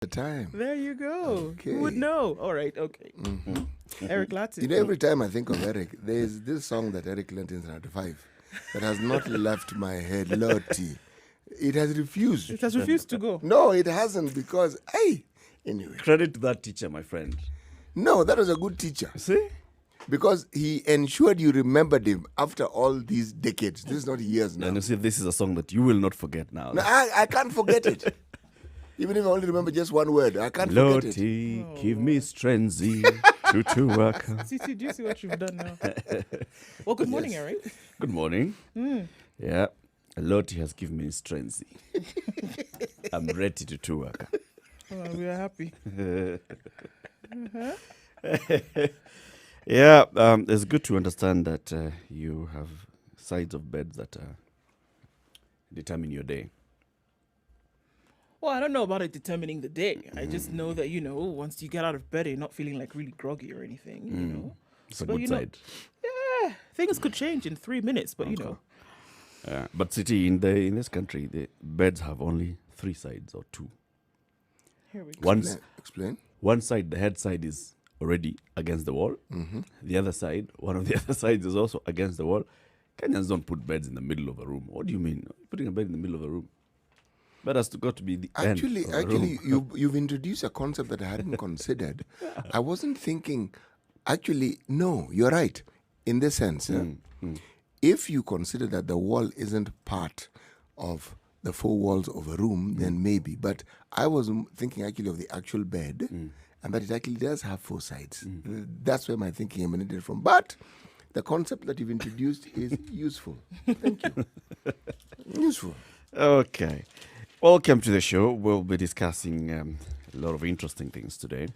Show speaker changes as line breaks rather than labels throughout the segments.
The time.
There you go.
Okay.
Who would know? All right, okay. Eric Latin.
You know, every time I think of Eric, there's this song that Eric learned in 95 that has not left my head. Lottie. It has refused.
It has refused to go.
No, it hasn't because, anyway.
Credit to that teacher, my friend.
No, that was a good teacher.
See?
Because he ensured you remembered him after all these decades. This is not years now.
And you see, this is a song that you will not forget now.
No, I can't forget it. Even if I only remember just one word, I can't forget it.
Lottie, give me strength to work.
See, do you see what you've done now? Well, good morning, Eric.
Good morning. Yeah, Lottie has given me strength. I'm ready to work.
Oh, we are happy.
Yeah, it's good to understand that you have sides of beds that determine your day.
Well, I don't know about it determining the day. I just know that, once you get out of bed, you're not feeling like really groggy or anything,
It's a
But,
good side.
Yeah, things could change in 3 minutes, but,
But City, in this country, the beds have only 3 sides or 2.
Here we go.
Explain.
One side, the head side, is already against the wall. The other side, one of the other sides is also against the wall. Kenyans don't put beds in the middle of a room. What do you mean? Putting a bed in the middle of a room? Bed has got to be the end of the room.
you've introduced a concept that I hadn't considered. I wasn't thinking. Actually, no, you're right. In this sense, if you consider that the wall isn't part of the 4 walls of a room, then maybe. But I was thinking actually of the actual bed, and that it actually does have 4 sides. That's where my thinking emanated from. But the concept that you've introduced is useful. Thank you. Useful.
Okay. Welcome to the show. We'll be discussing a lot of interesting things today.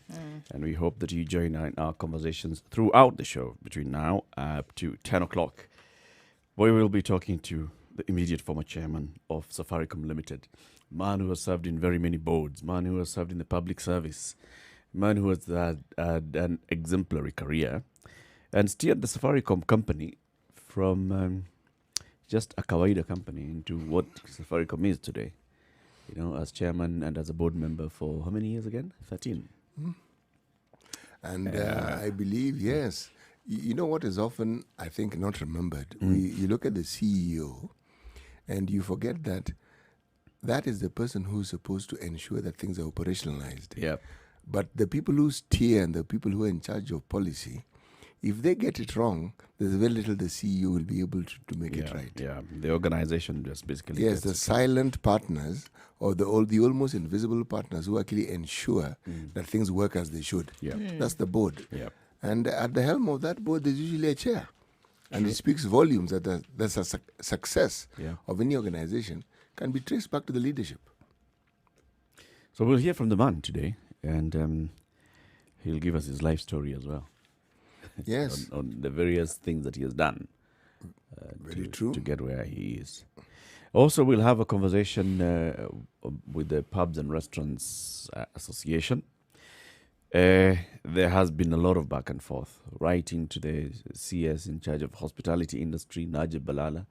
And we hope that you join in our conversations throughout the show between now up to 10 o'clock. We will be talking to the immediate former chairman of Safaricom Limited, man who has served in very many boards, man who has served in the public service, man who has had an exemplary career and steered the Safaricom company from just a kawaida company into what Safaricom is today. As chairman and as a board member for how many years again? 13.
And I believe, yes. You know what is often, I think, not remembered? You look at the CEO and you forget that that is the person who's supposed to ensure that things are operationalized.
Yeah.
But the people who steer and the people who are in charge of policy, if they get it wrong, there's very little the CEO will be able to make it right.
Yeah, the organization just basically...
Yes, the silent partners or the almost invisible partners who actually ensure that things work as they should.
Yeah.
That's the board.
Yeah.
And at the helm of that board, there's usually a chair. And it speaks volumes that the success of any organization can be traced back to the leadership.
So we'll hear from the man today, and he'll give us his life story as well.
Yes.
on the various things that he has done
Very true.
to get where he is. Also, we'll have a conversation with the Pubs and Restaurants Association. There has been a lot of back and forth, writing to the CS in charge of hospitality industry, Najib Balala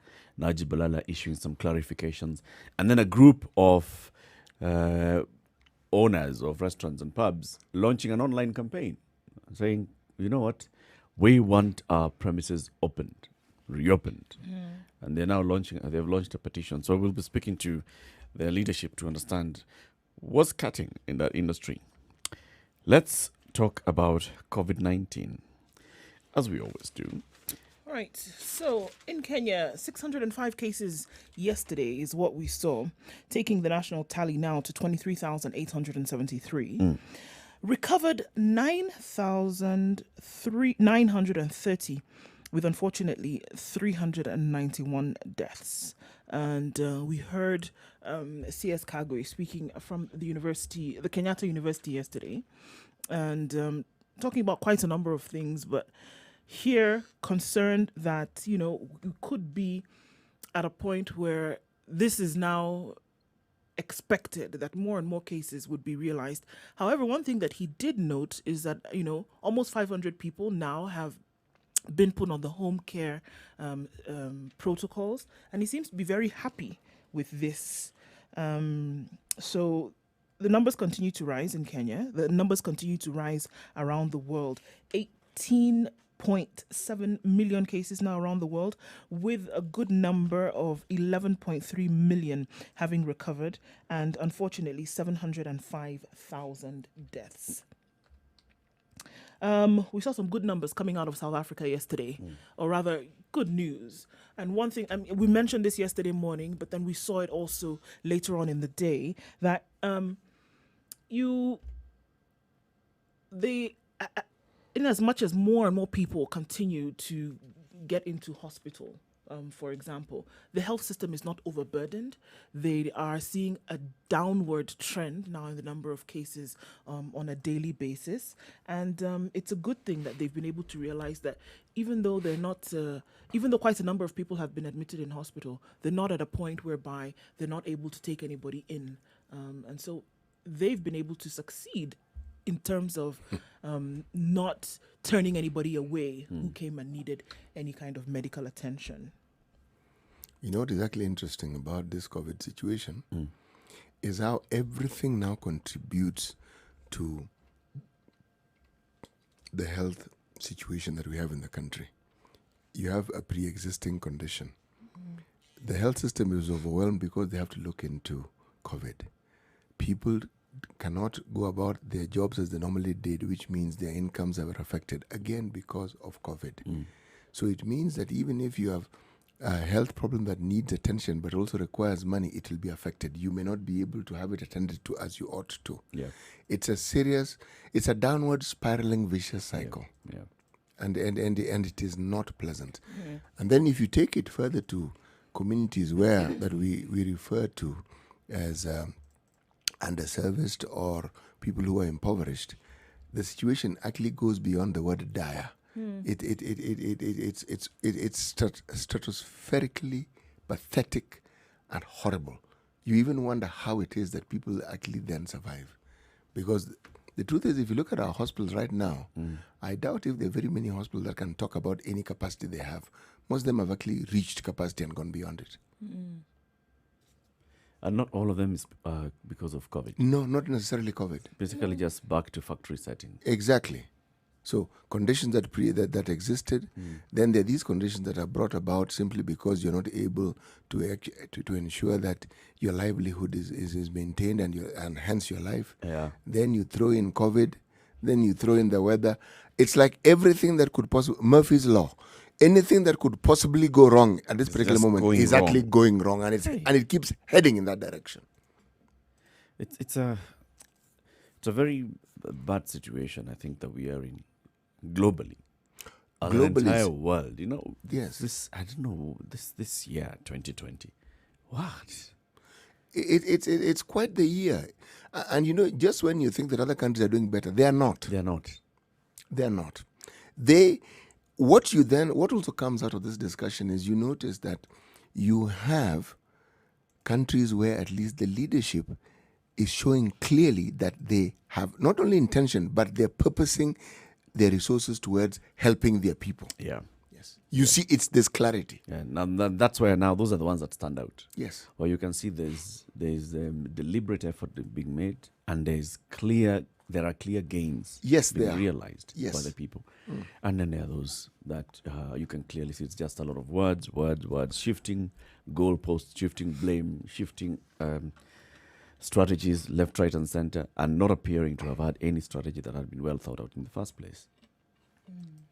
issuing some clarifications, and then a group of owners of restaurants and pubs launching an online campaign saying, you know what, we want our premises reopened. And they're now they've launched a petition. So we'll be speaking to their leadership to understand what's cutting in that industry. Let's talk about COVID-19, as we always do.
All right. So in Kenya, 605 cases yesterday is what we saw, taking the national tally now to 23,873. Recovered 9,930, with unfortunately 391 deaths. And we heard CS Kagwe speaking from the Kenyatta University yesterday, and talking about quite a number of things, but here concerned that, we could be at a point where this is now expected, that more and more cases would be realized. However, one thing that he did note is that, almost 500 people now have been put on the home care protocols, and he seems to be very happy with this. So the numbers continue to rise in Kenya. The numbers continue to rise around the world. 18.7 million cases now around the world, with a good number of 11.3 million having recovered, and unfortunately 705,000 deaths. We saw some good numbers coming out of South Africa yesterday, or rather, good news. And one thing, we mentioned this yesterday morning, but then we saw it also later on in the day, that in as much as more and more people continue to get into hospital, for example, the health system is not overburdened. They are seeing a downward trend now in the number of cases on a daily basis. And it's a good thing that they've been able to realize that even though even though quite a number of people have been admitted in hospital, they're not at a point whereby they're not able to take anybody in. And so they've been able to succeed in terms of not turning anybody away who came and needed any kind of medical attention.
You know what is actually interesting about this COVID situation is how everything now contributes to the health situation that we have in the country. You have a pre-existing condition. The health system is overwhelmed because they have to look into COVID. People cannot go about their jobs as they normally did, which means their incomes are affected, again, because of COVID. So it means that even if you have a health problem that needs attention but also requires money, it will be affected. You may not be able to have it attended to as you ought to.
Yeah.
It's a downward spiraling vicious cycle.
Yeah.
And it is not pleasant. And then if you take it further to communities that we refer to as underserviced or people who are impoverished, the situation actually goes beyond the word dire. It's stratospherically pathetic and horrible. You even wonder how it is that people actually then survive. Because the truth is, if you look at our hospitals right now, I doubt if there are very many hospitals that can talk about any capacity they have. Most of them have actually reached capacity and gone beyond it.
And not all of them is because of COVID.
No, not necessarily COVID.
Basically just back to factory settings.
Exactly. So conditions that existed, then there are these conditions that are brought about simply because you're not able to ensure that your livelihood is maintained and hence your life.
Yeah.
Then you throw in COVID, then you throw in the weather. It's like everything that could possibly, Murphy's Law, anything that could possibly go wrong at this particular moment is actually going wrong, and it keeps heading in that direction.
It's a very bad situation, I think, that we are in globally. The entire world, you know.
Yes.
This year, 2020. What?
It's quite the year. And you know, just when you think that other countries are doing better, they are not.
They're not.
They're not. What also comes out of this discussion is you notice that you have countries where at least the leadership is showing clearly that they have not only intention, but they're purposing their resources towards helping their people.
Yeah.
Yes. You see, it's this clarity.
Yeah. Now that's where now those are the ones that stand out.
Yes.
Well, you can see there's deliberate effort being made, and there are clear gains being realized by the people. And then there are those that you can clearly see it's just a lot of words, shifting goalposts, shifting blame, shifting strategies left, right, and center, and not appearing to have had any strategy that had been well thought out in the first place.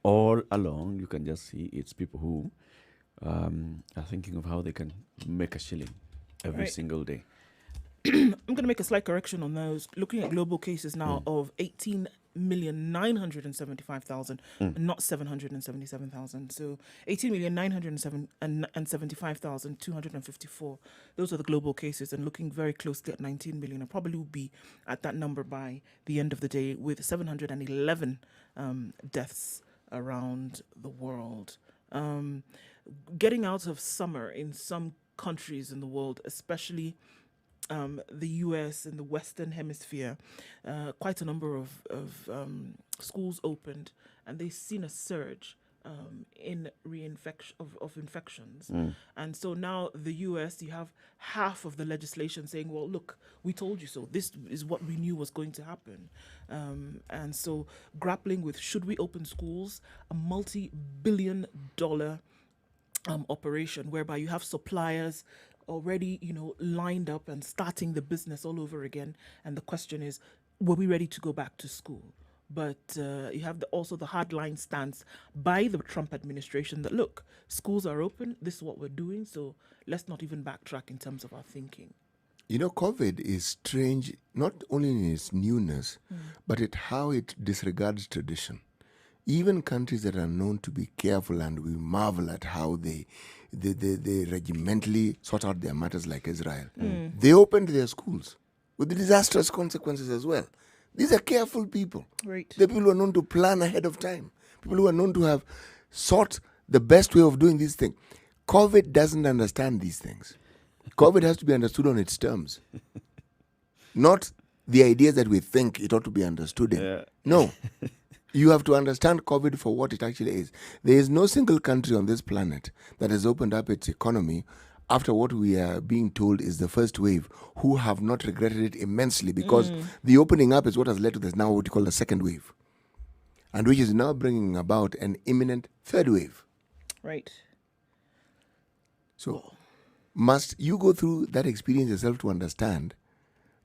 All along, you can just see it's people who are thinking of how they can make a shilling every single day.
I'm going to make a slight correction on those. Looking at global cases now of 18,975,000, not 777,000. So 18,975,254. Those are the global cases, and looking very closely at 19 million. I probably will be at that number by the end of the day, with 711 deaths around the world. Getting out of summer in some countries in the world, especially the US and the Western Hemisphere, quite a number of schools opened, and they've seen a surge in of infections. And so now the US, you have half of the legislation saying, well, look, we told you so. This is what we knew was going to happen. And so grappling with, should we open schools? A multi-billion-dollar operation whereby you have suppliers already, lined up and starting the business all over again. And the question is, were we ready to go back to school? But you have also the hardline stance by the Trump administration that, look, schools are open, this is what we're doing, so let's not even backtrack in terms of our thinking.
COVID is strange, not only in its newness, but how it disregards tradition. Even countries that are known to be careful, and we marvel at how they regimentally sort out their matters, like Israel, they opened their schools with the disastrous consequences as well. These are careful people.
Right.
The people who are known to plan ahead of time. People who are known to have sought the best way of doing these things. COVID doesn't understand these things. COVID has to be understood on its terms. Not the ideas that we think it ought to be understood in.
Yeah.
No. You have to understand COVID for what it actually is. There is no single country on this planet that has opened up its economy after what we are being told is the first wave, who have not regretted it immensely, because the opening up is what has led to this now what you call the second wave, and which is now bringing about an imminent third wave.
Right.
So must you go through that experience yourself to understand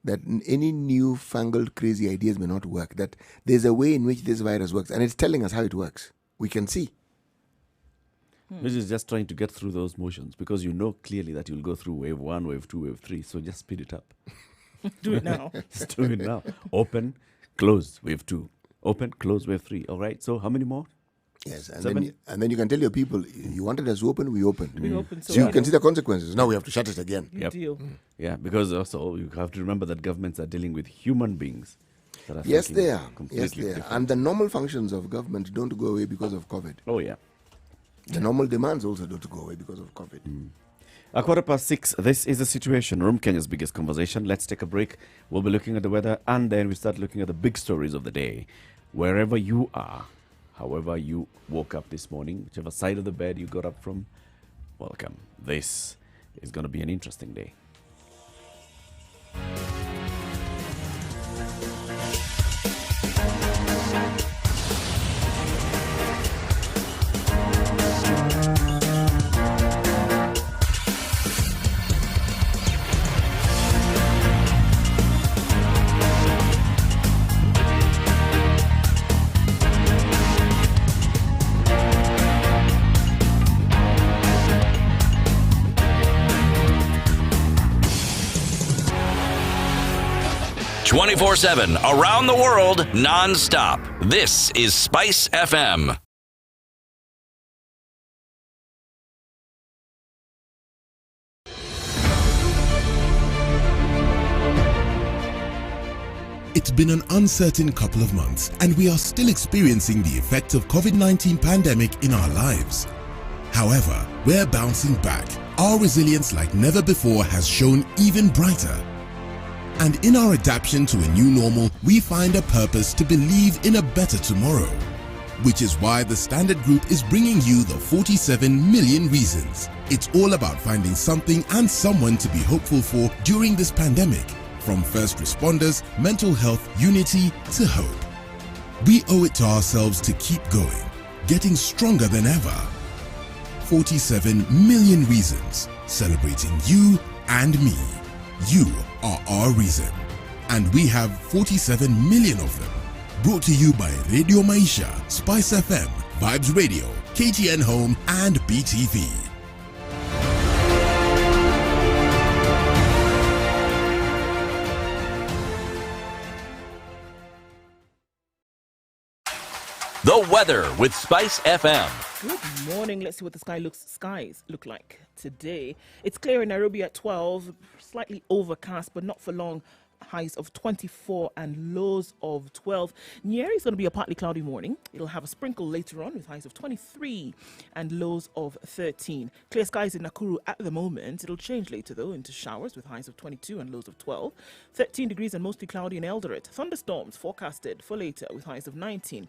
that any newfangled crazy ideas may not work, that there's a way in which this virus works, and it's telling us how it works. We can see.
Which is just trying to get through those motions, because you know clearly that you'll go through wave 1, wave 2, wave 3. So just speed it up.
Do it now.
Just do it now. Open, close, wave 2. Open, close, wave 3. All right. So how many more?
Yes, and
7?
then you can tell your people, you wanted us to open, we opened.
We open,
So you can see the consequences. Now we have to shut it again.
You
Yep.
deal.
Yeah, because also you have to remember that governments are dealing with human beings. That are
Yes,
thinking
they are.
completely
Yes, they are.
different.
And the normal functions of government don't go away because of COVID.
Oh, yeah.
The normal demands also don't go away because of COVID.
6:15. This is the Situation Room, Kenya's biggest conversation. Let's take a break. We'll be looking at the weather, and then we start looking at the big stories of the day. Wherever you are, however you woke up this morning, whichever side of the bed you got up from, welcome. This is going to be an interesting day.
...24/7, around the world, non-stop. This is Spice FM.
It's been an uncertain couple of months, and we are still experiencing the effect of COVID-19 pandemic in our lives. However, we're bouncing back. Our resilience like never before has shown even brighter. And in our adaptation to a new normal, we find a purpose to believe in a better tomorrow. Which is why the Standard Group is bringing you the 47 million reasons. It's all about finding something and someone to be hopeful for during this pandemic. From first responders, mental health, unity to hope. We owe it to ourselves to keep going, getting stronger than ever. 47 million reasons, celebrating you and me. You are our reason. And we have 47 million of them. Brought to you by Radio Maisha, Spice FM, Vibes Radio, KTN Home, and BTV.
The weather with Spice FM.
Good morning. Let's see what the skies look like today. It's clear in Nairobi at 12, slightly overcast, but not for long. Highs of 24 and lows of 12. Nyeri is going to be a partly cloudy morning. It'll have a sprinkle later on with highs of 23 and lows of 13. Clear skies in Nakuru at the moment. It'll change later though into showers with highs of 22 and lows of 12. 13 degrees and mostly cloudy in Eldoret. Thunderstorms forecasted for later with highs of 19.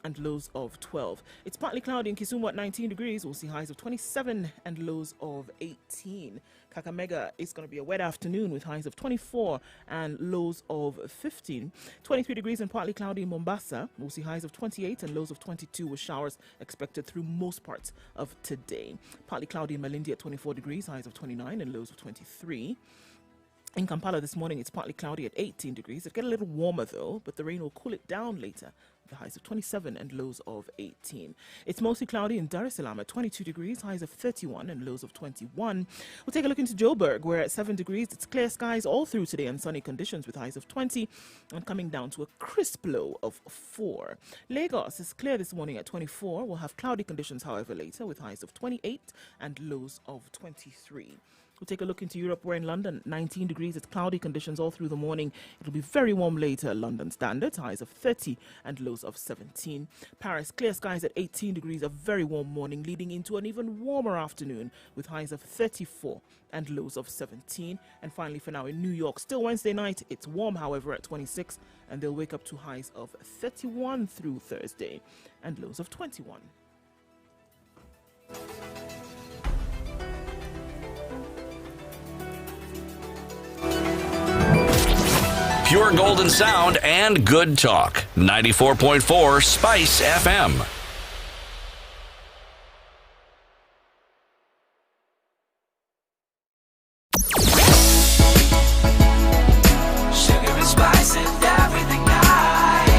and lows of 12. It's partly cloudy in Kisumu at 19 degrees. We'll see highs of 27 and lows of 18. Kakamega is going to be a wet afternoon with highs of 24 and lows of 15. 23 degrees and partly cloudy in Mombasa. We'll see highs of 28 and lows of 22 with showers expected through most parts of today. Partly cloudy in Malindi at 24 degrees, highs of 29 and lows of 23. In Kampala this morning, it's partly cloudy at 18 degrees. It'll get a little warmer though, but the rain will cool it down later. The highs of 27 and lows of 18. It's mostly cloudy in Dar es Salaam at 22 degrees, highs of 31 and lows of 21. We'll take a look into Joburg, where at 7 degrees, it's clear skies all through today and sunny conditions with highs of 20 and coming down to a crisp low of 4. Lagos is clear this morning at 24. We'll have cloudy conditions, however, later with highs of 28 and lows of 23. We'll take a look into Europe, where in London, 19 degrees. It's cloudy conditions all through the morning. It'll be very warm later. London standard, highs of 30 and lows of 17. Paris, clear skies at 18 degrees. A very warm morning leading into an even warmer afternoon with highs of 34 and lows of 17. And finally, for now, in New York, still Wednesday night. It's warm, however, at 26. And they'll wake up to highs of 31 through Thursday and lows of 21.
Pure golden sound and good talk. 94.4 Spice FM.
Sugar and spice and everything nice.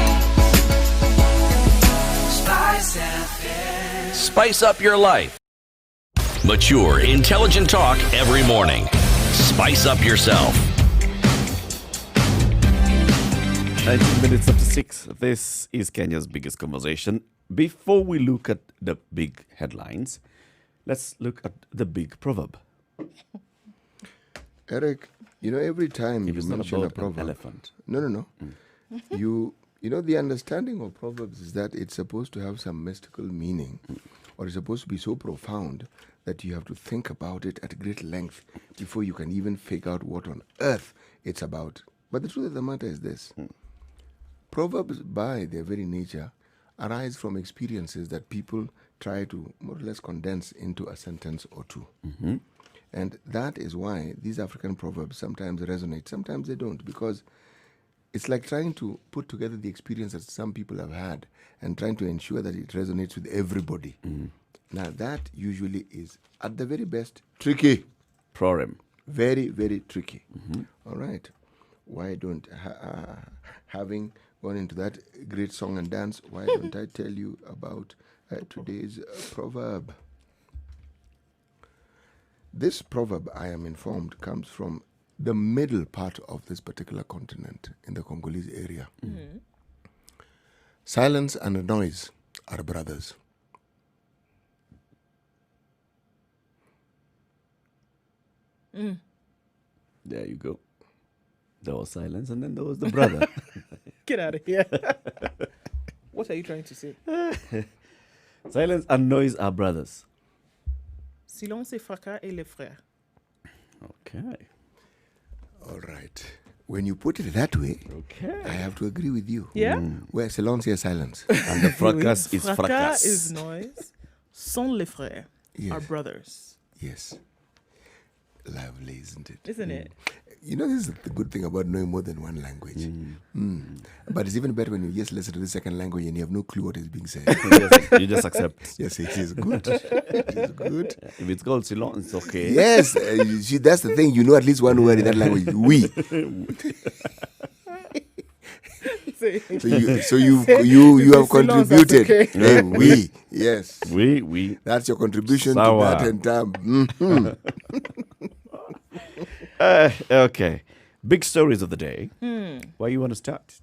Spice FM.
Spice up your life. Mature, intelligent talk every morning. Spice up yourself.
19 minutes after 6. This is Kenya's biggest conversation. Before we look at the big headlines, let's look at the big proverb.
Eric, every time
If
you
it's not
mention a
about an
proverb,
elephant.
No. You the understanding of proverbs is that it's supposed to have some mystical meaning, or it's supposed to be so profound that you have to think about it at great length before you can even figure out what on earth it's about. But the truth of the matter is this. Proverbs, by their very nature, arise from experiences that people try to more or less condense into a sentence or two.
Mm-hmm.
And that is why these African proverbs sometimes resonate, sometimes they don't, because it's like trying to put together the experience that some people have had and trying to ensure that it resonates with everybody.
Mm-hmm.
Now, that usually is, at the very best, tricky.
Proverb.
Very, very tricky.
Mm-hmm.
All right. Why don't, having gone into that great song and dance, why don't I tell you about today's proverb? This proverb, I am informed, comes from the middle part of this particular continent, in the Congolese area. Mm-hmm. Silence and noise are brothers.
Mm.
There you go. There was silence, and then there was the brother.
Get out of here. What are you trying to say?
Silence and noise are brothers.
Silence et fracas et les frères.
Okay.
All right. When you put it that way,
Okay.
I have to agree with you.
Yeah?
Where silence is silence.
And the fracas is
Fracas
fracas.
is noise. Sont les frères.
Yes.
Are brothers.
Yes. Lovely, isn't it?
Isn't it?
This is the good thing about knowing more than one language. But it's even better when you just listen to the second language and you have no clue what is being said.
You just accept.
Yes, it is good. It is good.
If it's called silence, it's okay.
Yes, see, that's the thing. You know at least one word in that language. We. So you have contributed.
Okay.
We. Yes.
We.
That's your contribution
Sawa.
to that and time.
Okay. Big stories of the day. Where you want to start?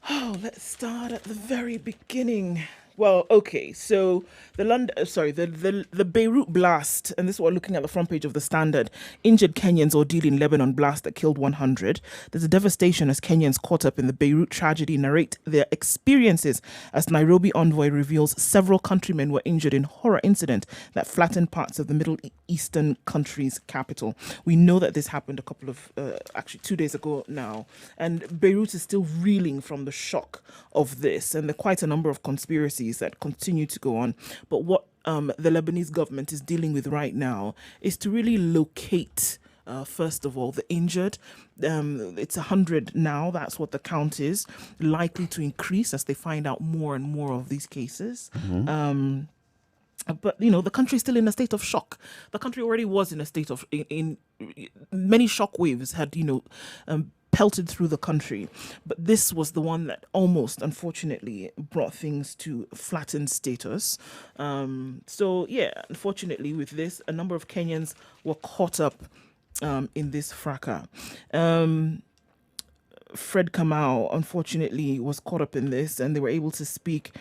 Oh, let's start at the very beginning. Well, okay. So the Beirut blast, and this is what we're looking at the front page of the Standard. Injured Kenyans ordeal in Lebanon blast that killed 100. There's a devastation as Kenyans caught up in the Beirut tragedy narrate their experiences as Nairobi envoy reveals several countrymen were injured in horror incident that flattened parts of the Middle Eastern country's capital. We know that this happened a couple of, actually 2 days ago now, and Beirut is still reeling from the shock of this, and there are quite a number of conspiracies that continue to go on. But what the Lebanese government is dealing with right now is to really locate, first of all, the injured. It's 100 now. That's what the count is, likely to increase as they find out more and more of these cases. But, the country is still in a state of shock. The country already was in a state of, in many shock waves had, pelted through the country. But this was the one that almost, unfortunately, brought things to flattened status. Unfortunately, with this, a number of Kenyans were caught up in this fracas. Fred Kamau, unfortunately, was caught up in this, and they were able to speak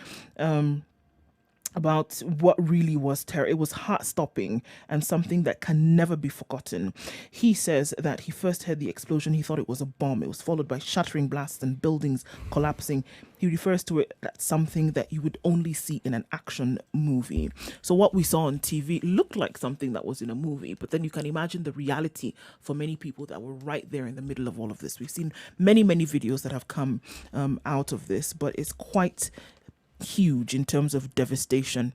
about what really was terror. It was heart-stopping and something that can never be forgotten. He says that he first heard the explosion, he thought it was a bomb. It was followed by shattering blasts and buildings collapsing. He refers to it as something that you would only see in an action movie. So what we saw on TV looked like something that was in a movie, but then you can imagine the reality for many people that were right there in the middle of all of this. We've seen many videos that have come out of this, but it's quite huge in terms of devastation.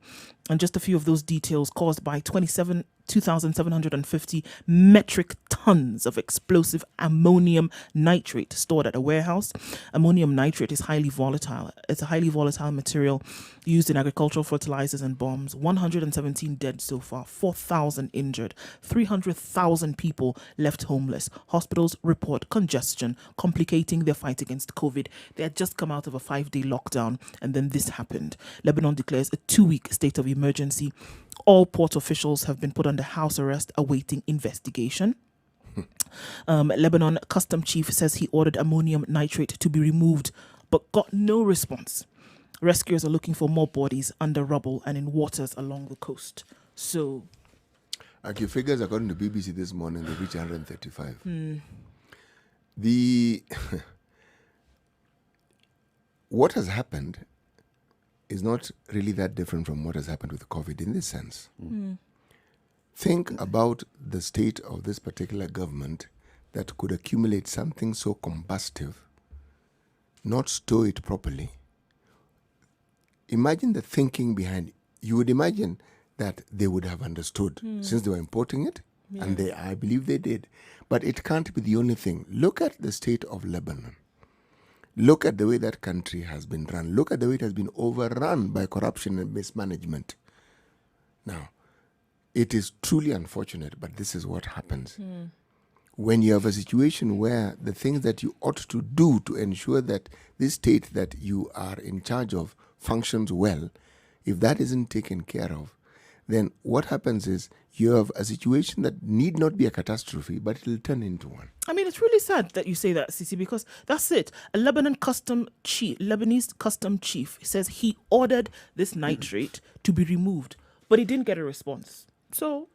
And just a few of those details: caused by 2,750 metric tons of explosive ammonium nitrate stored at a warehouse. Ammonium nitrate is highly volatile. It's a highly volatile material used in agricultural fertilizers and bombs. 117 dead so far, 4,000 injured, 300,000 people left homeless. Hospitals report congestion complicating their fight against COVID. They had just come out of a 5-day lockdown, and then this happened. Lebanon declares a 2-week state of emergency. All port officials have been put under house arrest awaiting investigation. Lebanon custom chief says he ordered ammonium nitrate to be removed but got no response. Rescuers are looking for more bodies under rubble and in waters along the coast. So,
actually, figures according to BBC this morning, they reach 135. What has happened is not really that different from what has happened with COVID in this sense. Think about the state of this particular government that could accumulate something so combustive, not store it properly. Imagine the thinking behind it. You would imagine that they would have understood since they were importing it, and I believe they did. But it can't be the only thing. Look at the state of Lebanon. Look at the way that country has been run. Look at the way it has been overrun by corruption and mismanagement. Now, it is truly unfortunate, but this is what happens. When you have a situation where the things that you ought to do to ensure that this state that you are in charge of functions well, if that isn't taken care of, then what happens is you have a situation that need not be a catastrophe, but it will turn into one.
I mean, it's really sad that you say that, Sisi, because that's it. A Lebanese custom chief says he ordered this nitrate to be removed, but he didn't get a response. So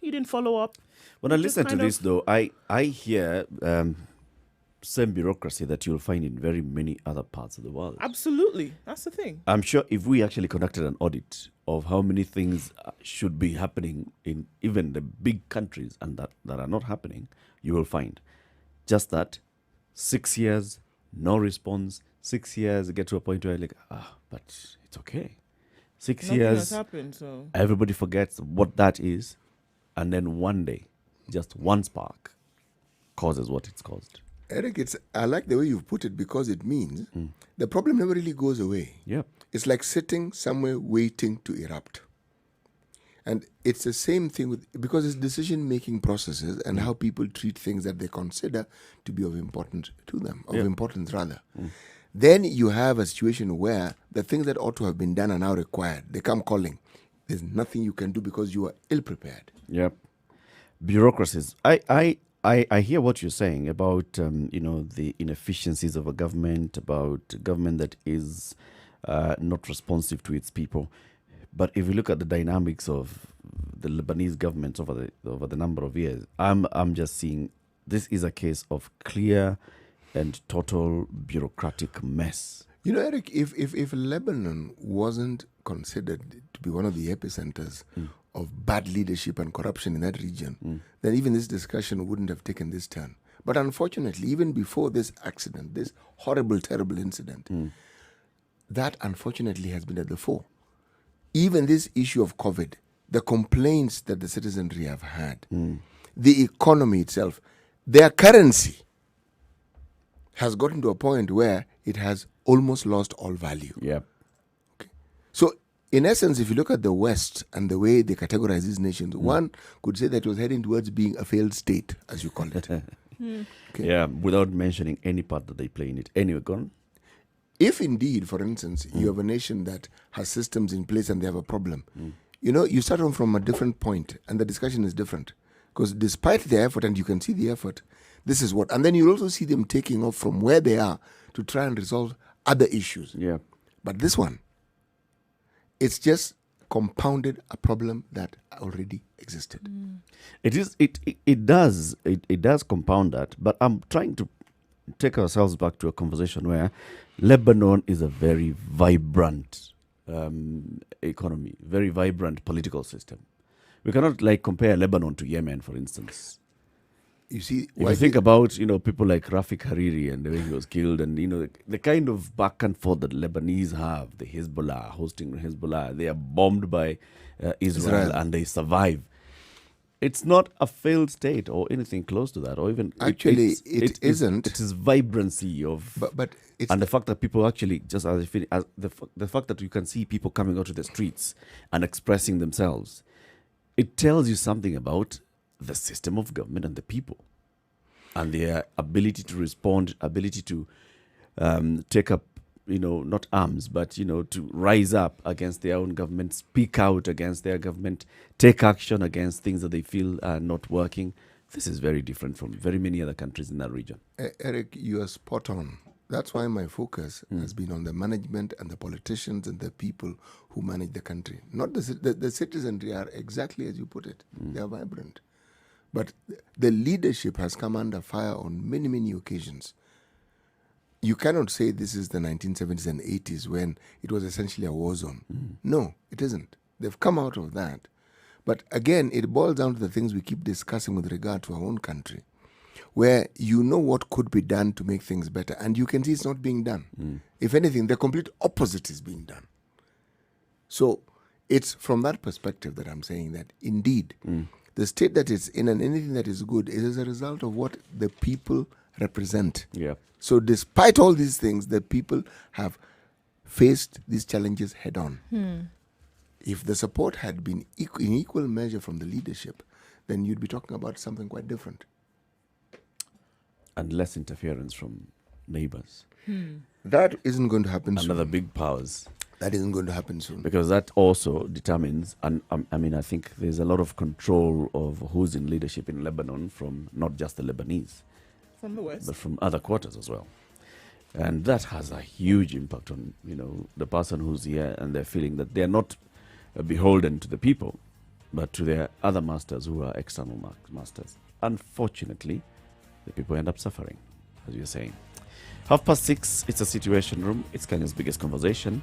he didn't follow up.
When I listen to this, though, I hear same bureaucracy that you'll find in very many other parts of the world.
Absolutely. That's the thing.
I'm sure if we actually conducted an audit of how many things should be happening in even the big countries and that are not happening, you will find just that 6 years, no response, 6 years, get to a point where you're like, but it's okay. 6
Nothing
years,
has happened, so
everybody forgets what that is, and then one day, just one spark causes what it's caused.
Eric, I like the way you've put it because it means the problem never really goes away.
Yeah.
It's like sitting somewhere waiting to erupt. And it's the same thing because it's decision-making processes and how people treat things that they consider to be of importance to them, importance rather. Then you have a situation where the things that ought to have been done are now required. They come calling. There's nothing you can do because you are ill-prepared.
Yep. Bureaucracies. I hear what you're saying about the inefficiencies of a government, about a government that is not responsive to its people. But if you look at the dynamics of the Lebanese government over the number of years, I'm just seeing this is a case of clear and total bureaucratic mess.
You know, Eric, if Lebanon wasn't considered to be one of the epicenters of bad leadership and corruption in that region, then even this discussion wouldn't have taken this turn. But unfortunately, even before this accident, this horrible, terrible incident, that unfortunately has been at the fore. Even this issue of COVID, the complaints that the citizenry have had, the economy itself, their currency has gotten to a point where it has almost lost all value.
Yeah.
Okay. So, in essence, if you look at the West and the way they categorize these nations, one could say that it was heading towards being a failed state, as you call it. Okay.
Yeah, without mentioning any part that they play in it. Anyway, go on.
If indeed, for instance, you have a nation that has systems in place and they have a problem, you know, you start on from a different point and the discussion is different. Because despite their effort, and you can see the effort, this is what. And then you also see them taking off from where they are to try and resolve other issues.
Yeah.
But this one, it's just compounded a problem that already existed.
It does compound that, but I'm trying to take ourselves back to a conversation where Lebanon is a very vibrant economy, very vibrant political system. We cannot compare Lebanon to Yemen, for instance.
You see,
if you think about people like Rafik Hariri and the way he was killed, and the kind of back and forth that Lebanese have, the Hezbollah hosting Hezbollah, they are bombed by Israel and they survive. It's not a failed state or anything close to that, or even
actually it isn't.
It is vibrancy of,
but it's
and the fact that people actually just the fact that you can see people coming out to the streets and expressing themselves, it tells you something about the system of government and the people, and their ability to respond, ability to take up, not arms, but, to rise up against their own government, speak out against their government, take action against things that they feel are not working. This is very different from very many other countries in that region.
Eric, you are spot on. That's why my focus has been on the management and the politicians and the people who manage the country. Not the citizenry are exactly as you put it. They are vibrant. But the leadership has come under fire on many, many occasions. You cannot say this is the 1970s and 80s when it was essentially a war zone. No, it isn't. They've come out of that. But again, it boils down to the things we keep discussing with regard to our own country, where you know what could be done to make things better, and you can see it's not being done. If anything, the complete opposite is being done. So it's from that perspective that I'm saying that indeed, the state that it's in and anything that is good is as a result of what the people represent.
Yeah.
So despite all these things, the people have faced these challenges head on. If the support had been in equal measure from the leadership, then you'd be talking about something quite different.
And less interference from neighbors.
That isn't going to happen soon.
Another big powers.
That isn't going to happen soon.
Because that also determines, and I think there's a lot of control of who's in leadership in Lebanon from not just the Lebanese,
From the West.
but from other quarters as well. And that has a huge impact on, the person who's here, and they're feeling that they're not beholden to the people, but to their other masters who are external masters. Unfortunately, the people end up suffering, as you're saying. 6:30, it's a Situation Room. It's Kenya's biggest conversation.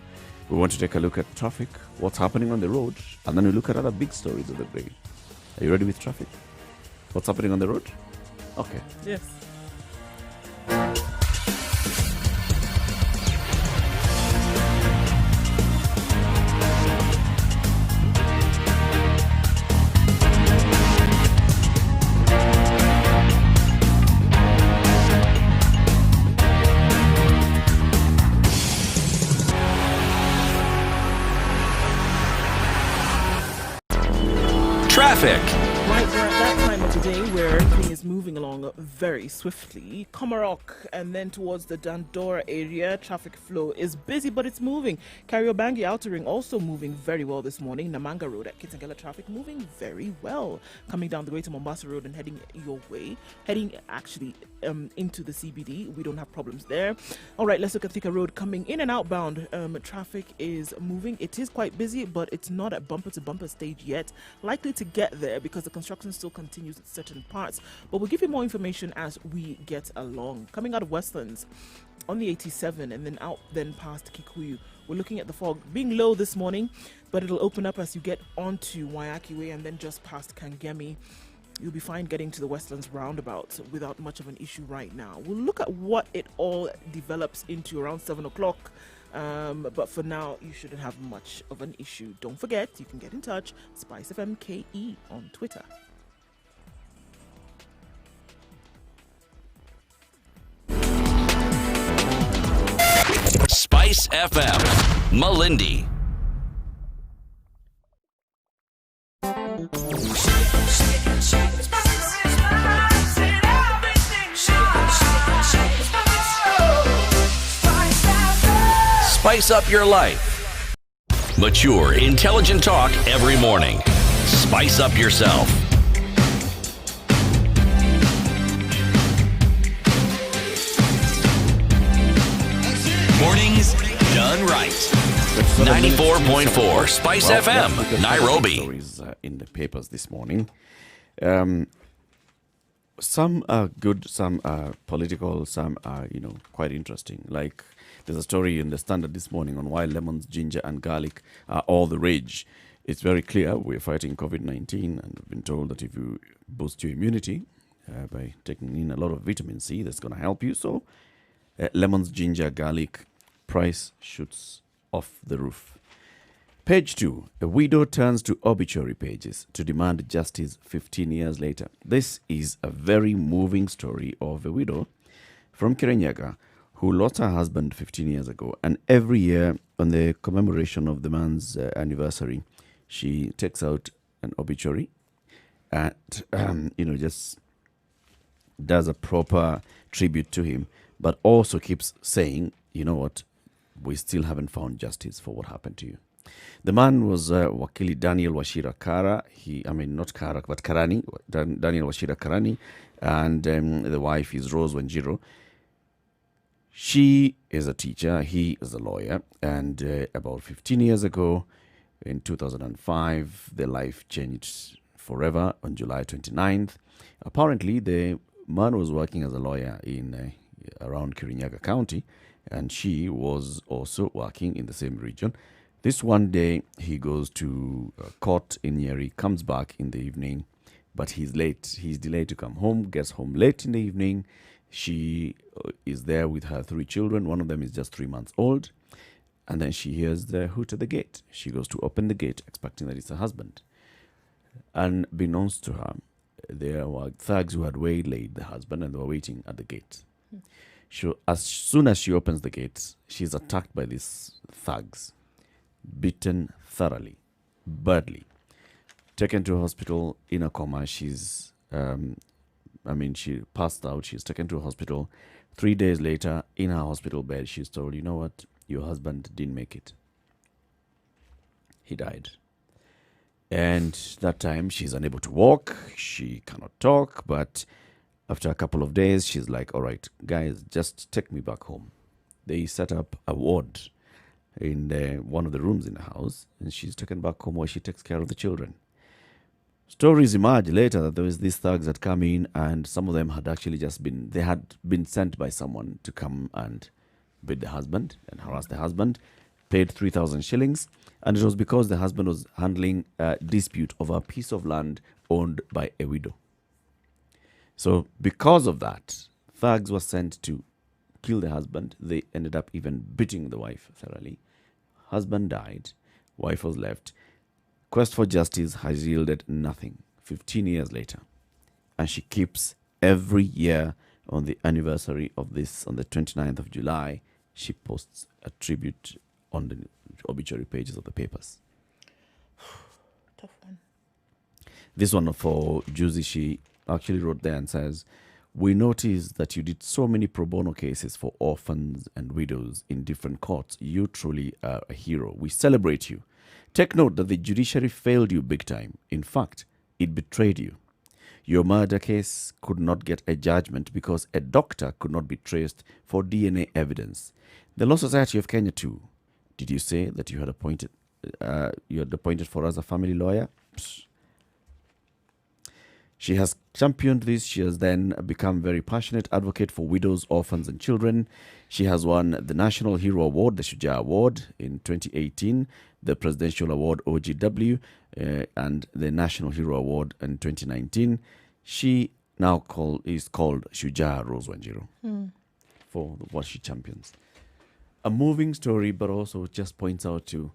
We want to take a look at traffic, what's happening on the road, and then we look at other big stories of the day. Are you ready with traffic? What's happening on the road? Okay.
Yes.
Traffic.
Right, we're at that time of the day where everything is is moving along very swiftly. Komarok and then towards the Dandora area, traffic flow is busy, but it's moving. Kariobangi Outer Ring also moving very well this morning. Namanga Road at Kitengela traffic moving very well. Coming down the way to Mombasa Road and heading your way. Heading actually into the CBD. We don't have problems there. All right, let's look at Thika Road. Coming in and outbound, traffic is moving. It is quite busy, but it's not at bumper-to-bumper stage yet. Likely to get there because the construction still continues at certain parts. But we'll give you more information as we get along. Coming out of Westlands on the 87 and then past Kikuyu. We're looking at the fog being low this morning, but it'll open up as you get onto Waiaki Way and then just past Kangemi. You'll be fine getting to the Westlands roundabout without much of an issue right now. We'll look at what it all develops into around 7 o'clock. But for now, you shouldn't have much of an issue. Don't forget, you can get in touch, Spice FM KE on Twitter.
Spice FM, Malindi. Spice up your life. Mature, intelligent talk every morning. Spice up yourself. Mornings done right. 94.4 Spice FM, Nairobi.
Stories in the papers this morning. Some are good, some are political, some are, quite interesting. Like, there's a story in the Standard this morning on why lemons, ginger, and garlic are all the rage. It's very clear we're fighting COVID-19, and we've been told that if you boost your immunity by taking in a lot of vitamin C, that's going to help you. So, lemons, ginger, garlic, price shoots off the roof. Page 2. A widow turns to obituary pages to demand justice 15 years later. This is a very moving story of a widow from Kirinyaga who lost her husband 15 years ago. And every year on the commemoration of the man's anniversary, she takes out an obituary and, just does a proper tribute to him, but also keeps saying, you know what, we still haven't found justice for what happened to you. The man was Wakili Daniel Wachira Kara. Not Kara, but Karani. Daniel Wachira Karani. And the wife is Rose Wanjiro. She is a teacher. He is a lawyer. And about 15 years ago, in 2005, their life changed forever on July 29th. Apparently, the man was working as a lawyer in around Kirinyaga County, and she was also working in the same region. This one day, he goes to court in Nyeri, comes back in the evening, but he's late. He's delayed to come home, gets home late in the evening. She is there with her 3 children. One of them is just 3 months old. And then she hears the hoot at the gate. She goes to open the gate, expecting that it's her husband. Unbeknownst to her, there were thugs who had waylaid the husband and they were waiting at the gate. As soon as she opens the gate, she's attacked by these thugs, beaten thoroughly, badly, taken to a hospital in a coma. She passed out. She's taken to a hospital. 3 days later, in her hospital bed, she's told, you know what, your husband didn't make it. He died. And that time, she's unable to walk. She cannot talk, but after a couple of days, she's like, all right, guys, just take me back home. They set up a ward in one of the rooms in the house, and she's taken back home where she takes care of the children. Stories emerged later that there was these thugs that come in, and some of them had actually been sent by someone to come and beat the husband and harass the husband, paid 3,000 shillings, and it was because the husband was handling a dispute over a piece of land owned by a widow. So because of that, thugs were sent to kill the husband. They ended up even beating the wife thoroughly. Husband died. Wife was left. Quest for justice has yielded nothing 15 years later. And she keeps every year on the anniversary of this, on the 29th of July, she posts a tribute on the obituary pages of the papers.
Tough one.
This one for Juicy, she actually wrote there and says, "We noticed that you did so many pro bono cases for orphans and widows in different courts. You truly are a hero. We celebrate you. Take note that the judiciary failed you big time. In fact, it betrayed you. Your murder case could not get a judgment because a doctor could not be traced for DNA evidence. The Law Society of Kenya too. Did you say that you had appointed for us a family lawyer?" Psst. She has championed this. She has then become a very passionate advocate for widows, orphans, and children. She has won the National Hero Award, the Shujaa Award in 2018, the Presidential Award OGW, and the National Hero Award in 2019. She now is called Shujaa Rose Wanjiru for what she champions. A moving story, but also just points out to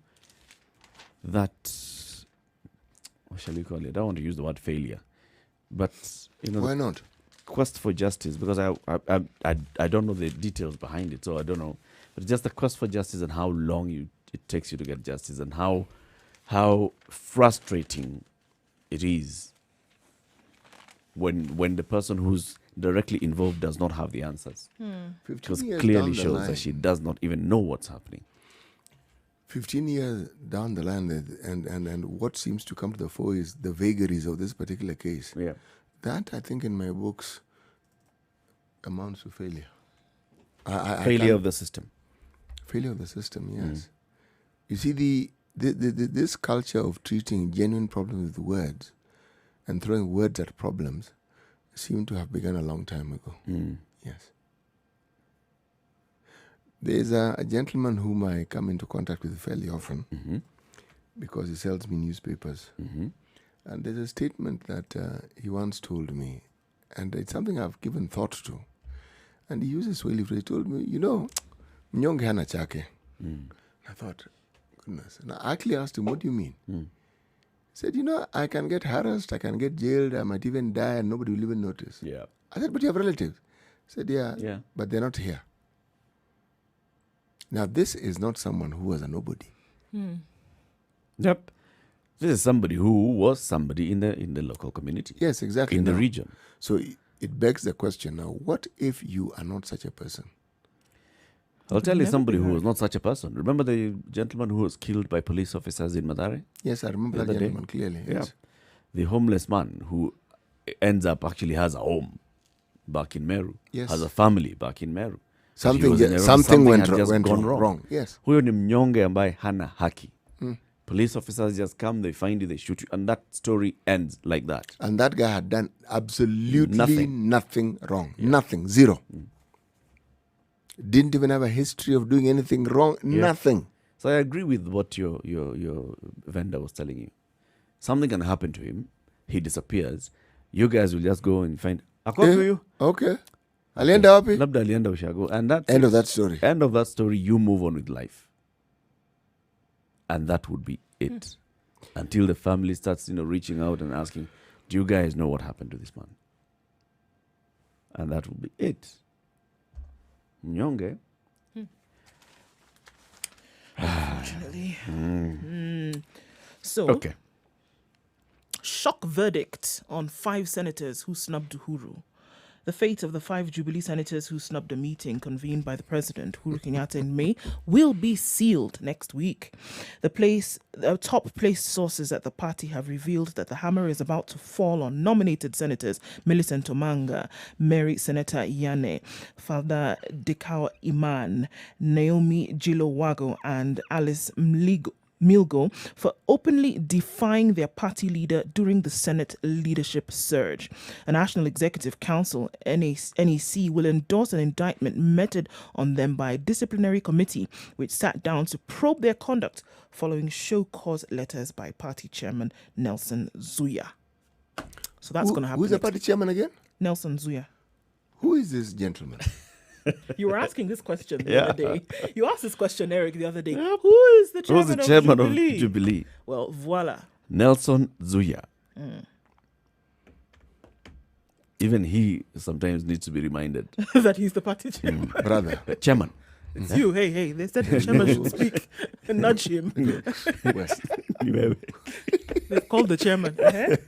that, what shall we call it? I don't want to use the word failure. But
Why not?
Quest for justice, because I don't know the details behind it, so I don't know. But just the quest for justice and how long it takes you to get justice, and how frustrating it is when the person who's directly involved does not have the answers. Because clearly shows that she does not even know what's happening.
15 years down the line, and what seems to come to the fore is the vagaries of this particular case.
Yeah.
That, I think, in my books, amounts to failure.
Failure of the system.
Failure of the system, yes. You see, this culture of treating genuine problems with words and throwing words at problems seemed to have begun a long time ago. Yes. There's a gentleman whom I come into contact with fairly often because he sells me newspapers. And there's a statement that he once told me, and it's something I've given thought to. And he uses Swahili phrase. He told me, mnyonge hana chake. I thought, goodness. And I actually asked him, what do you mean? He said, I can get harassed, I can get jailed, I might even die, and nobody will even notice.
Yeah.
I said, but you have relatives. He said, yeah, but they're not here. Now, this is not someone who was a nobody.
Yep. This is somebody who was somebody in the local community.
Yes, exactly.
In the region.
So it begs the question now, what if you are not such a person?
I'll tell you somebody who was not such a person. Remember the gentleman who was killed by police officers in Mathare?
Yes, I remember that gentleman clearly. Yes.
The homeless man who ends up actually has a home back in Meru.
Yes.
Has a family back in Meru.
Something went wrong. Yes.
Huyo ni mnyonge ambaye hana haki. Police officers just come, they find you, they shoot you, and that story ends like that.
And that guy had done absolutely nothing wrong. Nothing. Zero. Didn't even have a history of doing anything wrong. Nothing.
So I agree with what your vendor was telling you. Something can happen to him. He disappears. You guys will just go and find a copy of you.
Okay. Alienda wapi?
Labda alienda ushago. And that's
end of that story.
End of that story, you move on with life. And that would be it. Until the family starts, reaching out and asking, do you guys know what happened to this man? And that would be it. Mnyonge.
Unfortunately. So,
okay.
Shock verdict on 5 senators who snubbed Uhuru. The fate of the 5 Jubilee senators who snubbed a meeting convened by the president, Uhuru Kenyatta, in May, will be sealed next week. The top-placed sources at the party have revealed that the hammer is about to fall on nominated senators Millicent Omanga, Mary Senator Yane, Father Dekao Iman, Naomi Jilo-Wago, and Alice Milgo for openly defying their party leader during the Senate leadership surge. A National Executive Council, NEC, will endorse an indictment meted on them by a disciplinary committee which sat down to probe their conduct following show cause letters by party chairman Nelson Zuya. So that's going to happen.
Who's the party chairman again?
Nelson Zuya.
Who is this gentleman?
You were asking this question the other day. You asked this question, Eric, the other day. Who is the chairman, of
Jubilee?
Well, voila.
Nelson Zuya. Even he sometimes needs to be reminded.
That he's the party chairman.
Brother.
Chairman.
It's you. Hey, they said the chairman should speak and nudge him. They've called the chairman. Get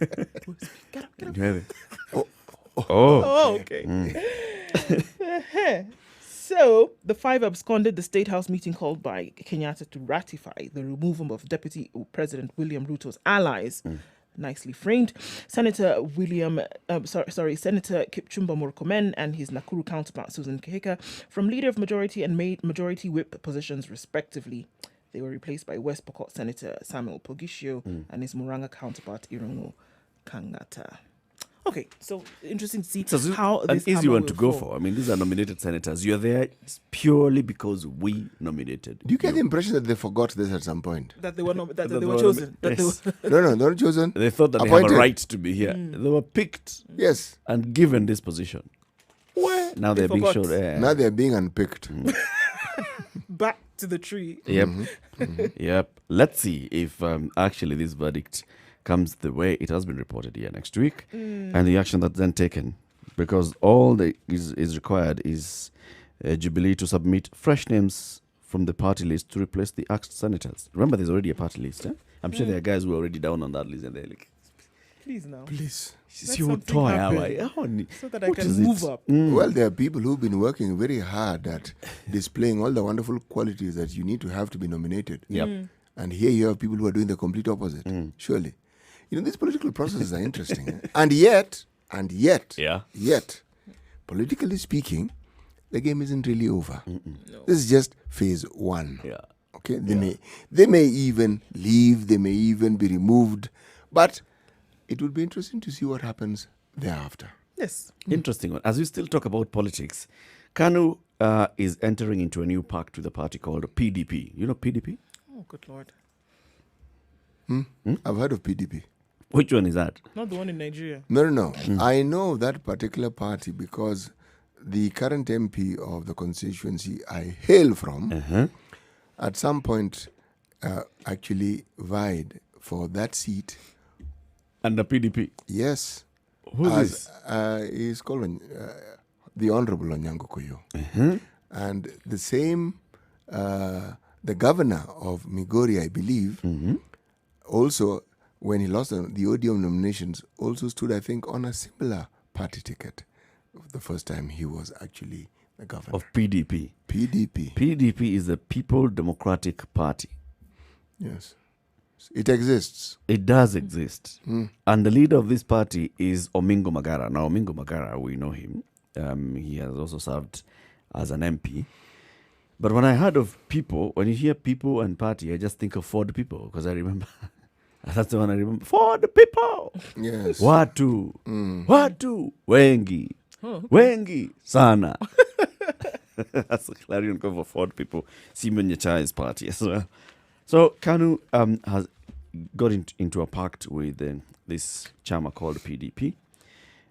up. Oh, okay. So, the five absconded the State House meeting called by Kenyatta to ratify the removal of Deputy President William Ruto's allies. Nicely framed. Senator Kipchumba Murkomen and his Nakuru counterpart Susan Kihika from Leader of Majority and Majority Whip positions respectively. They were replaced by West Pokot Senator Samuel Pogisho and his Muranga counterpart Irungu Kangata. Okay, so interesting to see how
an
this
easy
hammer
one to
will
go
fall.
for. I mean, these are nominated senators. You're there purely because we nominated.
Do you get the impression that they forgot this at some point?
That they were
That
they
they
were
were
chosen.
nomi- yes.
No, they're not chosen.
They thought that they
Appointed.
have a right to be here. They were picked
Yes.
and given this position.
Where
Now
they
they're being
forgot.
showed.
Now they're being unpicked.
Back to the tree.
Yep. Yep. Let's see if actually this verdict comes the way it has been reported here next week and the action that's then taken. Because all that is required is Jubilee to submit fresh names from the party list to replace the axed senators. Remember, there's already a party list. I'm sure there are guys who are already down on that list and they're like,
Please now.
Please.
Let something happen. So that I
What
can
is
move
it?
up.
Well, there are people who've been working very hard at displaying all the wonderful qualities that you need to have to be nominated.
Yep.
And here you have people who are doing the complete opposite. Surely. You know, these political processes are interesting. And yet,
Yeah.
politically speaking, the game isn't really over. This is just phase one.
Yeah.
Okay, they may even leave, they may even be removed, but it would be interesting to see what happens thereafter.
Yes.
Interesting one. As we still talk about politics, KANU is entering into a new pact with a party called PDP. You know PDP?
Oh, good Lord.
I've heard of PDP.
Which one is that?
Not the one in Nigeria.
No. I know that particular party because the current MP of the constituency I hail from at some point actually vied for that seat.
And the PDP.
Yes.
Who's this?
He's called the Honorable Onyango Koyo. And the same, the governor of Migori, I believe, also, when he lost the ODM nominations, also stood, I think, on a similar party ticket. The first time he was actually the governor.
Of PDP.
PDP.
PDP is the People Democratic Party.
Yes. It exists.
It does exist. And the leader of this party is Omingo Magara. Now, Omingo Magara, we know him. He has also served as an MP. But when I heard of people, when you hear people and party, I just think of For the People, because I remember, that's the one I remember. For the people.
Yes.
Watu. Watu. Wengi. Wengi. Sana. That's a clarion call for For the People. Simon Nyachai's party as well. So KANU has got into a pact with this chama called PDP,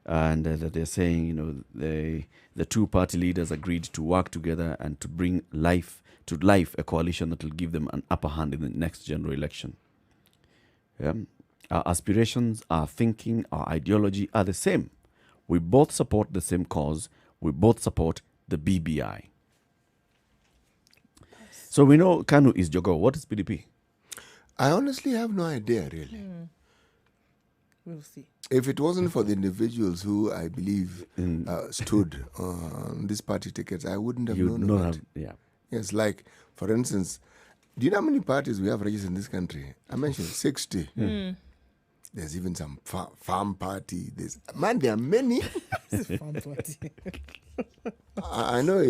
and that they're saying, you know, the two party leaders agreed to work together and to bring to life a coalition that will give them an upper hand in the next general election. Yeah. Our aspirations, our thinking, our ideology are the same. We both support the same cause. We both support the BBI. So we know KANU is Jogo. What is PDP?
I honestly have no idea, really.
We'll see.
If it wasn't for the individuals who I believe stood on this party tickets, I wouldn't have known about it.
Yeah.
Yes, like, for instance, do you know how many parties we have registered in this country? I mentioned 60. There's even some farm party. There are many.
Farm party.
I know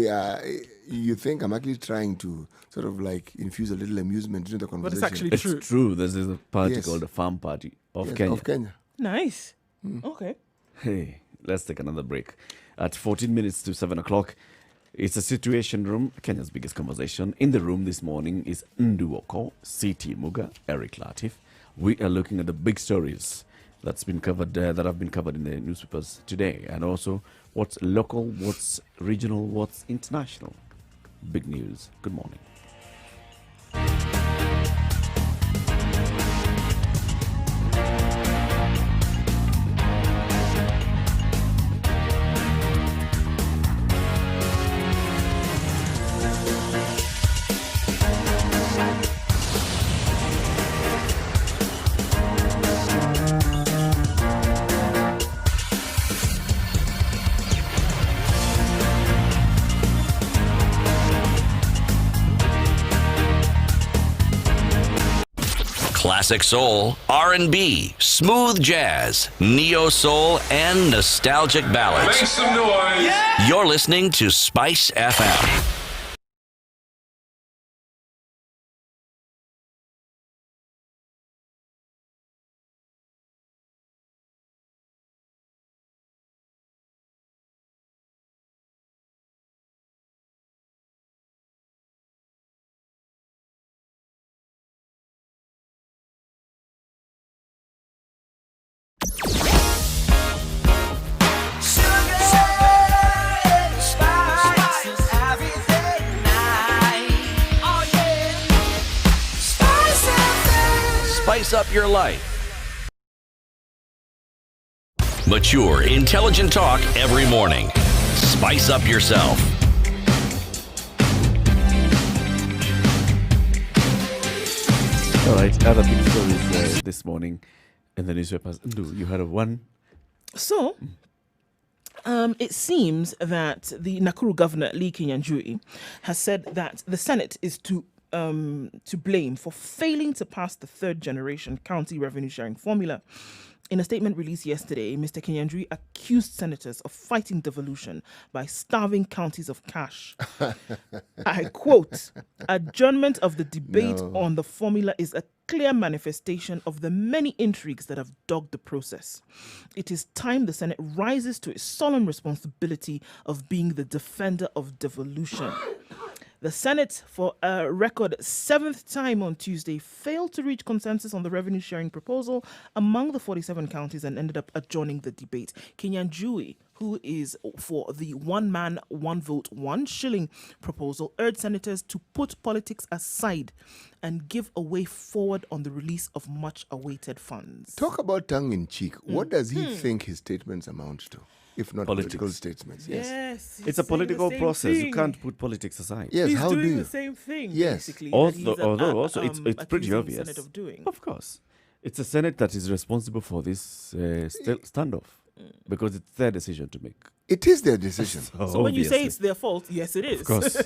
you think I'm actually trying to sort of like infuse a little amusement into the
But
conversation.
it's actually
It's
true.
true. There's a party
Yes.
called the Farm Party of
Yes,
Kenya.
Of Kenya.
Nice. Okay.
Hey, let's take another break. At 14 minutes to 7 o'clock, it's a situation room, Kenya's biggest conversation. In the room this morning is Nduoko, C.T. Muga, Eric Latif. We are looking at the big stories that's been covered, that have been covered in the newspapers today, and also what's local, what's regional, what's international. Big news. Good morning.
Classic soul, R&B, smooth jazz, neo soul, and nostalgic ballads.
Make some noise.
You're listening to Spice FM. Spice up your life. Mature, intelligent talk every morning. Spice up yourself.
All right, other big stories this morning in the newspapers. Ndu, you had a one.
So, it seems that the Nakuru governor, Lee Kinyanjui, has said that the Senate is to blame for failing to pass the third generation county revenue sharing formula. In a statement released yesterday, Mr. Kinyanjui accused senators of fighting devolution by starving counties of cash. I quote, adjournment of the debate on the formula is a clear manifestation of the many intrigues that have dogged the process. It is time the Senate rises to its solemn responsibility of being the defender of devolution. The Senate, for a record 7th time on Tuesday, failed to reach consensus on the revenue sharing proposal among the 47 counties and ended up adjourning the debate. Kinyanjui, who is for the one man, one vote, one shilling proposal, urged senators to put politics aside and give a way forward on the release of much awaited funds.
Talk about tongue in cheek. What does he think his statements amount to? If not political statements, yes.
It's a political process. You can't put politics aside.
Yes,
He's
how
doing
do you?
the same thing,
Yes.
basically.
Although it's pretty
accusing the
obvious.
Senate of doing.
Of course. It's the Senate that is responsible for this standoff because it's their decision to make.
It is their decision.
So when you say it's their fault, yes, it is.
Of course.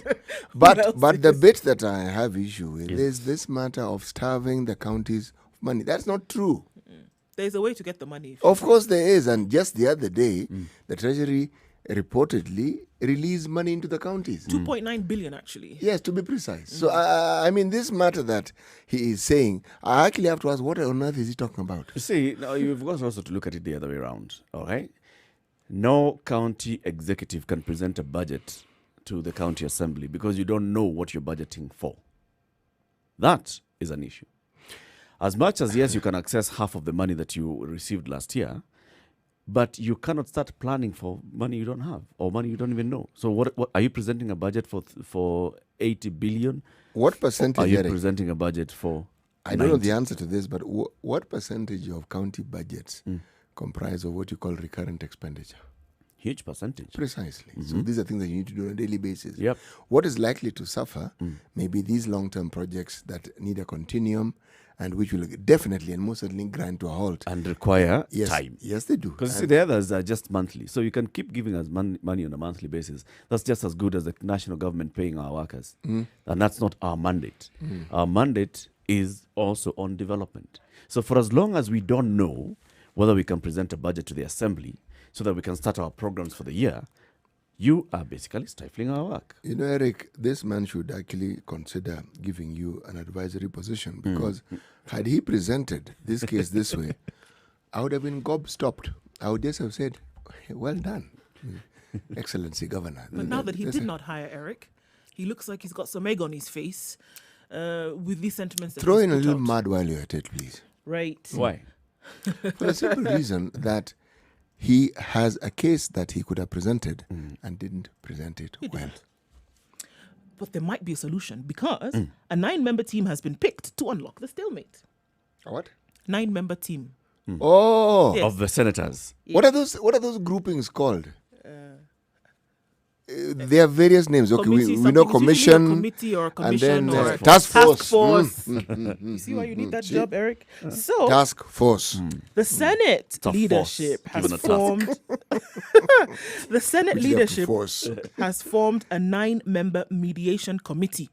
But the bit that I have issue with is this matter of starving the counties of money. That's not true.
There's a way to get the money.
Of course there is. And just the other day, the Treasury reportedly released money into the counties.
2.9 billion, actually.
Yes, to be precise. So, I mean, this matter that he is saying, I actually have to ask, what on earth is he talking about?
You see, now you've got also to look at it the other way around, all right? No county executive can present a budget to the county assembly because you don't know what you're budgeting for. That is an issue. As much as, yes, you can access half of the money that you received last year, but you cannot start planning for money you don't have or money you don't even know. So what are you presenting a budget for 80 billion?
What percentage?
Are you
Eric?
presenting a budget for
I don't know the answer to this, but what percentage of county budgets comprise of what you call recurrent expenditure?
Huge percentage.
Precisely. So these are things that you need to do on a daily basis.
Yep.
What is likely to suffer may be these long-term projects that need a continuum and which will definitely and most certainly grind to a halt.
And require
Yes,
time.
yes, they do.
Because the others are just monthly. So you can keep giving us money on a monthly basis. That's just as good as the national government paying our workers. And that's not our mandate. Our mandate is also on development. So for as long as we don't know whether we can present a budget to the assembly so that we can start our programs for the year, you are basically stifling our work.
You know, Eric, this man should actually consider giving you an advisory position because had he presented this case this way, I would have been gobstopped. I would just have said, well done, Excellency Governor.
But now that he did not hire Eric, he looks like he's got some egg on his face with these sentiments. That
Throw
he's
in a
put
little
out.
mud while you're at it, please.
Right.
Why?
For the simple reason that he has a case that he could have presented and didn't present it well.
But there might be a solution because a 9-member team has been picked to unlock the stalemate.
A what?
9-member team.
Oh,
Yes.
Of the senators.
what are those groupings called? There are various names. Okay,
Committee,
we know
something. It's usually a
commission,
committee or a
and
commission
then
or
task force.
You see why you need that job, Eric? So
Task force.
the Senate
Tough
leadership
force,
has
given a task.
formed. The Senate
Which they have to
leadership
force.
has formed a 9-member mediation committee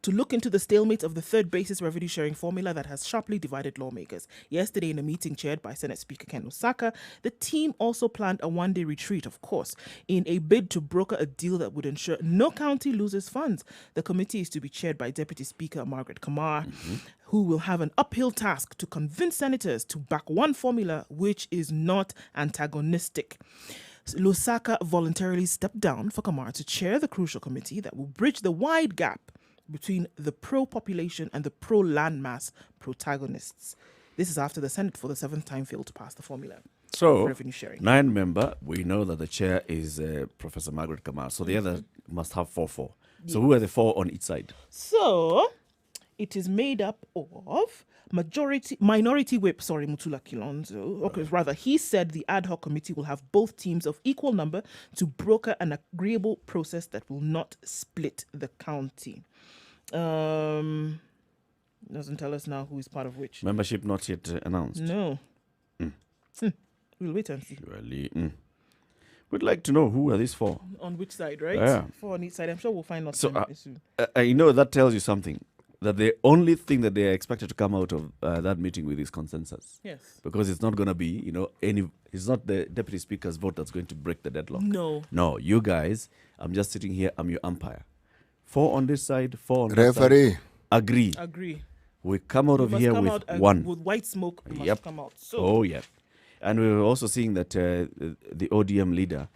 to look into the stalemate of the third basis revenue sharing formula that has sharply divided lawmakers. Yesterday, in a meeting chaired by Senate Speaker Ken Osaka, the team also planned a one-day retreat, of course, in a bid to broker a deal that would ensure no county loses funds. The committee is to be chaired by Deputy Speaker Margaret Kamar, who will have an uphill task to convince senators to back one formula which is not antagonistic. Lusaka voluntarily stepped down for Kamar to chair the crucial committee that will bridge the wide gap between the pro-population and the pro-landmass protagonists. This is after the Senate for the seventh time failed to pass the formula
So,
of revenue sharing.
9-member, we know that the chair is Professor Margaret Kamar. So the other must have 4-4. So who are the 4 on each side?
So, it is made up of minority whip, Mutula Kilonzo. Okay, rather, he said the ad hoc committee will have both teams of equal number to broker an agreeable process that will not split the county. Doesn't tell us now who is part of which.
Membership not yet announced.
No. We'll wait and see.
Surely. We'd like to know who are these 4.
On which side, right?
Yeah.
4 on each side. I'm sure we'll find out
So,
soon.
I know that tells you something. That the only thing that they are expected to come out of that meeting with is consensus.
Yes.
Because it's not going to be, it's not the deputy speaker's vote that's going to break the deadlock.
No.
No, you guys, I'm just sitting here, I'm your umpire. 4 on this side, 4 on that side.
Referee.
Agree. We come out of here with one.
With white smoke, we must
Yep.
come out. So,
Oh, yeah. And we were also seeing that the ODM leader,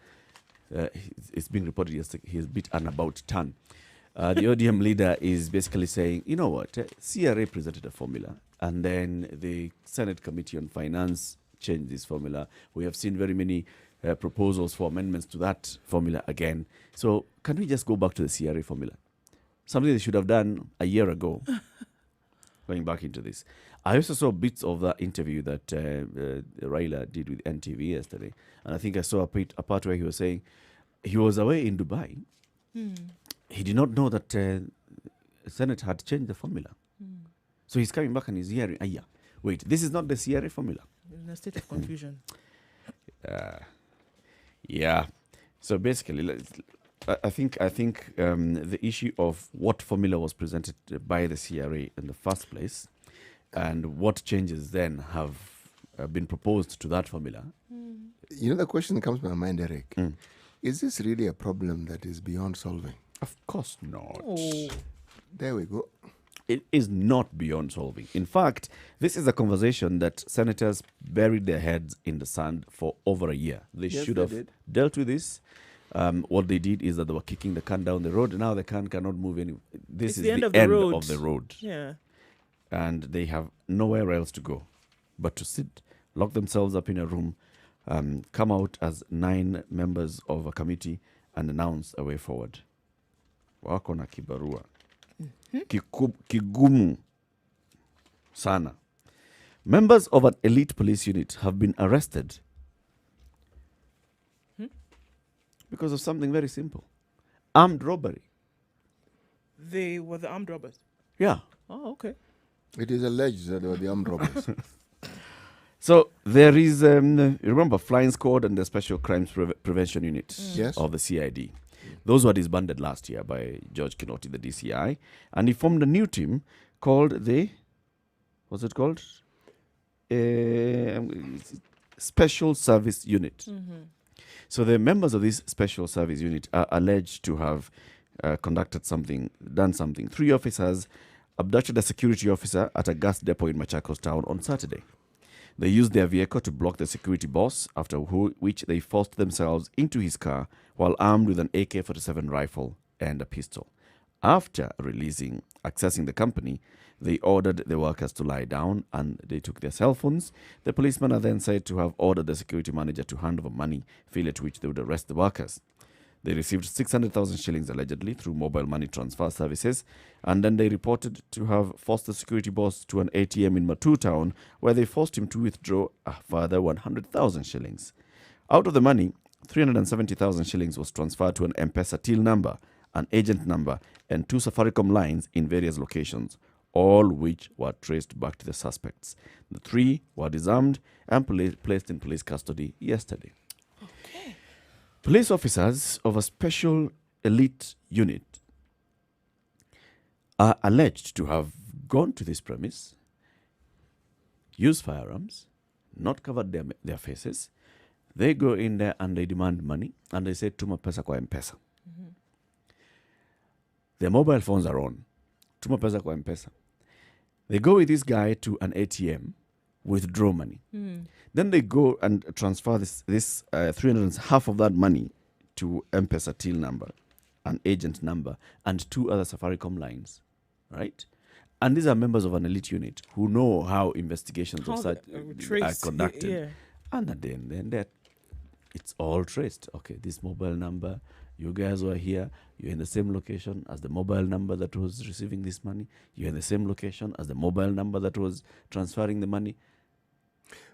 it's being reported yesterday, he's a bit about turn. The ODM leader is basically saying, you know what, CRA presented a formula, and then the Senate Committee on Finance changed this formula. We have seen very many proposals for amendments to that formula again. So can we just go back to the CRA formula? Something they should have done a year ago, going back into this. I also saw bits of that interview that Raila did with NTV yesterday, and I think I saw a part where he was saying he was away in Dubai. He did not know that Senate had changed the formula. So he's coming back and he's hearing, wait, this is not the CRA formula.
in a state of confusion.
Yeah. So basically, I think the issue of what formula was presented by the CRA in the first place and what changes then have been proposed to that formula.
You know, the question that comes to my mind, Eric, is this really a problem that is beyond solving?
Of course not.
Oh.
There we go.
It is not beyond solving. In fact, this is a conversation that senators buried their heads in the sand for over a year. They should have dealt with this. What they did is that they were kicking the can down the road. Now the can cannot move any. This is the end of the road.
Yeah.
And they have nowhere else to go but to sit, lock themselves up in a room, come out as 9 members of a committee and announce a way forward. Wako na kibarua. Kigumu sana. Members of an elite police unit have been arrested because of something very simple. Armed robbery.
They were the armed robbers.
Yeah.
Oh, okay.
It is alleged that they were the armed robbers.
So there is, you remember, Flying Squad and the Special Crimes Prevention Unit
Yes.
of the CID. Those were disbanded last year by George Kinoti, the DCI. And he formed a new team called the, what's it called? Special Service Unit. So the members of this Special Service Unit are alleged to have done something. 3 officers abducted a security officer at a gas depot in Machakos town on Saturday. They used their vehicle to block the security boss, after which they forced themselves into his car while armed with an AK-47 rifle and a pistol. After accessing the company, they ordered the workers to lie down and they took their cell phones. The policemen are then said to have ordered the security manager to hand over money, failure to which they would arrest the workers. They received 600,000 shillings allegedly through mobile money transfer services, and then they reported to have forced the security boss to an ATM in Matu town, where they forced him to withdraw a further 100,000 shillings. Out of the money, 370,000 shillings was transferred to an M-Pesa till number, an agent number, and 2 Safaricom lines in various locations, all which were traced back to the suspects. The 3 were disarmed and placed in police custody yesterday. Police officers of a special elite unit are alleged to have gone to this premise, used firearms, not covered their faces. They go in there and they demand money and they say, tuma pesa kwa M-Pesa. Their mobile phones are on. Tuma pesa kwa M-Pesa. They go with this guy to an ATM, withdraw money. Then they go and transfer this 300, half of that money to M-Pesa till number, an agent number, and 2 other Safaricom lines, right? And these are members of an elite unit who know how investigations of such are conducted.
Yeah.
And at the end, that it's all traced. Okay, this mobile number, you guys were here, you're in the same location as the mobile number that was receiving this money, you're in the same location as the mobile number that was transferring the money,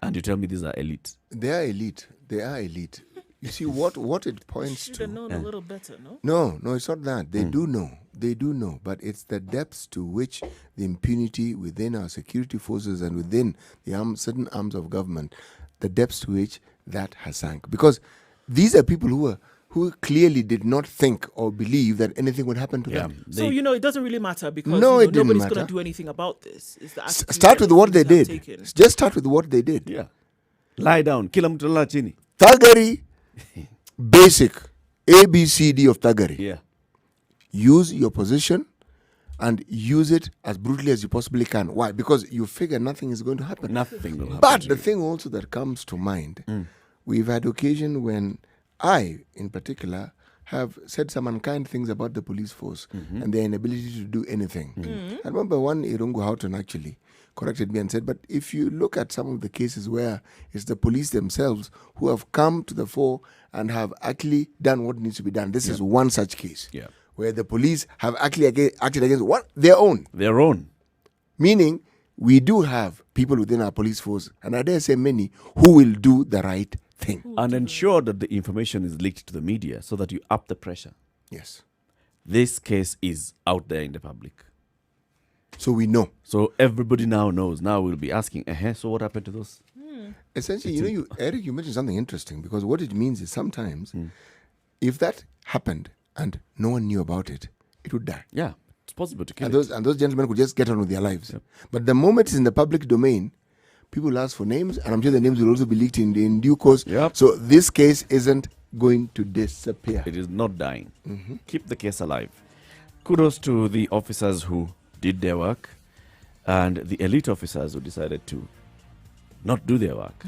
and you tell me these are elite.
They are elite. They are elite. You see, what it points
Should
to...
have known a little better, no?
No, it's not that. They do know. They do know. But it's the depths to which the impunity within our security forces and within the certain arms of government, the depths to which that has sunk. Because these are people who clearly did not think or believe that anything would happen to them.
So, it doesn't really matter because
No, it didn't
nobody's
matter.
going to do anything about this. It's the attitude
Start with
that
what they
things
did.
have taken.
Just start with what they did.
Yeah. Lie down. Kila mtu lala chini.
Thuggery, basic, ABCD of thuggery.
Yeah.
Use your position and use it as brutally as you possibly can. Why? Because you figure nothing is going to happen.
Nothing will happen.
But
to
the
you.
thing also that comes to mind, we've had occasion when I, in particular, have said some unkind things about the police force and their inability to do anything. I remember one Irungu Houghton actually corrected me and said, but if you look at some of the cases where it's the police themselves who have come to the fore and have actually done what needs to be done. This is one such case where the police have actually acted against what? Their own.
Their own.
Meaning, we do have people within our police force, and I dare say many, who will do the right thing.
And ensure that the information is leaked to the media so that you up the pressure.
Yes.
This case is out there in the public.
So we know.
So everybody now knows. Now we'll be asking, so what happened to those?
Essentially, Eric, you mentioned something interesting because what it means is sometimes if that happened and no one knew about it, it would die.
Yeah, it's possible to kill
And
it.
those gentlemen could just get on with their lives. But the moment it's in the public domain, people ask for names, and I'm sure the names will also be leaked in due course.
Yep.
So this case isn't going to disappear.
It is not dying. Keep the case alive. Kudos to the officers who did their work and the elite officers who decided to not do their work.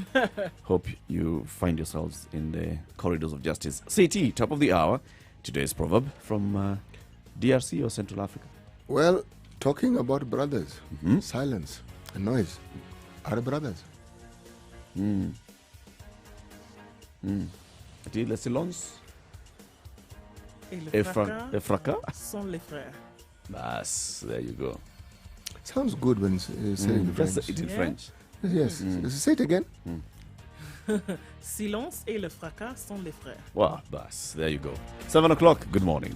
Hope you find yourselves in the corridors of justice. CT, top of the hour. Today's proverb from DRC or Central Africa.
Well, talking about brothers, silence and noise are brothers.
Le silence
Et le
et
fracas
fracas.
sont les frères.
Bas, there you go.
Sounds good when said in
That's
French.
it in
Yeah.
French.
Yes. Say it again.
Silence et le fracas sont les frères.
Wow, bas, there you go. 7 o'clock. Good morning.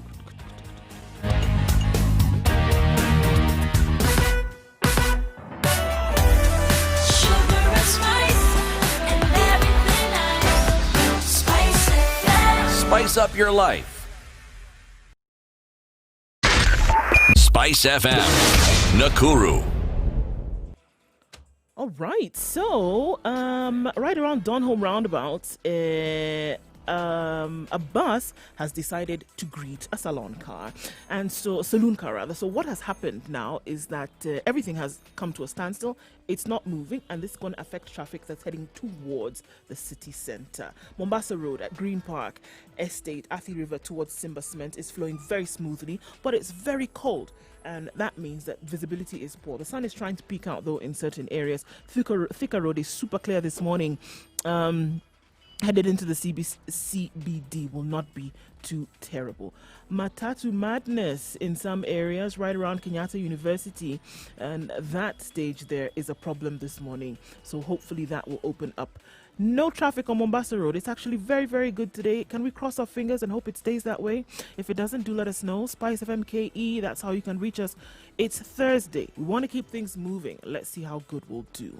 Sugar and spice and everything nice. Spice FM.
Spice up your life. Spice FM, Nakuru.
All right, so right around Donholm roundabout, a bus has decided to greet a saloon car, rather. So what has happened now is that everything has come to a standstill. It's not moving, and this is going to affect traffic that's heading towards the city centre. Mombasa Road at Green Park Estate, Athi River towards Simba Cement is flowing very smoothly, but it's very cold. And that means that visibility is poor. The sun is trying to peek out, though, in certain areas. Thika Road is super clear this morning. Headed into the CBD will not be too terrible. Matatu madness in some areas, right around Kenyatta University. And that stage there is a problem this morning. So hopefully that will open up. No traffic on Mombasa Road. It's actually very, very good today. Can we cross our fingers and hope it stays that way? If it doesn't, do let us know. Spice FMKE, that's how you can reach us. It's Thursday. We want to keep things moving. Let's see how good we'll do.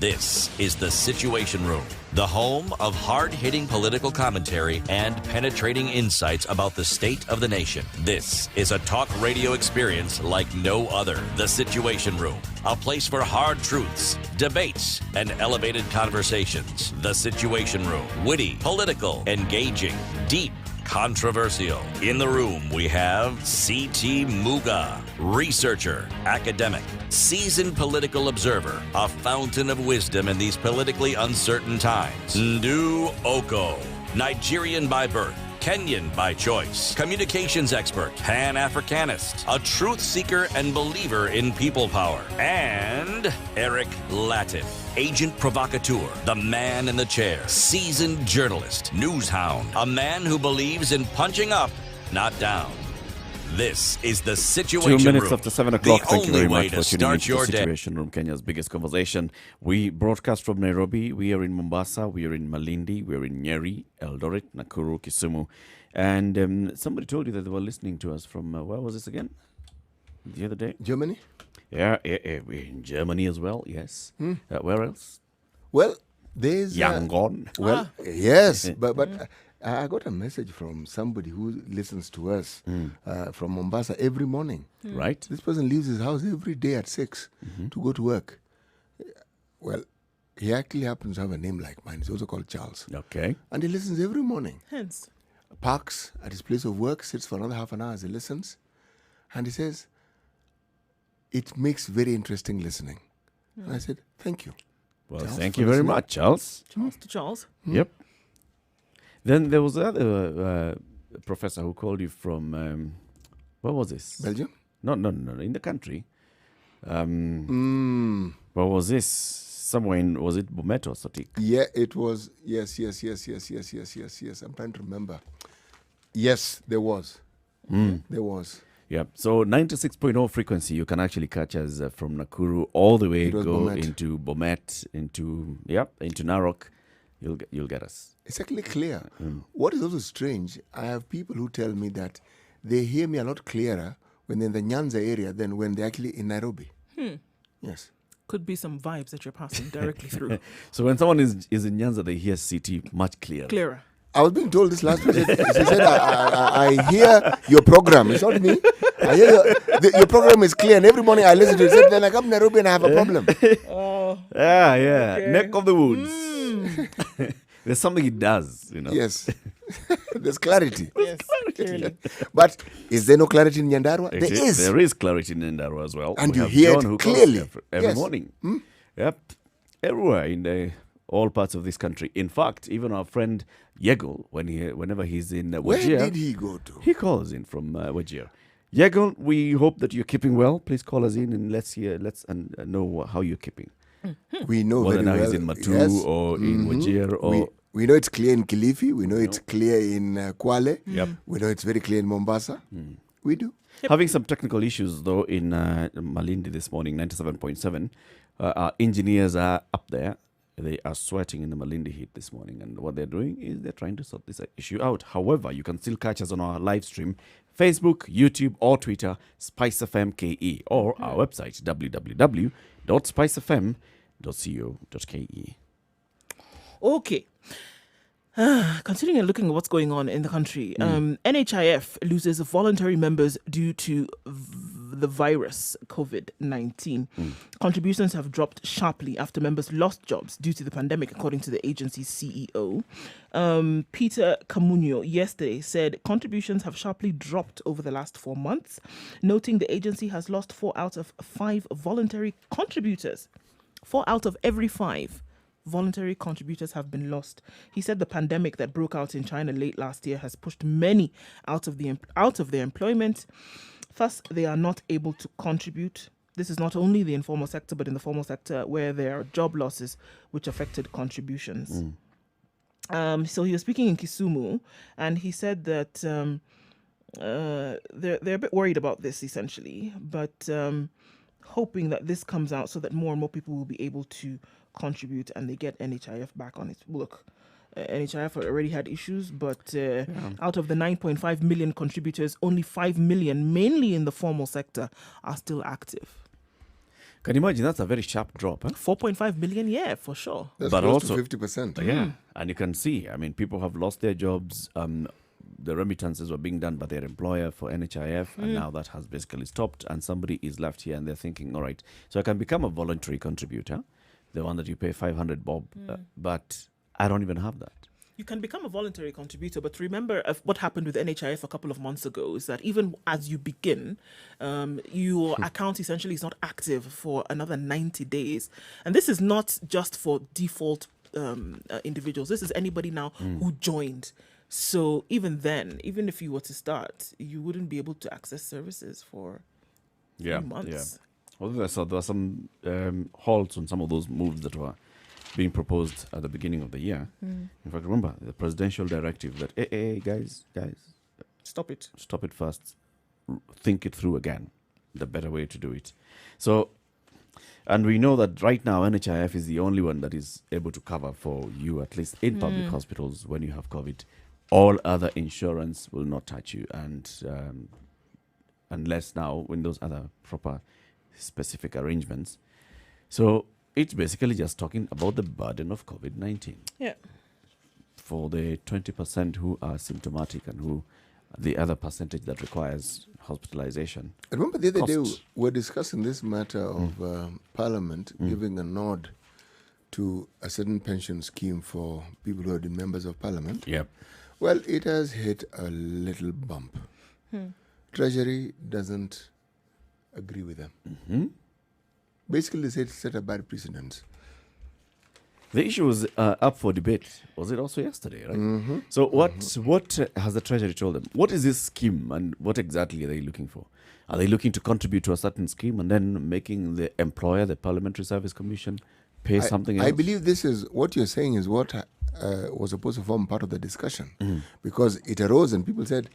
This is The Situation Room, the home of hard-hitting political commentary and penetrating insights about the state of the nation. This is a talk radio experience like no other. The Situation Room, a place for hard truths, debates, and elevated conversations. The Situation Room, witty, political, engaging, deep, controversial. In the room, we have C.T. Muga, researcher, academic, seasoned political observer, a fountain of wisdom in these politically uncertain times. Ndu Oko, Nigerian by birth, Kenyan by choice, communications expert, Pan-Africanist, a truth seeker and believer in people power, and Eric Latin, agent provocateur, the man in the chair, seasoned journalist, news hound, a man who believes in punching up, not down. This is The Situation
2 minutes
Room,
after 7 o'clock.
the
Thank you
only
very
way
much
to
for tuning in
start
to
your
The
day.
Situation Room, Kenya's biggest conversation. We broadcast from Nairobi. We are in Mombasa. We are in Malindi. We are in Nyeri, Eldoret, Nakuru, Kisumu. And somebody told you that they were listening to us from, where was this again? The other day?
Germany?
Yeah, we're in Germany as well, yes. Where else?
Well, there's...
Yangon.
Well, yes, but I got a message from somebody who listens to us from Mombasa every morning.
Right?
This person leaves his house every day at 6 to go to work. Well, he actually happens to have a name like mine. He's also called Charles.
Okay.
And he listens every morning.
Hence.
Parks at his place of work, sits for another half an hour as he listens. And he says, it makes very interesting listening. And I said, thank you.
Well,
Charles,
thank
for
you very
listening.
much, Charles.
Charles to Charles.
Yep. Then there was another professor who called you from, where was this?
Belgium?
No, in the country. Where was this? Somewhere in, was it Bomet or Sotik?
Yeah, it was. Yes. I'm trying to remember. Yes, there was. There was.
Yeah. So 96.0 frequency, you can actually catch us from Nakuru all the way,
It was
go
Bomet.
into Bomet, into Narok. You'll get us.
It's actually clear. What is also strange, I have people who tell me that they hear me a lot clearer when they're in the Nyanza area than when they're actually in Nairobi. Yes.
Could be some vibes that you're passing directly through.
So when someone is in Nyanza, they hear city much clearer.
Clearer.
I was being told this last week. She said, I hear your program. It's not me. I hear your program is clear, and every morning I listen to it. She said, then I come to Nairobi and I have a problem.
Yeah.
Okay.
Neck of the woods. There's something it does, you know.
Yes. There's clarity.
Yes, clearly.
But is there no clarity in Nyandarua? There is.
There is clarity in Nyandarua as well.
And
We
you
have
hear
John
it
who calls
clearly.
every
Yes.
morning. Yep. Everywhere in all parts of this country. In fact, even our friend Yegel, whenever he's in
Where
Wajir,
did he go to?
he calls in from Wajir. Yegel, we hope that you're keeping well. Please call us in and let's know how you're keeping.
We know
Whether
very
now
well.
he's in Matu
Yes.
or in Wajir or...
We know it's clear in Kilifi. We know it's clear in Kwale.
Yep.
We know it's very clear in Mombasa. We do.
Having some technical issues, though, in Malindi this morning, 97.7. Our engineers are up there. They are sweating in the Malindi heat this morning. And what they're doing is they're trying to sort this issue out. However, you can still catch us on our live stream, Facebook, YouTube, or Twitter, Spice FM KE, or our website, www.spicefm.co.ke.
Okay. Considering and looking at what's going on in the country, NHIF loses voluntary members due to the virus COVID-19. Contributions have dropped sharply after members lost jobs due to the pandemic, according to the agency's CEO. Peter Camunyo yesterday said contributions have sharply dropped over the last 4 months, noting the agency has lost 4 out of 5 voluntary contributors. 4 out of every 5 voluntary contributors have been lost. He said the pandemic that broke out in China late last year has pushed many out of their employment. Thus, they are not able to contribute. This is not only the informal sector, but in the formal sector where there are job losses which affected contributions. So he was speaking in Kisumu, and he said that they're a bit worried about this essentially, but hoping that this comes out so that more and more people will be able to contribute and they get NHIF back on it. Look, NHIF already had issues, but out of the 9.5 million contributors, only 5 million, mainly in the formal sector, are still active.
Can you imagine? That's a very sharp drop. Huh?
4.5 million, yeah, for sure.
That's
But
close
also-
to 50%.
Yeah, and you can see, I mean, people have lost their jobs. The remittances were being done by their employer for NHIF, and now that has basically stopped, and somebody is left here and they're thinking, all right, so I can become a voluntary contributor, the one that you pay 500 bob, but I don't even have that.
You can become a voluntary contributor, but remember what happened with NHIF a couple of months ago is that even as you begin, your account essentially is not active for another 90 days. And this is not just for default individuals. This is anybody now who joined. So even then, even if you were to start, you wouldn't be able to access services for
Yeah,
months.
Although I saw there were some halts on some of those moves that were being proposed at the beginning of the year. In fact, remember the presidential directive that, hey, guys,
Stop it.
stop it first, think it through again, the better way to do it. So, and we know that right now NHIF is the only one that is able to cover for you, at least in public hospitals, when you have COVID. All other insurance will not touch you, and unless now when those other proper specific arrangements. So it's basically just talking about the burden of COVID-19
Yeah.
for the 20% who are symptomatic and who the other percentage that requires hospitalization.
I remember the other day
Costs.
we were discussing this matter of Parliament giving a nod to a certain pension scheme for people who have been members of Parliament.
Yep.
Well, it has hit a little bump. Treasury doesn't agree with them. Basically, they said set a bad precedent.
The issue was up for debate. Was it also yesterday, right? So what has the Treasury told them? What is this scheme and what exactly are they looking for? Are they looking to contribute to a certain scheme and then making the employer, the Parliamentary Service Commission, pay something else?
I believe this is what you're saying is what was supposed to form part of the discussion, because it arose and people said,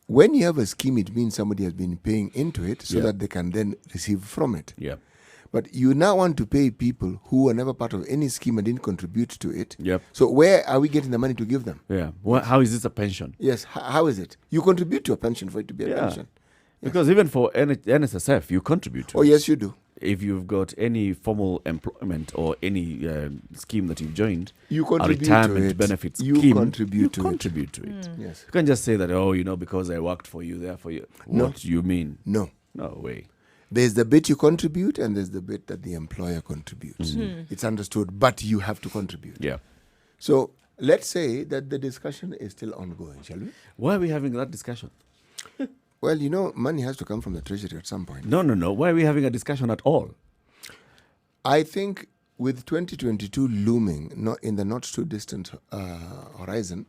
when you have a scheme, it means somebody has been paying into it so
Yeah.
that they can then receive from it.
Yeah.
But you now want to pay people who were never part of any scheme and didn't contribute to it.
Yep.
So where are we getting the money to give them?
Yeah. Well, how is this a pension?
Yes. How is it? You contribute to a pension for it to be a
Yeah.
pension.
Because even for NSSF, you contribute to
Oh,
it.
yes, you do.
If you've got any formal employment or any scheme that you've joined,
You
a
contribute
retirement
to it.
benefit
You
scheme,
contribute
you
to it.
contribute to it.
Yes.
You can't just say that, because I worked for you, therefore you.
No.
What do you mean?
No.
No way.
There's the bit you contribute and there's the bit that the employer contributes. It's understood, but you have to contribute.
Yeah.
So let's say that the discussion is still ongoing, shall we?
Why are we having that discussion?
Well, money has to come from the treasury at some point.
No. Why are we having a discussion at all?
I think with 2022 looming not in the not too distant horizon,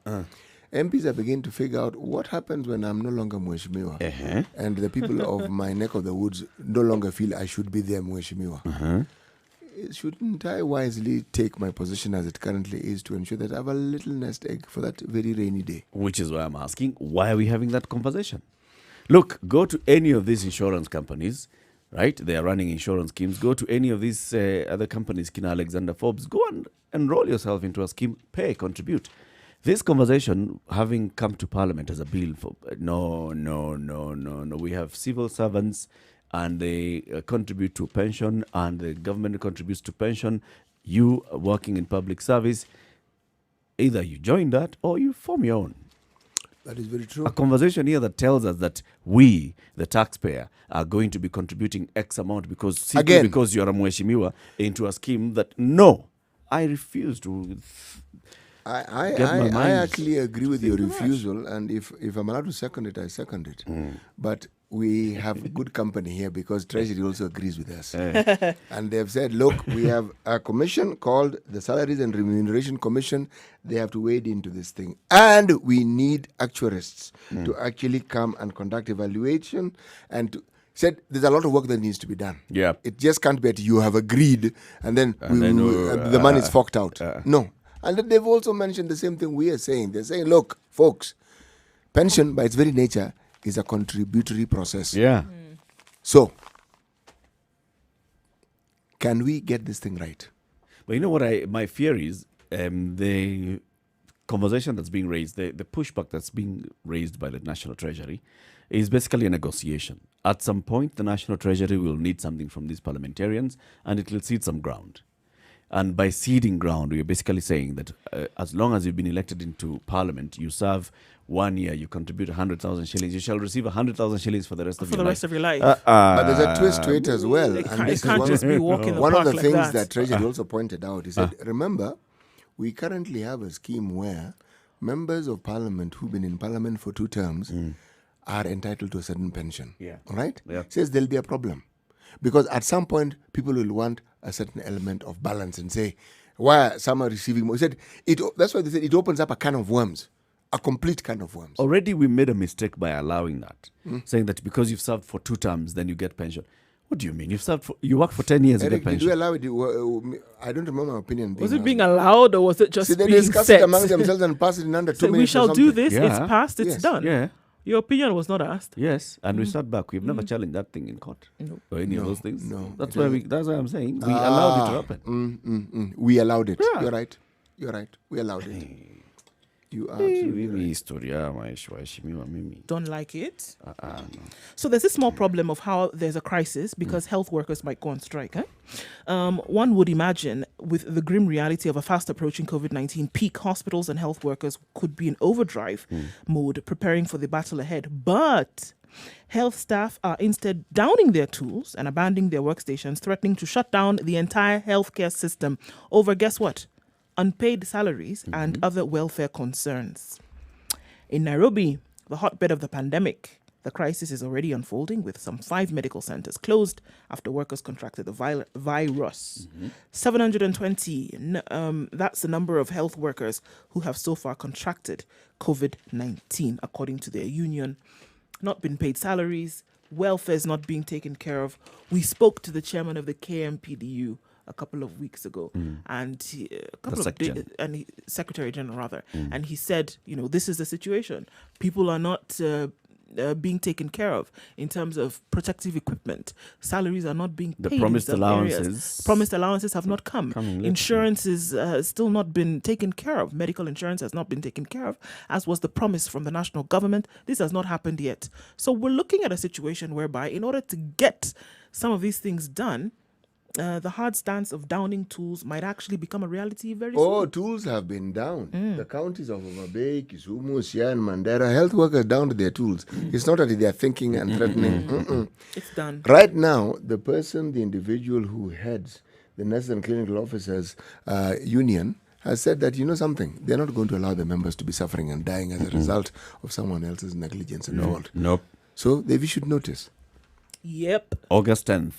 MPs are beginning to figure out what happens when I'm no longer Mheshimiwa. And the people of my neck of the woods no longer feel I should be their Mheshimiwa. Shouldn't I wisely take my position as it currently is to ensure that I have a little nest egg for that very rainy day?
Which is why I'm asking, why are we having that conversation? Look, go to any of these insurance companies, right? They are running insurance schemes. Go to any of these other companies, Kina Alexander Forbes. Go and enroll yourself into a scheme, pay, contribute. This conversation, having come to Parliament as a bill for no. We have civil servants and they contribute to pension and the government contributes to pension. You are working in public service. Either you join that or you form your own.
That is very true.
A conversation here that tells us that we, the taxpayer, are going to be contributing X amount because
Again.
because you're a Mheshimiwa into a scheme that, no, I refuse to.
I
Get my mind.
actually agree with your refusal, and if I'm allowed to second it, I second it. But we have good company here because Treasury also agrees with us. And they've said, look, we have a commission called the Salaries and Remuneration Commission. They have to wade into this thing. And we need actuarists to actually come and conduct evaluation and to said there's a lot of work that needs to be done.
Yeah.
It just can't be that you have agreed and then,
then,
the money is forked out. No. And then they've also mentioned the same thing we are saying. They're saying, look, folks, pension by its very nature is a contributory process.
Yeah.
So, can we get this thing right?
But you know what my fear is? The conversation that's being raised, the pushback that's being raised by the National Treasury, is basically a negotiation. At some point, the National Treasury will need something from these parliamentarians, and it will cede some ground. And by ceding ground, we are basically saying that as long as you've been elected into Parliament, you serve 1 year, you contribute 100,000 shillings, you shall receive 100,000 shillings for the rest of
For
your
the
life.
rest of your life.
But there's a twist to it as well.
It
and
can't,
this
it
is
can't
one
just
of,
be walking the
one
park
of the
like
things
that.
that Treasury also pointed out. He said, remember, we currently have a scheme where members of Parliament who've been in Parliament for 2 terms are entitled to a certain pension.
Yeah.
Right?
Yeah.
Says there'll be a problem. Because at some point, people will want a certain element of balance and say, why some are receiving more. He said, that's why they said it opens up a can of worms, a complete can of worms.
Already we made a mistake by allowing that, saying that because you've served for 2 terms, then you get pension. What do you mean? You work for 10 years, you
Eric,
get
did
pension.
we allow it? I don't remember my opinion.
Was it
asked.
being allowed or was it just
See, they
being
discussed
set?
it among themselves and passed it in under 2
So
minutes.
we
or
shall do
something.
this.
Yeah.
It's passed. It's
Yes.
done.
Yeah.
Your opinion was not asked.
Yes, and we sat back. We've never challenged that thing in court or any of those things.
no,
That's
it
why that's why I'm saying we allowed it to happen.
We allowed it.
Yeah.
You're right. We allowed it. You are absolutely
Mimi
right.
historia waheshimiwa mimi.
Don't like it.
No.
So there's this small problem of how there's a crisis because health workers might go on strike. One would imagine with the grim reality of a fast approaching COVID-19 peak, hospitals and health workers could be in overdrive mode preparing for the battle ahead. But health staff are instead downing their tools and abandoning their workstations, threatening to shut down the entire healthcare system over, guess what? Unpaid salaries and other welfare concerns. In Nairobi, the hotbed of the pandemic, the crisis is already unfolding with some 5 medical centers closed after workers contracted the virus. 720, that's the number of health workers who have so far contracted COVID-19, according to their union. Not been paid salaries, welfare is not being taken care of. We spoke to the chairman of the KMPDU a couple of weeks ago, and Secretary General rather, and he said, this is the situation. People are not being taken care of in terms of protective equipment. Salaries are not being paid.
The promised
in some
allowances.
areas. Promised allowances have not come. Insurance is still not been taken care of. Medical insurance has not been taken care of, as was the promise from the national government. This has not happened yet. So we're looking at a situation whereby in order to get some of these things done, the hard stance of downing tools might actually become a reality very soon.
Tools have been down. The counties of Homa Bay, Kisumu, Siaya, and Mandera, health workers down to their tools. It's not that they are thinking and threatening.
It's done.
Right now, the individual who heads the Nurses and Clinical Officers Union has said that, something, they're not going to allow the members to be suffering and dying as a result of someone else's negligence and fault.
Nope.
So they've issued notice.
Yep.
August 10th,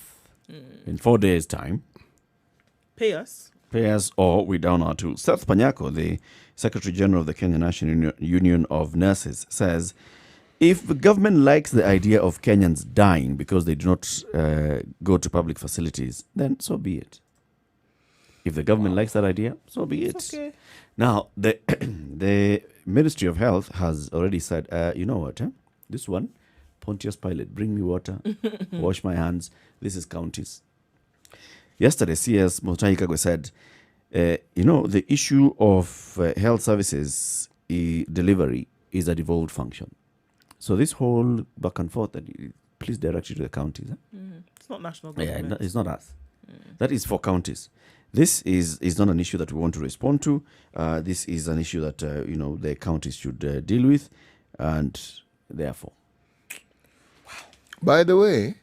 in 4 days' time,
Pay us.
or we down our tools. Seth Panyako, the Secretary General of the Kenya National Union of Nurses, says if the government likes the idea of Kenyans dying because they do not go to public facilities, then so be it. If the government likes that idea, so be it.
It's okay.
Now, the Ministry of Health has already said, you know what, this one, Pontius Pilate, bring me water, wash my hands. This is counties. Yesterday, CS Mutahi Kagwe said, the issue of health services delivery is a devolved function. So this whole back and forth, please direct you to the counties.
It's not national government.
Yeah, it's not us. That is for counties. This is not an issue that we want to respond to. This is an issue that, the counties should deal with. And therefore.
By the way,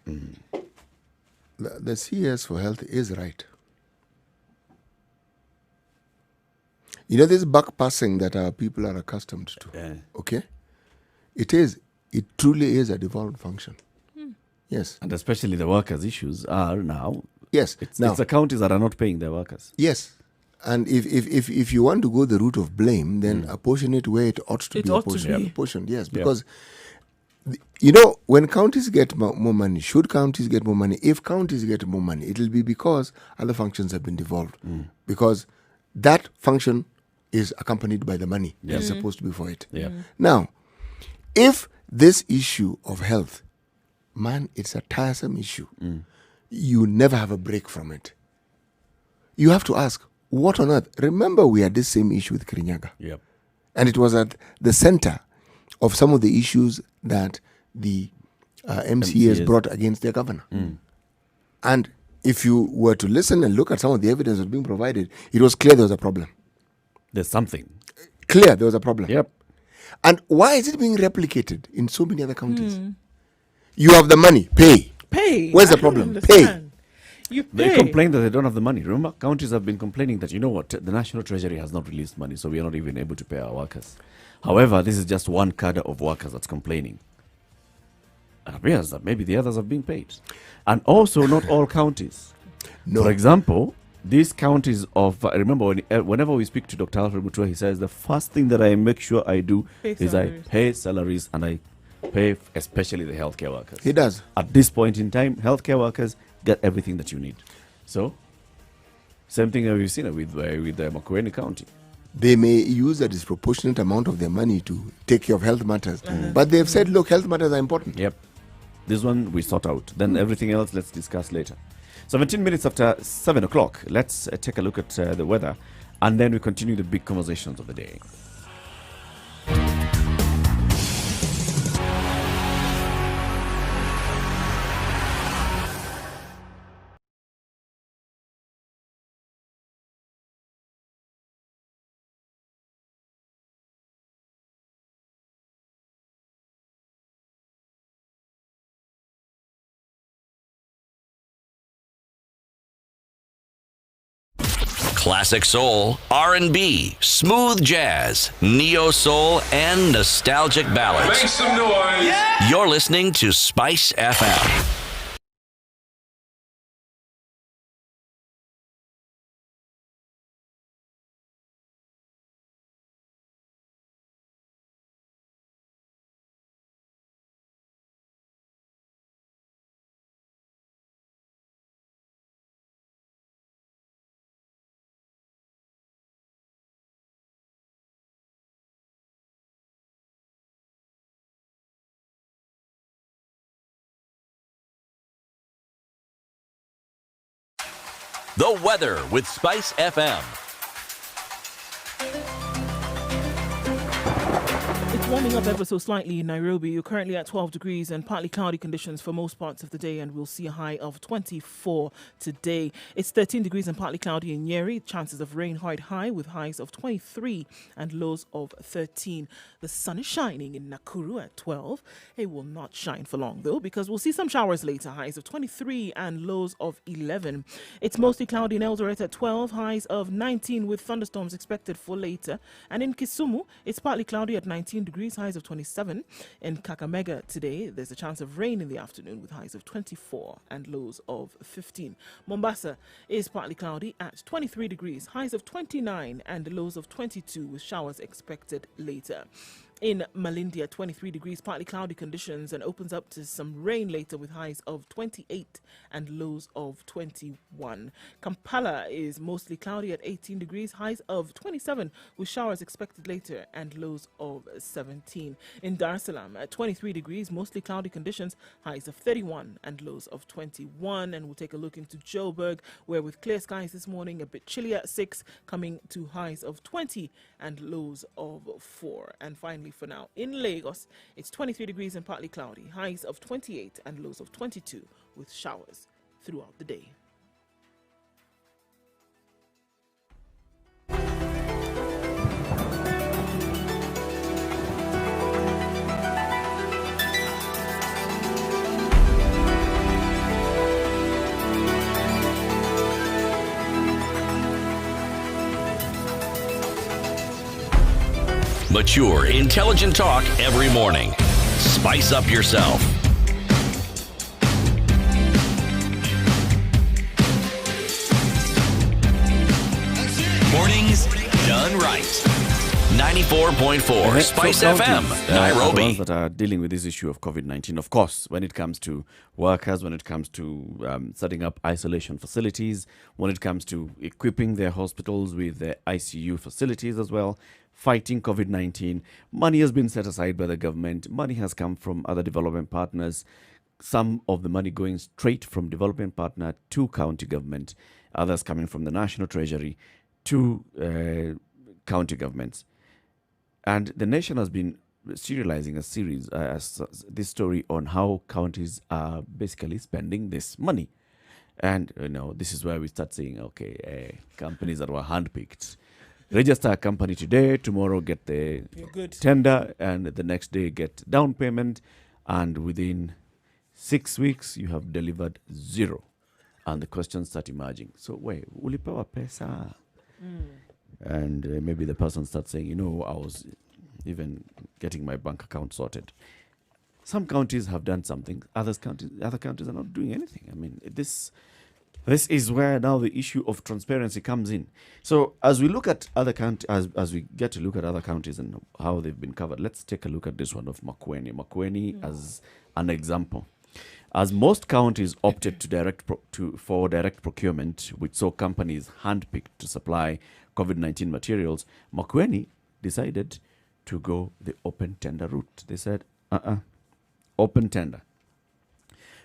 the CS for health is right. This backpassing that our people are accustomed to, okay? It truly is a devolved function. Yes.
And especially the workers' issues are now.
Yes.
It's the counties that are not paying their workers.
Yes. And if you want to go the route of blame, then apportion it where it ought to be apportioned. Yes, because when counties get more money, should counties get more money? If counties get more money, it will be because other functions have been devolved. Because that function is accompanied by the money that is supposed to be for it.
Yeah.
Now, if this issue of health, it's a tiresome issue. You never have a break from it. You have to ask, what on earth? Remember, we had this same issue with Kirinyaga.
Yep.
And it was at the center of some of the issues that the MCAs
MCAs.
brought against their governor. And if you were to listen and look at some of the evidence that was being provided, it was clear there was a problem.
There's something.
Clear there was a problem.
Yep.
And why is it being replicated in so many other counties? You have the money, pay.
Pay.
Where's the
I don't
problem?
understand. You
They
pay.
complain that they don't have the money. Remember, counties have been complaining that, you know what, the National Treasury has not released money, so we are not even able to pay our workers. However, this is just one cadre of workers that's complaining. And it appears that maybe the others have been paid. And also, not all counties.
No.
For example, these counties of, I remember whenever we speak to Dr. Alfred Mutua, he says the first thing that I make sure I do
Pay
is
salaries.
I pay salaries and I pay especially the healthcare workers.
He does.
At this point in time, healthcare workers get everything that you need. So, same thing we've seen with Makueni County.
They may use a disproportionate amount of their money to take care of health matters. But they've said, look, health matters are important.
Yep. This one we sort out. Then everything else, let's discuss later. 17 minutes after 7 o'clock, let's take a look at the weather. And then we continue the big conversations of the day.
Classic soul, R&B, smooth jazz, neo soul, and nostalgic ballads.
Make some noise.
You're listening to Spice FM. The weather with Spice FM.
It's warming up ever so slightly in Nairobi. You're currently at 12 degrees and partly cloudy conditions for most parts of the day, and we'll see a high of 24 today. It's 13 degrees and partly cloudy in Nyeri. Chances of rain quite high with highs of 23 and lows of 13. The sun is shining in Nakuru at 12. It will not shine for long though, because we'll see some showers later. Highs of 23 and lows of 11. It's mostly cloudy in Eldoret at 12. Highs of 19 with thunderstorms expected for later. And in Kisumu, it's partly cloudy at 19 degrees, highs of 27. In Kakamega today, there's a chance of rain in the afternoon with highs of 24 and lows of 15. Mombasa is partly cloudy at 23 degrees, highs of 29 and lows of 22 with showers expected later. In Malindi at 23 degrees, partly cloudy conditions and opens up to some rain later with highs of 28 and lows of 21. Kampala is mostly cloudy at 18 degrees, highs of 27 with showers expected later and lows of 17. In Dar es Salaam at 23 degrees, mostly cloudy conditions, highs of 31 and lows of 21. And we'll take a look into Joburg, where with clear skies this morning, a bit chillier at 6, coming to highs of 20 and lows of 4. And finally, for now, in Lagos, it's 23 degrees and partly cloudy, highs of 28 and lows of 22 with showers throughout the day.
Mature, intelligent talk every morning. Spice up yourself. Mornings done right. 94.4 Spice
So
FM,
counties, are the
Nairobi.
ones that are dealing with this issue of COVID-19. Of course, when it comes to workers, when it comes to setting up isolation facilities, when it comes to equipping their hospitals with their ICU facilities as well, fighting COVID-19, money has been set aside by the government. Money has come from other development partners. Some of the money going straight from development partner to county government, others coming from the National Treasury to county governments. And the nation has been serializing a series, this story on how counties are basically spending this money. And, this is where we start saying, okay, companies that were handpicked, register a company today, tomorrow get the
You're good.
tender, and the next day get down payment, and within 6 weeks you have delivered zero. And the questions start emerging. So, wait, ulipewa pesa? And maybe the person starts saying, I was even getting my bank account sorted. Some counties have done something. Other counties are not doing anything. I mean, this is where now the issue of transparency comes in. So as we look at other counties, as we get to look at other counties and how they've been covered, let's take a look at this one of Makueni. Makueni as an example. As most counties opted for direct procurement, which saw companies handpicked to supply COVID-19 materials, Makueni decided to go the open tender route. They said, open tender.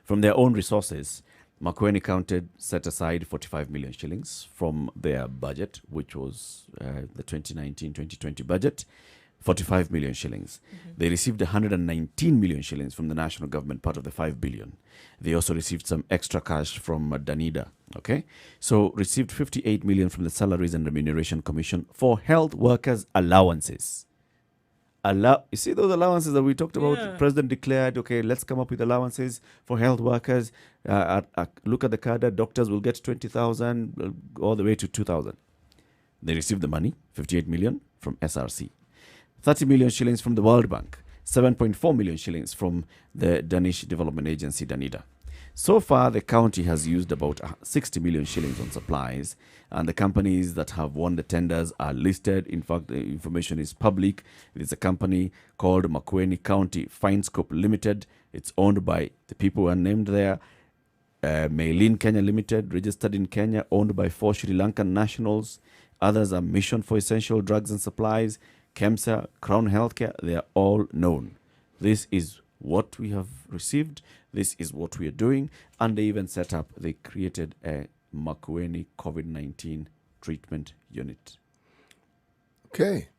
From their own resources, Makueni County set aside 45 million shillings from their budget, which was the 2019-2020 budget, 45 million shillings. They received 119 million shillings from the national government, part of the 5 billion. They also received some extra cash from Danida, okay? So received 58 million from the Salaries and Remuneration Commission for health workers' allowances. You see those allowances that we talked about? The president declared, okay, let's come up with allowances for health workers. Look at the cadre, doctors will get 20,000 all the way to 2,000. They received the money, 58 million from SRC. 30 million shillings from the World Bank, 7.4 million shillings from the Danish Development Agency, Danida. So far, the county has used about 60 million shillings on supplies, and the companies that have won the tenders are listed. In fact, the information is public. It is a company called Makueni County Finescope Limited. It's owned by the people who are named there. Maylin Kenya Limited, registered in Kenya, owned by 4 Sri Lankan nationals. Others are Mission for Essential Drugs and Supplies, KEMSA, Crown Healthcare. They are all known. This is what we have received. This is what we are doing. And they created a Makueni COVID-19 treatment unit.
Okay.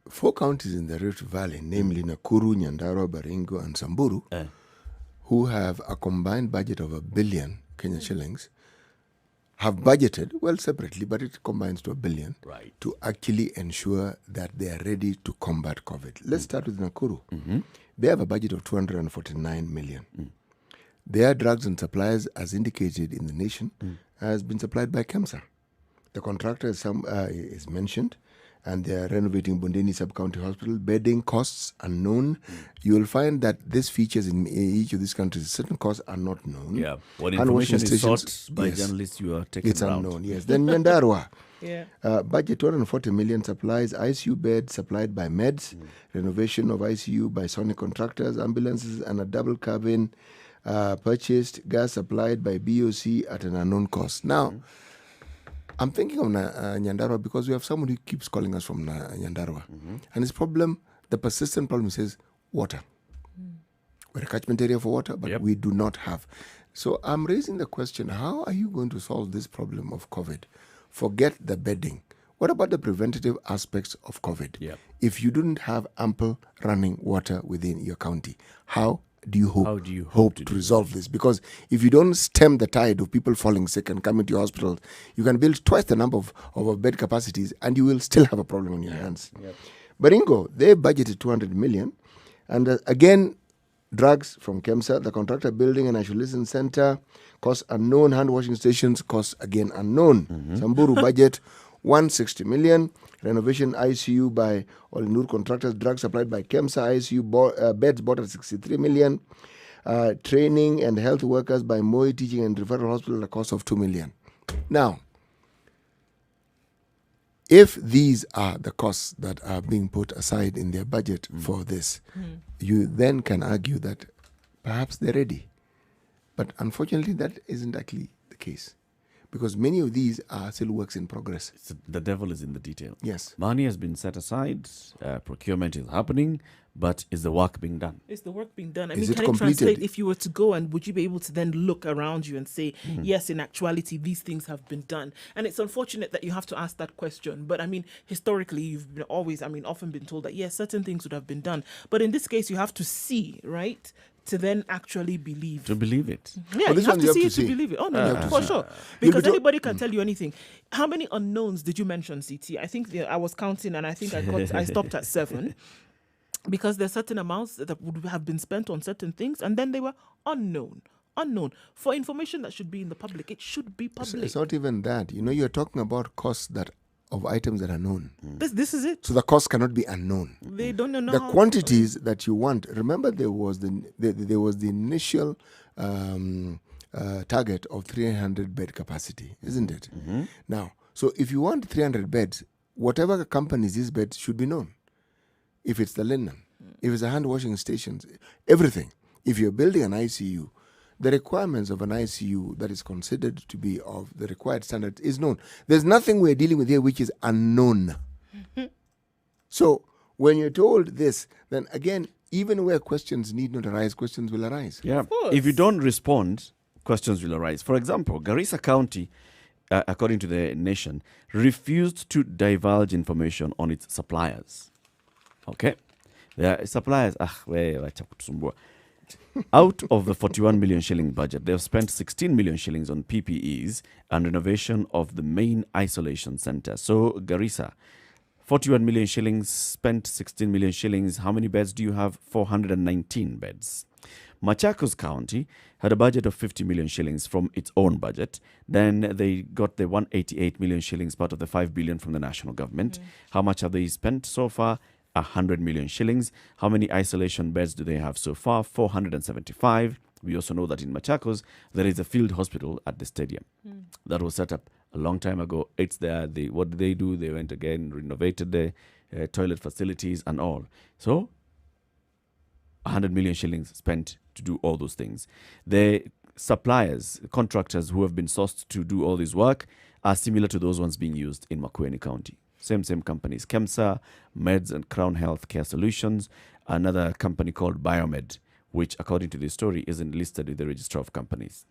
4 counties in the Rift Valley, namely Nakuru, Nyandarua, Baringo, and Samburu, who have a combined budget of 1 billion Kenyan shillings, have budgeted, well, separately, but it combines to 1 billion,
Right.
to actually ensure that they are ready to combat COVID. Let's start with Nakuru. They have a budget of 249 million. Their drugs and supplies, as indicated in the nation, has been supplied by KEMSA. The contractor is mentioned, and they are renovating Bondeni Sub-County Hospital. Bedding costs unknown. You will find that this features in each of these countries. Certain costs are not known.
Yeah. When
Hand washing
information is
stations,
sought by
yes,
journalists, you are taken
it's
around.
unknown, yes. Then Nyandarua.
Yeah.
Budget 240 million supplies, ICU beds supplied by Meds, renovation of ICU by Sonic contractors, ambulances and a double cabin purchased, gas supplied by BOC at an unknown cost. Now, I'm thinking of Nyandarua because we have someone who keeps calling us from Nyandarua. And his problem, the persistent problem, says water. We're a catchment area for water, but we do not have. So I'm raising the question, how are you going to solve this problem of COVID? Forget the bedding. What about the preventative aspects of COVID?
Yep.
If you didn't have ample running water within your county, how do you hope to resolve this? Because if you don't stem the tide of people falling sick and coming to your hospital, you can build twice the number of bed capacities and you will still have a problem on your hands. Baringo, they budgeted 200 million. And again, drugs from KEMSA, the contractor building an isolation center, costs unknown, hand washing stations, costs again unknown. Samburu budget 160 million. Renovation ICU by Olinur contractors, drugs supplied by KEMSA, ICU beds bought at 63 million. Training and health workers by Moi Teaching and Referral Hospital at a cost of 2 million. Now, if these are the costs that are being put aside in their budget for this, you then can argue that perhaps they're ready. But unfortunately, that isn't actually the case. because many of these are still works in progress.
The devil is in the detail.
Yes.
Money has been set aside, procurement is happening, but is the work being done?
Is the work being done? I
Is
mean,
it
can it
completed?
translate if you were to go, and would you be able to then look around you and say, yes, in actuality, these things have been done? And it's unfortunate that you have to ask that question. But I mean, historically, you've been often been told that, yes, certain things would have been done. But in this case, you have to see, right? To then actually believe.
To believe it.
Yeah,
Well, this
you have
one
to
you have
see
to
it to
see.
believe it. Oh, no,
You have to
for
see.
sure.
You'll
Because
be to-
anybody can tell you anything. How many unknowns did you mention, CT? I think I was counting, and I think I stopped at 7. Because there's certain amounts that would have been spent on certain things, and then they were unknown. For information that should be in the public, it should be public.
It's not even that. You're talking about costs of items that are known.
This is it.
So the cost cannot be unknown.
They don't know
The
how-
quantities that you want. Remember, there was the initial target of 300 bed capacity, isn't it? Now, so if you want 300 beds, whatever companies these beds should be known. If it's the linen, if it's the hand washing stations, everything. If you're building an ICU, the requirements of an ICU that is considered to be of the required standard is known. There's nothing we're dealing with here which is unknown. So when you're told this, then again, even where questions need not arise, questions will arise.
Yeah.
course.
If you don't respond, questions will arise. For example, Garissa County, according to the Nation, refused to divulge information on its suppliers. Okay? Their suppliers, wacha kutusumbua. Out of the 41 million shilling budget, they have spent 16 million shillings on PPEs and renovation of the main isolation center. So, Garissa, 41 million shillings, spent 16 million shillings. How many beds do you have? 419 beds. Machakos County had a budget of 50 million shillings from its own budget. Then they got the 188 million shillings, part of the 5 billion from the national government. How much have they spent so far? 100 million shillings. How many isolation beds do they have so far? 475. We also know that in Machakos, there is a field hospital at the stadium that was set up a long time ago. It's there. What did they do? They went again, renovated the toilet facilities and all. So, 100 million shillings spent to do all those things. The suppliers, contractors who have been sourced to do all this work are similar to those ones being used in Makueni County. Same companies. KEMSA, Meds and Crown Health Care Solutions, another company called Biomed, which according to the story isn't listed with the Register of Companies.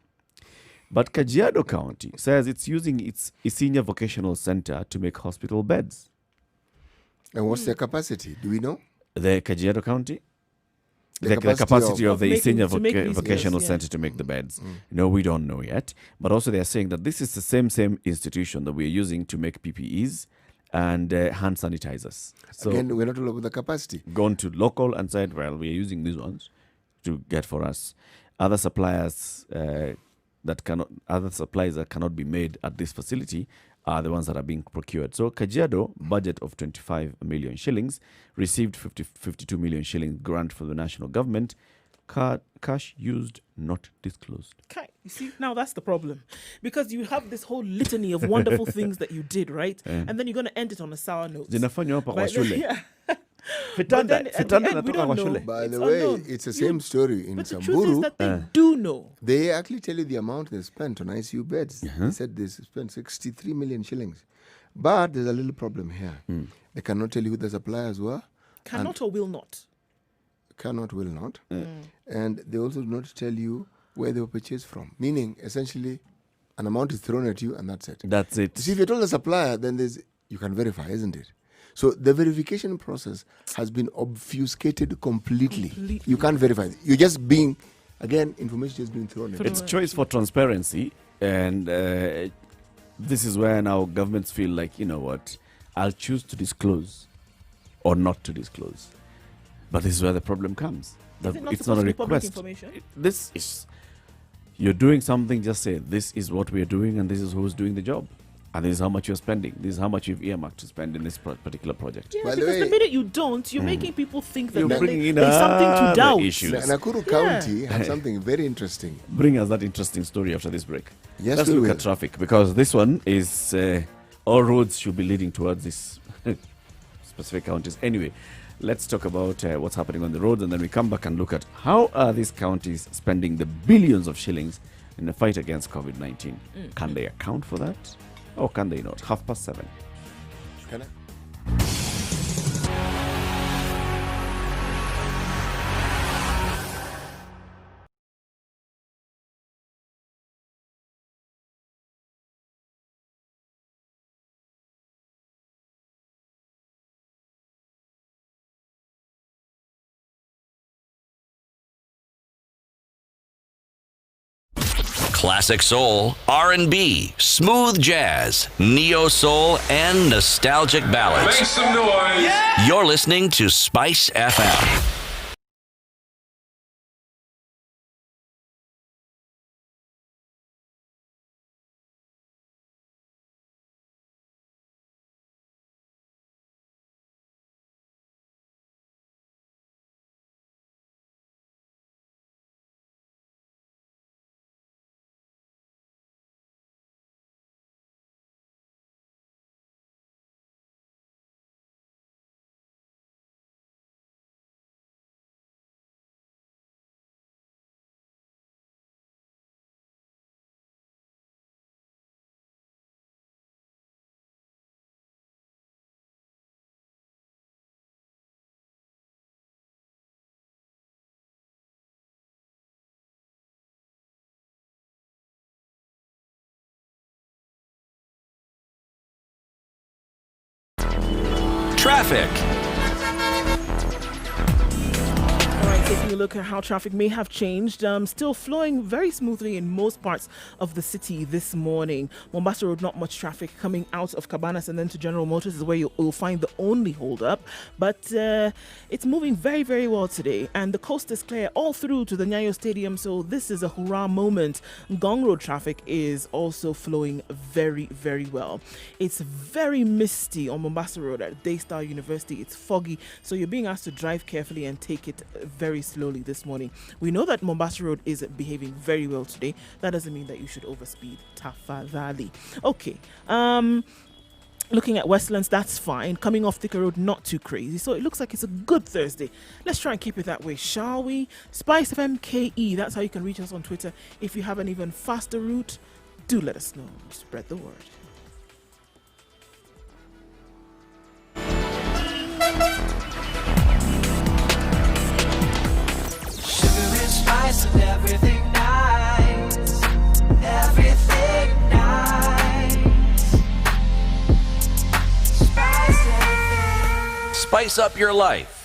But Kajiado County says it's using its Isinya Vocational Center to make hospital beds.
And what's their capacity? Do we know?
The Kajiado County?
The
The capacity of the
making-
Isinya
to make these
Vocational
beds, yeah.
Center to make the beds. No, we don't know yet. But also they are saying that this is the same institution that we're using to make PPEs and hand sanitizers. So
Again, we're not all about the capacity.
gone to local and said, well, we're using these ones to get for us. Other suppliers that cannot be made at this facility are the ones that are being procured. So Kajiado, budget of 25 million shillings, received 52 million shillings grant from the national government. Cash used, not disclosed.
Okay, you see, now that's the problem. Because you have this whole litany of wonderful things that you did, right? And then you're going to end it on a sour note.
Zinafanywa hapa kwa
But then-
shule.
yeah.
Fitanda,
But then at the
fitanda
end, we
natoka kwa
don't
shule.
know.
By
It's
the way,
unknown.
it's the same story in
But the truth is
Samburu.
that they do know.
They actually tell you the amount they spent on ICU beds. They said they spent 63 million shillings. But there's a little problem here. They cannot tell you who the suppliers were.
Cannot or will not.
Cannot, will not. And they also do not tell you where they were purchased from. Meaning, essentially, an amount is thrown at you and that's it.
That's it.
See, if you're told the supplier, then you can verify, isn't it? So the verification process has been obfuscated completely. You can't verify. You're just being, again, information just being thrown at you.
It's choice for transparency, and this is where now governments feel like, you know what, I'll choose to disclose or not to disclose. But this is where the problem comes.
Is it not
It's not a
supposed to be public
request.
information?
This is, you're doing something, just say, this is what we're doing and this is who's doing the job. And this is how much you're spending. This is how much you've earmarked to spend in this particular project.
Yeah,
By the
because the
way-
minute you don't, you're making people think that
You're
then
bringing in
there's something to
other
doubt.
issues.
Nakuru County had something very interesting.
Bring us that interesting story after this break.
Yes,
Let's
we
look
will.
at traffic, because this one is all roads should be leading towards this specific counties. Anyway, let's talk about what's happening on the roads, and then we come back and look at how are these counties spending the billions of shillings in the fight against COVID-19. Can they account for that? Or can they not? 7:30.
Can I?
Classic soul, R&B, smooth jazz, neo soul, and nostalgic ballads.
Make some noise.
You're listening to Spice FM. Traffic.
All right, taking a look at how traffic may have changed. Still flowing very smoothly in most parts of the city this morning. Mombasa Road, not much traffic coming out of Cabanas and then to General Motors is where you'll find the only hold-up. But it's moving very, very well today. And the coast is clear all through to the Nyayo Stadium. So this is a hurrah moment. Ngong Road traffic is also flowing very, very well. It's very misty on Mombasa Road at Daystar University. It's foggy. So you're being asked to drive carefully and take it very slowly this morning. We know that Mombasa Road is behaving very well today. That doesn't mean that you should overspeed. Tafadhali. Okay. Looking at Westlands, that's fine. Coming off Thika Road, not too crazy. So it looks like it's a good Thursday. Let's try and keep it that way, shall we? Spice FMKE, that's how you can reach us on Twitter. If you have an even faster route, do let us know. Spread the word.
Sugar and spice and everything nice. Everything nice. Spice FM.
Spice up your life.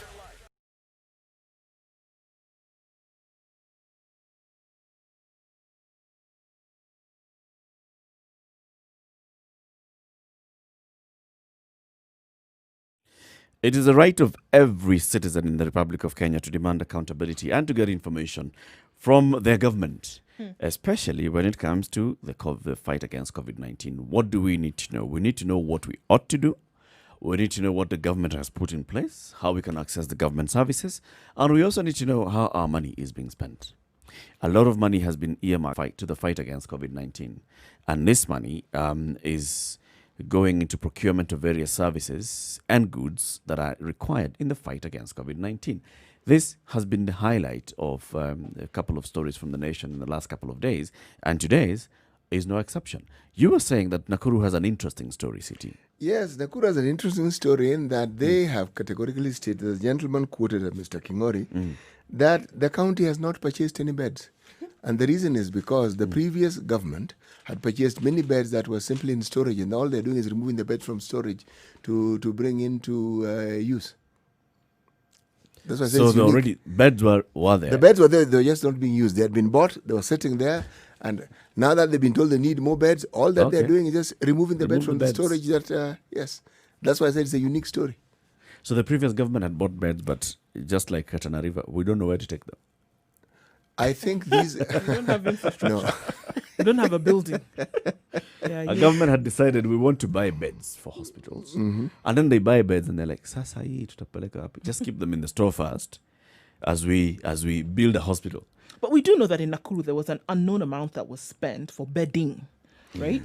It is the right of every citizen in the Republic of Kenya to demand accountability and to get information from their government, especially when it comes to the fight against COVID-19. What do we need to know? We need to know what we ought to do. We need to know what the government has put in place, how we can access the government services, and we also need to know how our money is being spent. A lot of money has been earmarked to the fight against COVID-19, and this money is going into procurement of various services and goods that are required in the fight against COVID-19. This has been the highlight of a couple of stories from the nation in the last couple of days, and today's is no exception. You were saying that Nakuru has an interesting story, City.
Yes, Nakuru has an interesting story in that they have categorically stated, the gentleman quoted at Mr. Kingori, that the county has not purchased any beds. And the reason is because the previous government had purchased many beds that were simply in storage, and all they're doing is removing the beds from storage to bring into use. That's why I say
So
it's
the
unique.
already beds were there.
The beds were there, they were just not being used. They had been bought, they were sitting there, and now that they've been told they need more beds, all that they're
Okay.
doing is just removing the beds from
Remove
the
the beds.
storage that, yes. That's why I said it's a unique story.
So the previous government had bought beds, but just like Katana River, we don't know where to take them.
I think these...
We don't have infrastructure.
no.
We don't have a building. Yeah,
A government had decided we want to buy beds for hospitals. And then they buy beds and they're like, Sasa hii tutapeleka wapi? Just keep them in the store first as we build a hospital.
But we do know that in Nakuru there was an unknown amount that was spent for bedding. right?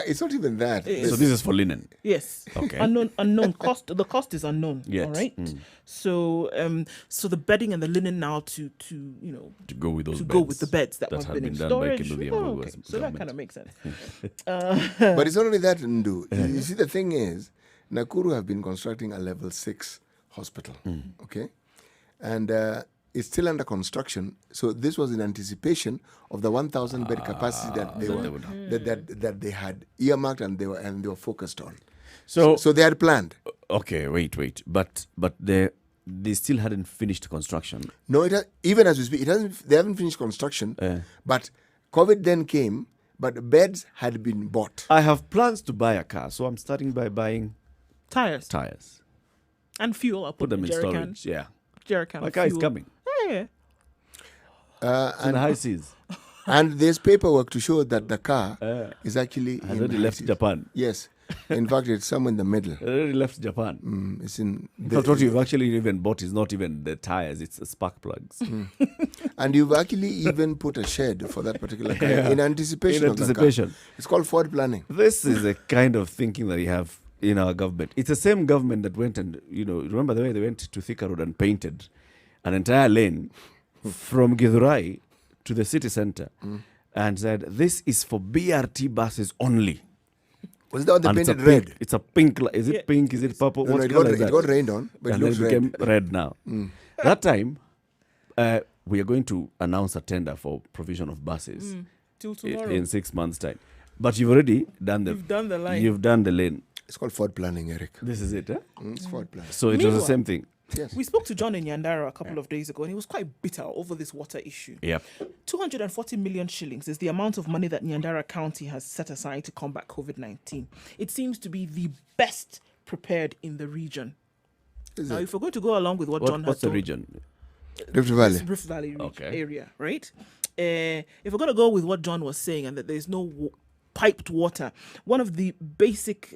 It's not even that.
So this is for linen.
Yes.
Okay.
Unknown cost. The cost is unknown.
Yes.
All right. So so the bedding and the linen now to
go with those
to
beds
go with the beds that,
that
have
had
been in
been done by
storage.
Kindu
Oh, okay.
Diambo
So that
government.
kind of makes sense.
But it's not only that, Ndu. You see, the thing is, Nakuru have been constructing a level 6 hospital, okay? And it's still under construction. So this was in anticipation of the 1,000 bed capacity that that they had earmarked and they were focused on.
So
they had planned.
okay, wait. But they still hadn't finished construction.
No, even as we speak, they haven't finished construction. But COVID then came, but beds had been bought.
I have plans to buy a car, so I'm starting by buying
Tires and fuel. I'll
Put them in
jerrycan.
storage. Yeah.
Jerrycan.
My
of
car is
fuel.
coming.
Yeah.
It's in the high seas.
And there's paperwork to show that the car is actually
I
in
already
high
left
seas.
Japan.
Yes. In fact, it's somewhere in the middle.
I already left Japan.
It's in
In fact, what you've actually even bought is not even the tires, it's the spark plugs.
and you've actually even put a shed for that particular car in anticipation
In
of the car.
anticipation.
It's called forward planning.
This is a kind of thinking that you have in our government. It's the same government that went and, remember the way they went to Thika Road and painted an entire lane from Githurai to the city center and said, this is for BRT buses only.
Was that they
And
painted
pink,
red?
it's a pink. Is it pink? Is it purple?
No,
What
it
color
got,
is
it
that?
got rained on, but
And
it
then
looks
it
red.
became red now. That time, we are going to announce a tender for provision of buses
Till tomorrow.
in 6 months' time. But you've already done the.
You've done the line.
You've done the lane.
It's called forward planning, Eric.
This is it, eh?
It's forward planning.
So it was the
Meanwhile-
same thing.
Yes.
We spoke to John in Nyandara a couple of days ago, and he was quite bitter over this water issue.
Yep.
240 million shillings is the amount of money that Nyandara County has set aside to combat COVID-19. It seems to be the best prepared in the region.
Is
Now,
it?
if we're going to go along with what John
What's
has
the
told,
region?
Rift Valley.
this Rift Valley
Okay.
area, right? If we're going to go with what John was saying and that there's no piped water, one of the basic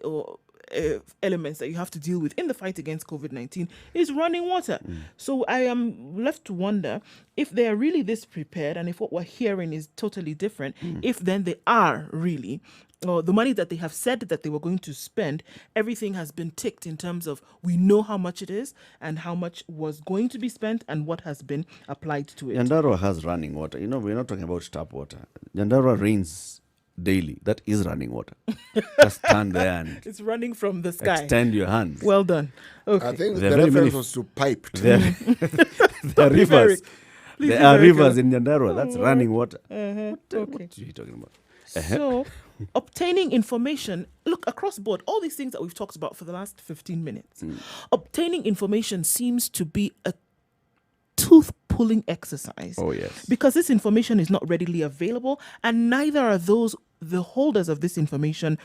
elements that you have to deal with in the fight against COVID-19 is running water. So I am left to wonder if they are really this prepared, and if what we're hearing is totally different, if then they are really, the money that they have said that they were going to spend, everything has been ticked in terms of we know how much it is and how much was going to be spent and what has been applied to it.
Nyandarua has running water. We're not talking about tap water. Nyandarua rains daily. That is running water. Just stand there and
It's running from the sky.
extend your hands.
Well done. Okay.
I think
There
the
are very
reference
many-
was to piped.
There are
Please,
rivers.
Eric. Please
There
be
are
very
rivers
careful.
in Nyandarua. That's running water.
Okay.
What are you talking about?
So, obtaining information, look, across board, all these things that we've talked about for the last 15 minutes, obtaining information seems to be a tooth-pulling exercise.
Oh, yes.
Because this information is not readily available, and neither are the holders of this information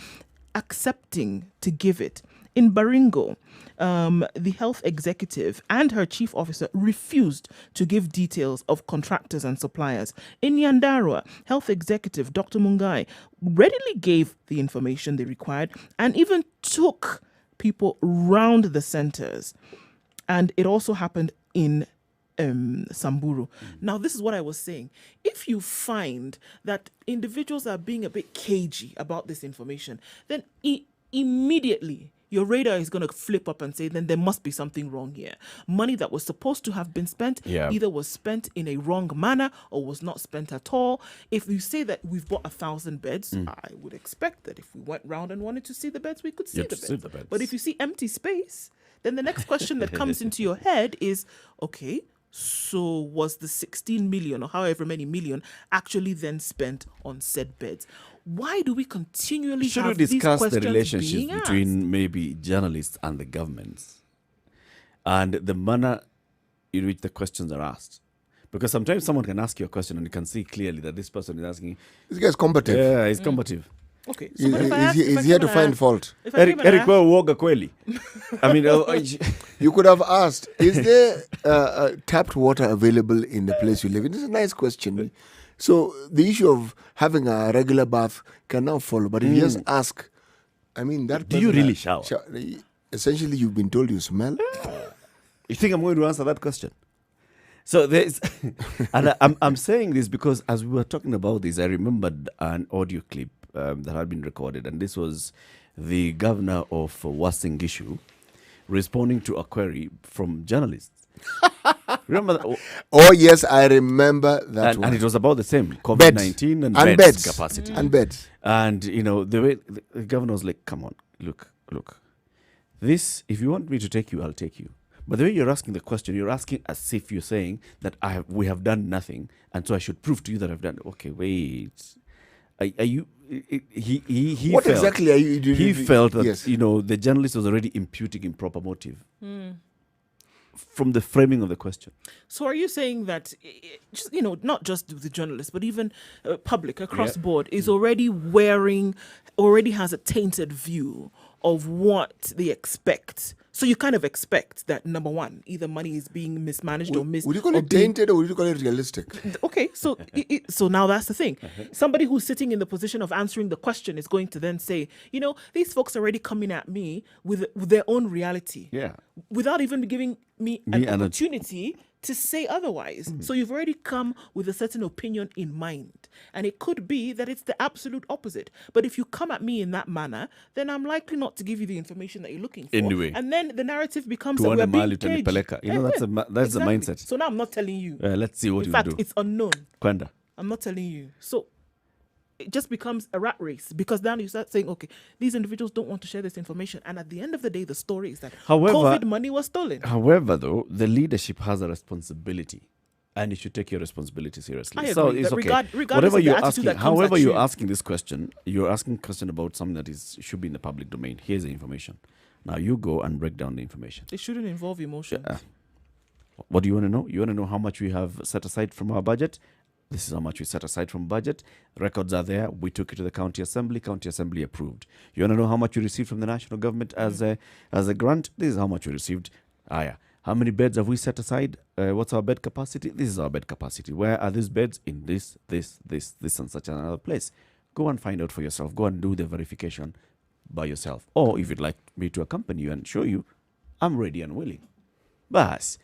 accepting to give it. In Baringo, the health executive and her chief officer refused to give details of contractors and suppliers. In Nyandarua, health executive Dr. Mungai readily gave the information they required and even took people round the centers. And it also happened in Samburu. Now, this is what I was saying. If you find that individuals are being a bit cagey about this information, then immediately your radar is going to flip up and say, then there must be something wrong here. Money that was supposed to have been spent either was spent in a wrong manner or was not spent at all. If you say that we've bought 1,000 beds, I would expect that if we went round and wanted to see the beds, we could see,
You'd
the,
see
beds.
the beds.
But if you see empty space, then the next question that comes into your head is, okay, so was the 16 million or however many million actually then spent on said beds? Why do we continually
Should we
have these
discuss the
questions
relationship
being asked?
between maybe journalists and the governments and the manner in which the questions are asked? Because sometimes someone can ask you a question and you can see clearly that this person is asking,
This guy's combative.
yeah, he's combative.
Okay,
He-
but if I
he's
ask-
he-
if I
he's here
came
to
and
find
ask-
fault.
if I
Eric,
came and
Eric,
asked-
wewe uoga kweli? I mean,
You could have asked, is there tapped water available in the place you live in? This is a nice question. So the issue of having a regular bath can now follow. But if you just ask, I mean, that
Do you
person
really
that
shower?
Essentially, you've been told you smell.
you think I'm going to answer that question? So there's, and I'm saying this because as we were talking about this, I remembered an audio clip that had been recorded, and this was the governor of Wasingishu responding to a query from journalists. Remember that?
Oh, yes, I remember that
And it was about the same
Beds.
COVID-19 and beds capacity.
And beds.
And, the way the governor was like, come on, look. This, if you want me to take you, I'll take you. But the way you're asking the question, you're asking as if you're saying that we have done nothing, and so I should prove to you that I've done. Okay, wait. Are you? He
What
felt,
exactly are you doing?
He felt that
Yes.
the journalist was already imputing improper motive from the framing of the question.
So are you saying that, just, not just the journalists, but even public across board is already has a tainted view of what they expect? So you kind of expect that, number one, either money is being mismanaged or
Would you call it tainted or would you call it realistic?
Okay, so so now that's the thing. Somebody who's sitting in the position of answering the question is going to then say, these folks are already coming at me with their own reality.
Yeah.
Without even giving me an opportunity to say otherwise. So you've already come with a certain opinion in mind. And it could be that it's the absolute opposite. But if you come at me in that manner, then I'm likely not to give you the information that you're looking for.
Anyway.
And then the narrative becomes that we're being cagey.
That's the
Exactly.
mindset.
So now I'm not telling you.
Let's see what
In
you
fact,
do.
it's unknown.
Kwenda.
I'm not telling you. So it just becomes a rat race, because then you start saying, okay, these individuals don't want to share this information. And at the end of the day, the story is that COVID money was stolen.
However, though, the leadership has a responsibility, and you should take your responsibility seriously.
I
So
agree,
it's
that
okay.
regardless
Whatever
of the
you're
attitude
asking,
that comes
however
at
you're
you.
asking this question, you're asking a question about something that should be in the public domain. Here's the information. Now you go and break down the information.
It shouldn't involve emotions.
What do you want to know? You want to know how much we have set aside from our budget? This is how much we set aside from budget. Records are there. We took it to the county assembly. County assembly approved. You want to know how much we received from the national government as a grant? This is how much we received. How many beds have we set aside? What's our bed capacity? This is our bed capacity. Where are these beds? In this, and such another place. Go and find out for yourself. Go and do the verification by yourself. Or if you'd like me to accompany you and show you, I'm ready and willing. But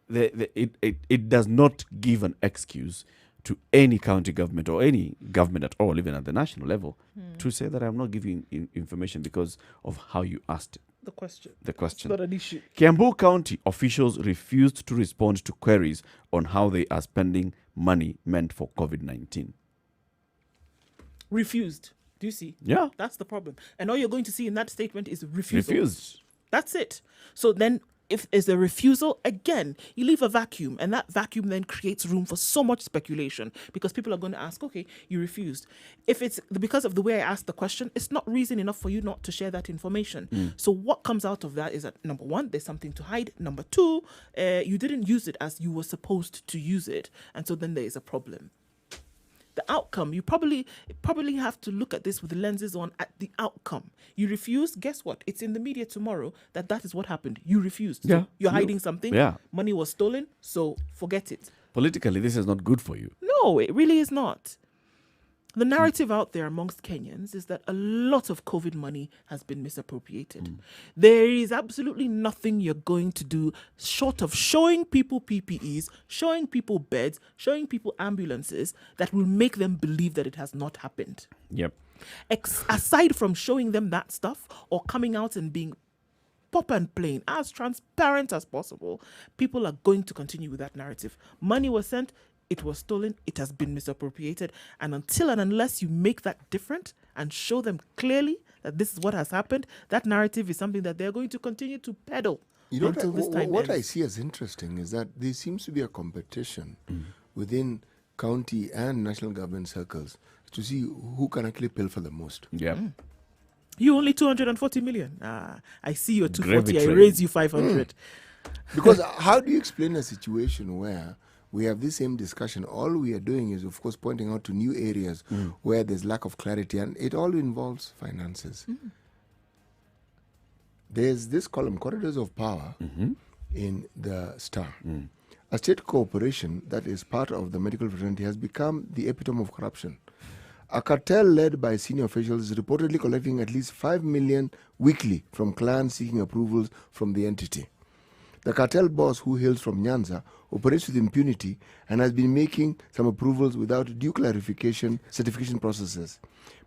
it does not give an excuse to any county government or any government at all, even at the national level, to say that I'm not giving information because of how you asked it.
The question.
It's
not an issue.
Kiambu County officials refused to respond to queries on how they are spending money meant for COVID-19.
Refused. Do you see?
Yeah.
That's the problem. And all you're going to see in that statement is refusal.
Refused.
That's it. So then, if it's a refusal, again, you leave a vacuum, and that vacuum then creates room for so much speculation, because people are going to ask, okay, you refused. If it's because of the way I asked the question, it's not reason enough for you not to share that information. So what comes out of that is that, number one, there's something to hide. Number two, you didn't use it as you were supposed to use it. And so then there is a problem. The outcome, you probably have to look at this with the lenses on at the outcome. You refused, guess what? It's in the media tomorrow that is what happened. You refused.
Yeah.
So you're hiding something.
Yeah.
Money was stolen, so forget it.
Politically, this is not good for you.
No, it really is not. The narrative out there amongst Kenyans is that a lot of COVID money has been misappropriated. There is absolutely nothing you're going to do short of showing people PPEs, showing people beds, showing people ambulances that will make them believe that it has not happened.
Yep.
Aside from showing them that stuff or coming out and being pop and plain, as transparent as possible, people are going to continue with that narrative. Money was sent, it was stolen, it has been misappropriated. And until and unless you make that different and show them clearly that this is what has happened, that narrative is something that they're going to continue to peddle until this time
what I
ends.
see as interesting is that there seems to be a competition within county and national government circles to see who can actually pilfer the most.
Yeah.
You only 240 million. I see you're 240,
Gravy
I
train.
raise you 500.
Because how do you explain a situation where we have this same discussion? All we are doing is, of course, pointing out to new areas where there's lack of clarity, and it all involves finances. There's this column, Corridors of Power, in the Star. A state corporation that is part of the medical fraternity has become the epitome of corruption. A cartel led by senior officials is reportedly collecting at least 5 million weekly from clients seeking approvals from the entity. The cartel boss, who hails from Nyanza, operates with impunity and has been making some approvals without due certification processes.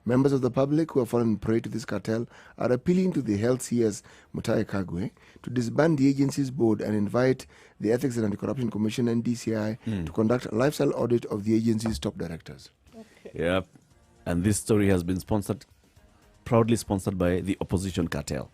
Members of the public who have fallen prey to this cartel are appealing to the health CS Mutahi Kagwe to disband the agency's board and invite the Ethics and Anti-Corruption Commission and DCI to conduct a lifestyle audit of the agency's top directors.
Yep. And this story has been proudly sponsored by the opposition cartel.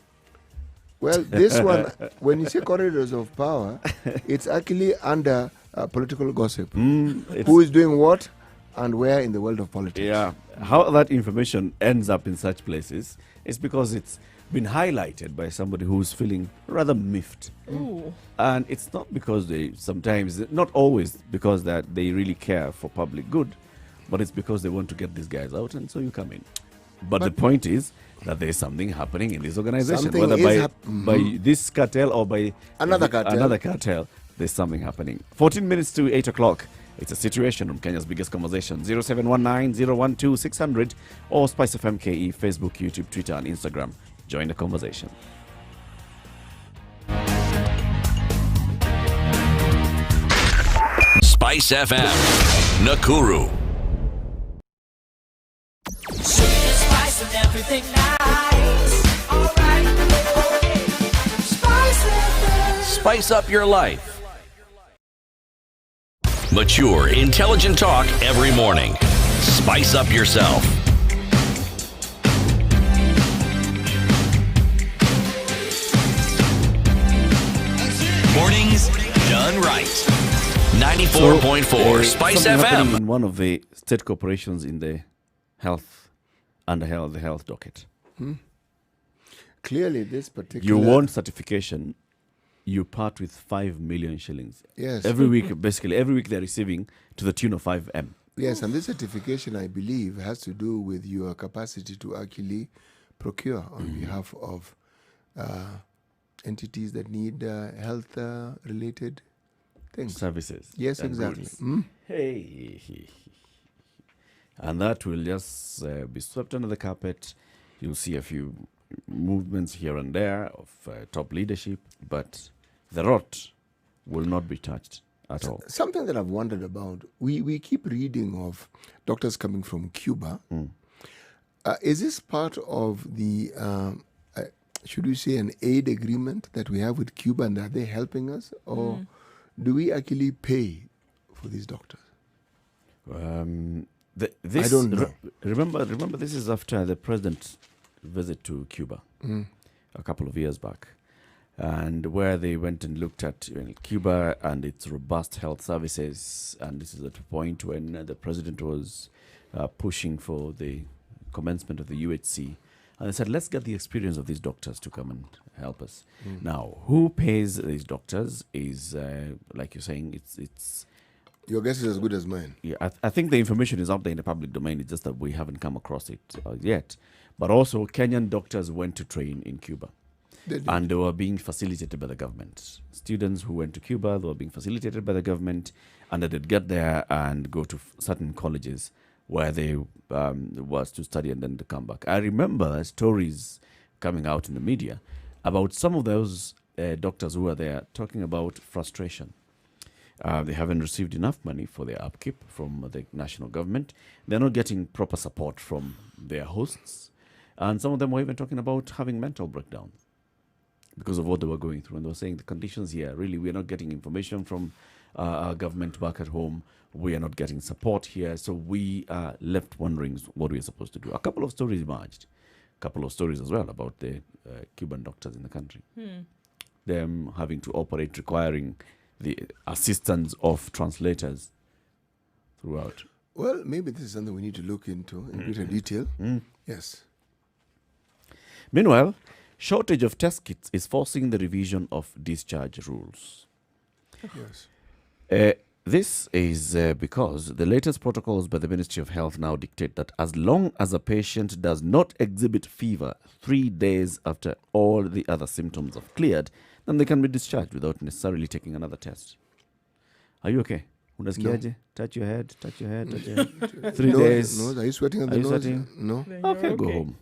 Well, this one, when you say corridors of power, it's actually under political gossip. Who is doing what and where in the world of politics?
Yeah. How that information ends up in such places is because it's been highlighted by somebody who's feeling rather miffed.
Ooh.
And it's not because not always because that they really care for public good, but it's because they want to get these guys out, and so you come in. But the point is that there's something happening in this organization,
Something
whether
is
by this cartel or by
Another cartel.
Another cartel, there's something happening. 14 minutes to 8 o'clock. It's a situation room, Kenya's biggest conversation. 0719-012-600 or Spice FM KE, Facebook, YouTube, Twitter, and Instagram. Join the conversation.
Spice FM, Nakuru.
Sugar, spice, and everything nice. Alright, okay. Spice FM.
Spice up your life. Mature, intelligent talk every morning. Spice up yourself. Mornings done right. 94.4 Spice
something happening
FM.
in one of the state corporations in the the health docket.
Clearly, this particular...
You want certification, you part with 5 million shillings.
Yes.
Every week, basically, every week they're receiving to the tune of 5M.
Yes, and this certification, I believe, has to do with your capacity to actually procure on behalf of entities that need health-related things.
Services.
Yes,
and
exactly.
goods. Hey. And that will just be swept under the carpet. You'll see a few movements here and there of top leadership, but the rot will not be touched at all.
Something that I've wondered about, we keep reading of doctors coming from Cuba. Is this part of the, should we say, an aid agreement that we have with Cuba, and are they helping us? Or do we actually pay for these doctors?
This,
I don't know.
Remember, this is after the president's visit to Cuba a couple of years back, and where they went and looked at Cuba and its robust health services. And this is at a point when the president was pushing for the commencement of the UHC. And they said, let's get the experience of these doctors to come and help us. Now, who pays these doctors is, like you're saying, it's
Your guess is as good as mine.
yeah, I think the information is out there in the public domain. It's just that we haven't come across it yet. But also, Kenyan doctors went to train in Cuba.
They did.
And they were being facilitated by the government. Students who went to Cuba, they were being facilitated by the government, and they did get there and go to certain colleges where they was to study and then to come back. I remember stories coming out in the media about some of those doctors who were there talking about frustration. They haven't received enough money for their upkeep from the national government. They're not getting proper support from their hosts. And some of them were even talking about having mental breakdowns because of what they were going through. And they were saying the conditions here, really, we're not getting information from our government back at home. We are not getting support here. So we are left wondering what we're supposed to do. A couple of stories emerged. A couple of stories as well about the Cuban doctors in the country. Them having to operate, requiring the assistance of translators throughout.
Well, maybe this is something we need to look into in greater detail. Yes.
Meanwhile, shortage of test kits is forcing the revision of discharge rules.
Yes.
This is because the latest protocols by the Ministry of Health now dictate that as long as a patient does not exhibit fever 3 days after all the other symptoms have cleared, then they can be discharged without necessarily taking another test. Are you okay? Unasikiaje? Touch your head, touch your head, touch your head. 3 days.
Nose. Are you sweating on the
Are you
nose?
sweating?
No.
Then you're
Okay, go home.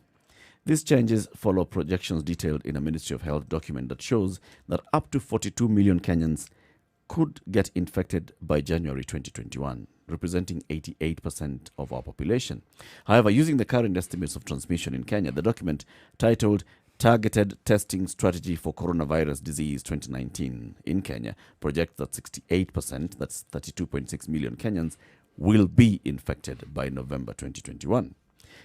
These changes follow projections detailed in a Ministry of Health document that shows that up to 42 million Kenyans could get infected by January 2021. representing 88% of our population. However, using the current estimates of transmission in Kenya, the document titled Targeted Testing Strategy for Coronavirus Disease 2019 in Kenya projects that 68%, that's 32.6 million Kenyans, will be infected by November 2021.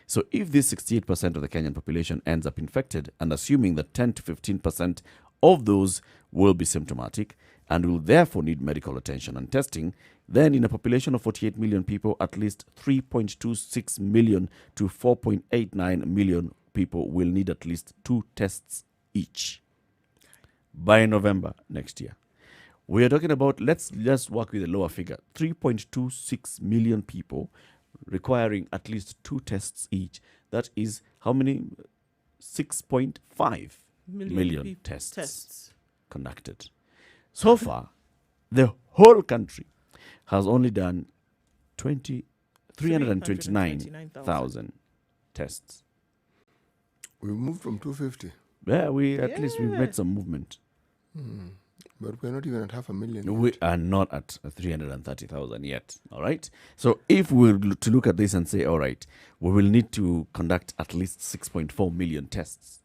So if this 68% of the Kenyan population ends up infected, and assuming that 10 to 15% of those will be symptomatic and will therefore need medical attention and testing, then in a population of 48 million people, at least 3.26 million to 4.89 million people will need at least 2 tests each by November next year. We are talking about, let's just work with a lower figure, 3.26 million people requiring at least 2 tests each. That is how many? 6.5 million tests conducted. So far, the whole country has only done 329,000 tests.
We moved from 250,
Yeah, at least we've made some movement.
but we're not even at 500,000.
We are not at 330,000 yet. All right. So if we were to look at this and say, all right, we will need to conduct at least 6.4 million tests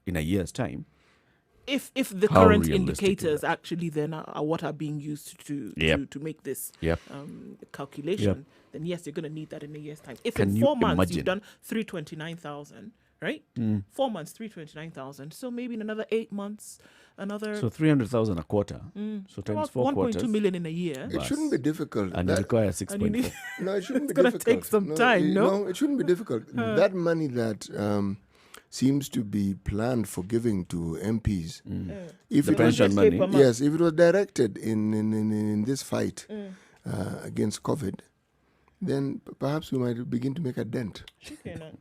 in a year's time.
If the
How
current
realistic is
indicators
that?
actually then are what are being used to make this
Yep.
calculation, then yes, you're going to need that in a year's time. If
Can
in
you
4 months
imagine?
you've done 329,000, right? 4 months, 329,000. So maybe in another 8 months, another
So 300,000 a quarter. So times
about
4
1.2
quarters.
million in a year.
It shouldn't be difficult.
And you require 6.4.
No, it shouldn't
It's
be
gonna
difficult.
take some time, no?
No, it shouldn't be difficult. That money that seems to be planned for giving to MPs, if
The
it was,
pension money.
yes, if it was directed in this fight against COVID, then perhaps we might begin to make a dent.
Okay, no.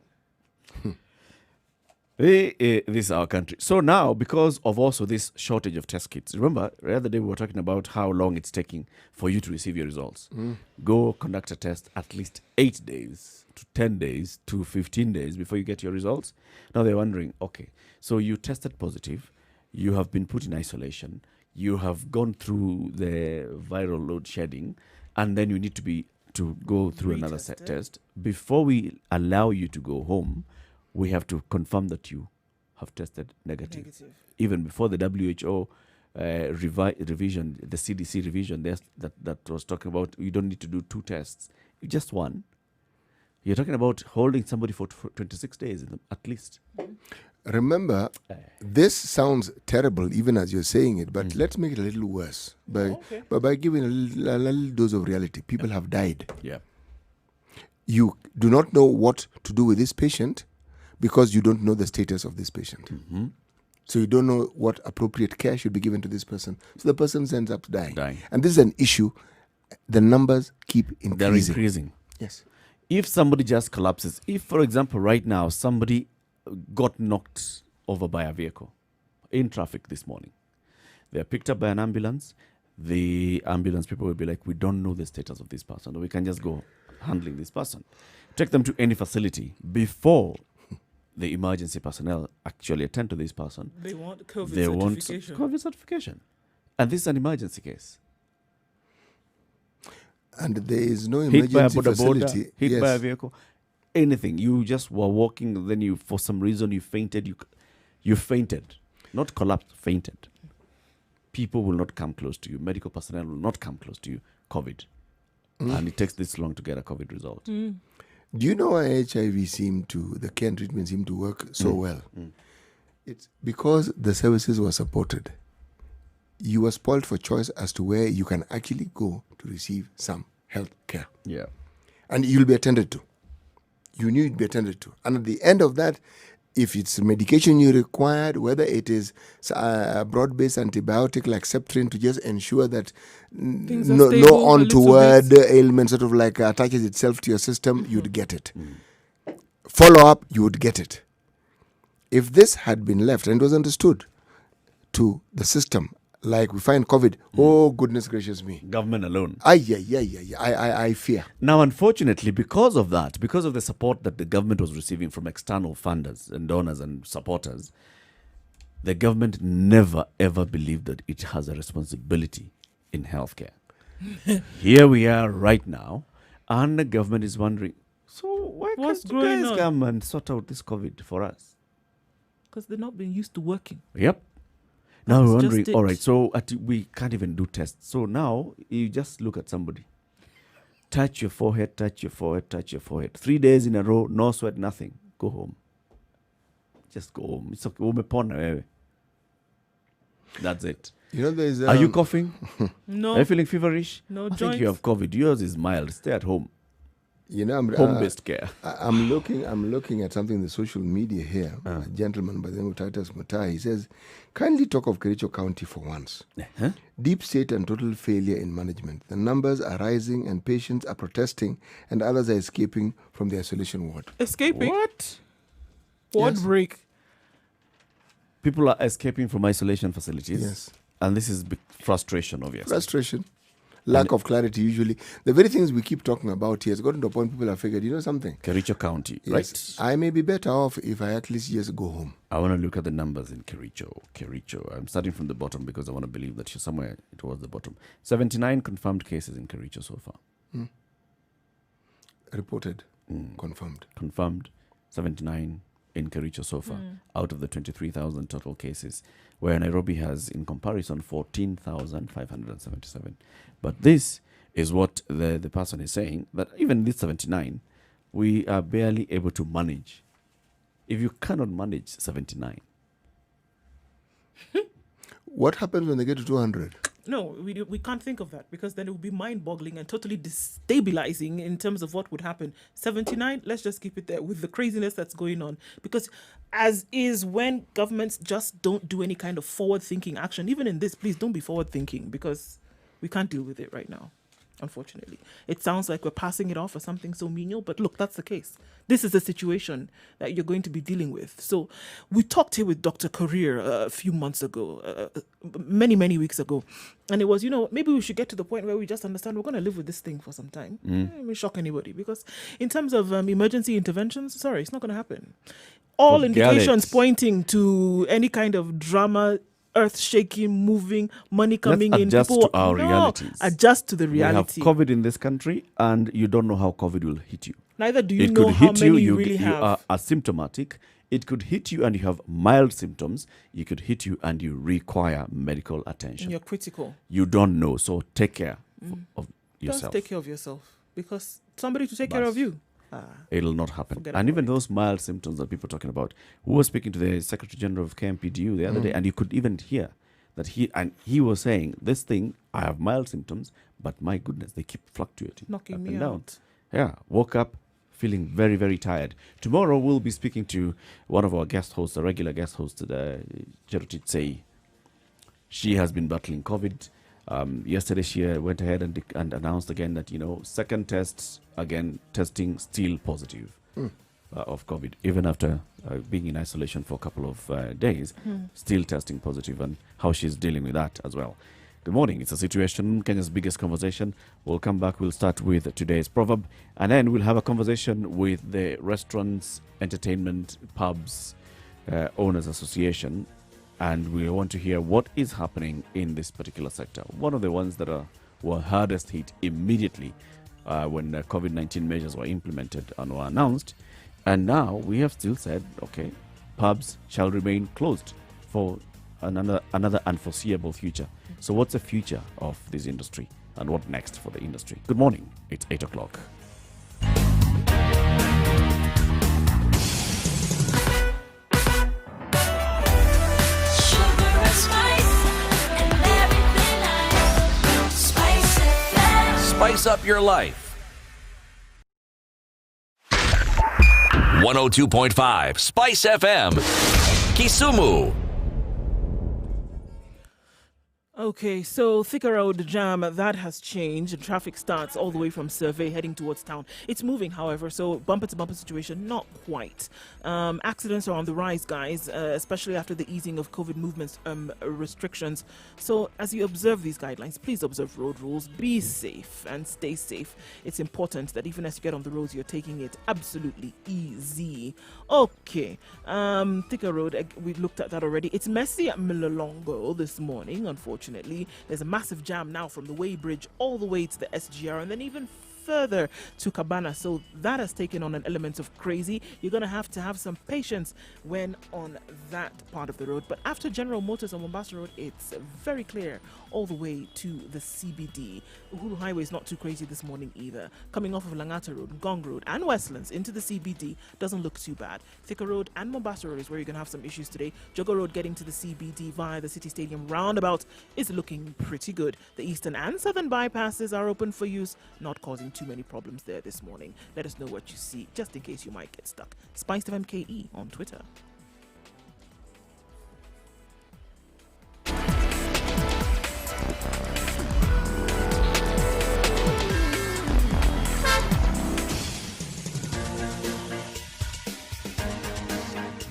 This is our country. So now, because of also this shortage of test kits, remember, the other day we were talking about how long it's taking for you to receive your results. Go conduct a test at least 8 days to 10 days to 15 days before you get your results. Now they're wondering, okay, so you tested positive, you have been put in isolation, you have gone through the viral load shedding, and then you need to go through another
Retested.
test. Before we allow you to go home, we have to confirm that you have tested negative. Even before the WHO revision, the CDC revision that was talking about, you don't need to do 2 tests, just 1. You're talking about holding somebody for 26 days at least.
Remember, this sounds terrible even as you're saying it, but let's make it a little worse by giving a little dose of reality. People have died.
Yeah.
You do not know what to do with this patient because you don't know the status of this patient. So you don't know what appropriate care should be given to this person. So the person ends up dying. And this is an issue. The numbers keep increasing.
They're increasing.
Yes.
If somebody just collapses, if, for example, right now, somebody got knocked over by a vehicle in traffic this morning, they're picked up by an ambulance, the ambulance people will be like, we don't know the status of this person, or we can just go handling this person. Take them to any facility before the emergency personnel actually attend to this person.
They want COVID
They want
certification.
COVID certification. And this is an emergency case.
And there is no
Hit by a
emergency
border,
facility.
hit by a vehicle, anything. You just were walking, then you, for some reason, you fainted. You fainted, not collapsed, fainted. People will not come close to you. Medical personnel will not come close to you. COVID. And it takes this long to get a COVID result.
Do you know why the care and treatment seem to work so well? It's because the services were supported. You were spoiled for choice as to where you can actually go to receive some health care.
Yeah.
And you'll be attended to. You knew you'd be attended to. And at the end of that, if it's medication you required, whether it is a broad-based antibiotic like Septrin to just ensure that
Things are
no
stable a little
untoward ailment sort of like attaches itself to your system, you'd get it. Follow-up, you would get it. If this had been left and was understood to the system, like we find COVID, oh goodness gracious me.
Government alone.
I fear.
Now, unfortunately, because of that, because of the support that the government was receiving from external funders and donors and supporters, the government never ever believed that it has a responsibility in healthcare. Here we are right now, and the government is wondering, so why
What's
can't you
going
guys
on?
come and sort out this COVID for us?
Because they're not being used to working.
Yep. Now we're
That's
wondering,
just
all
it.
right, so we can't even do tests. So now you just look at somebody. Touch your forehead, touch your forehead, touch your forehead. 3 days in a row, no sweat, nothing. Go home. Just go home. It's okay. Umepona wewe. That's it.
You know, there's.
Are you coughing?
No.
Are you feeling feverish?
No
I think you
joints.
have COVID. Yours is mild. Stay at home.
You know,
Home-based care.
I'm looking at something in the social media here. A gentleman by the name of Titus Mutai, he says, kindly talk of Kericho County for once.
Uh-huh.
Deep state and total failure in management. The numbers are rising and patients are protesting and others are escaping from the isolation ward.
Escaping.
What?
Ward
Yes.
break.
People are escaping from isolation facilities.
Yes.
And this is big frustration, obviously.
Frustration. Lack of clarity usually. The very things we keep talking about here has gotten to a point people have figured, you know something?
Kericho County,
Yes,
right?
I may be better off if I at least just go home.
I want to look at the numbers in Kericho. I'm starting from the bottom because I want to believe that somewhere it was the bottom. 79 confirmed cases in Kericho so far.
Reported, confirmed.
Confirmed, 79 in Kericho so far, out of the 23,000 total cases, where Nairobi has, in comparison, 14,577. But this is what the person is saying, that even this 79, we are barely able to manage. If you cannot manage 79,
What happens when they get to 200?
No, we can't think of that because then it would be mind-boggling and totally destabilizing in terms of what would happen. 79, let's just keep it there with the craziness that's going on. Because as is when governments just don't do any kind of forward-thinking action, even in this, please don't be forward-thinking because we can't deal with it right now, unfortunately. It sounds like we're passing it off as something so menial, but look, that's the case. This is the situation that you're going to be dealing with. So we talked here with Dr. Career a few months ago, many weeks ago, and it was, maybe we should get to the point where we just understand we're going to live with this thing for some time. It may shock anybody because in terms of emergency interventions, sorry, it's not going to happen. All
Forget
indications
it.
pointing to any kind of drama, earth-shaking, moving, money coming in.
adjust
People
to our realities.
Adjust to the reality.
we have COVID in this country, and you don't know how COVID will hit you.
Neither do you
It
know
could
how
hit
many
you,
you really
you
have.
are asymptomatic. It could hit you and you have mild symptoms. You could hit you and you require medical
And
attention.
you're critical.
You don't know, so take care of yourself.
Just take care of yourself because somebody to take care
Bas.
of you.
It'll not happen.
Forget
And
about
even
it.
those mild symptoms that people are talking about, who was speaking to the Secretary General of KMPDU the other day, and you could even hear that he was saying, this thing, I have mild symptoms, but my goodness, they keep fluctuating.
Knocking
up
me
and down.
out.
Yeah, woke up feeling very, very tired. Tomorrow we'll be speaking to one of our guest hosts, a regular guest host, Jerutit Sei. She has been battling COVID. Yesterday she went ahead and announced again that, second tests, again, testing still positive of COVID, even after being in isolation for a couple of days, still testing positive, and how she's dealing with that as well. Good morning. It's a situation, Kenya's biggest conversation. We'll come back. We'll start with today's proverb, and then we'll have a conversation with the Restaurants, Entertainment, Pubs Owners Association, and we want to hear what is happening in this particular sector. One of the ones that were hardest hit immediately when COVID-19 measures were implemented and were announced, and now we have still said, okay, pubs shall remain closed for another unforeseeable future. So what's the future of this industry and what next for the industry? Good morning. It's 8 o'clock.
Sugar and spice and everything nice. Spice FM.
Spice up your life. 102.5 Spice FM, Kisumu.
Okay, so Thika Road jam, that has changed. Traffic starts all the way from Survey heading towards town. It's moving, however, so bumper-to-bumper situation, not quite. Accidents are on the rise, guys, especially after the easing of COVID movements restrictions. So as you observe these guidelines, please observe road rules, be safe and stay safe. It's important that even as you get on the roads, you're taking it absolutely easy. Okay, Thika Road, we looked at that already. It's messy at Milolongo this morning, unfortunately. unfortunately. There's a massive jam now from the Way Bridge all the way to the SGR and then even further to Cabana. So that has taken on an element of crazy. You're going to have some patience when on that part of the road. But after General Motors on Mombasa Road, it's very clear all the way to the CBD. Uhuru Highway is not too crazy this morning either. Coming off of Langata Road, Gong Road and Westlands into the CBD doesn't look too bad. Thika Road and Mombasa Road is where you're going to have some issues today. Jogo Road getting to the CBD via the City Stadium roundabout is looking pretty good. The eastern and southern bypasses are open for use, not causing too many problems there this morning. Let us know what you see, just in case you might get stuck. Spiced of MKE on Twitter.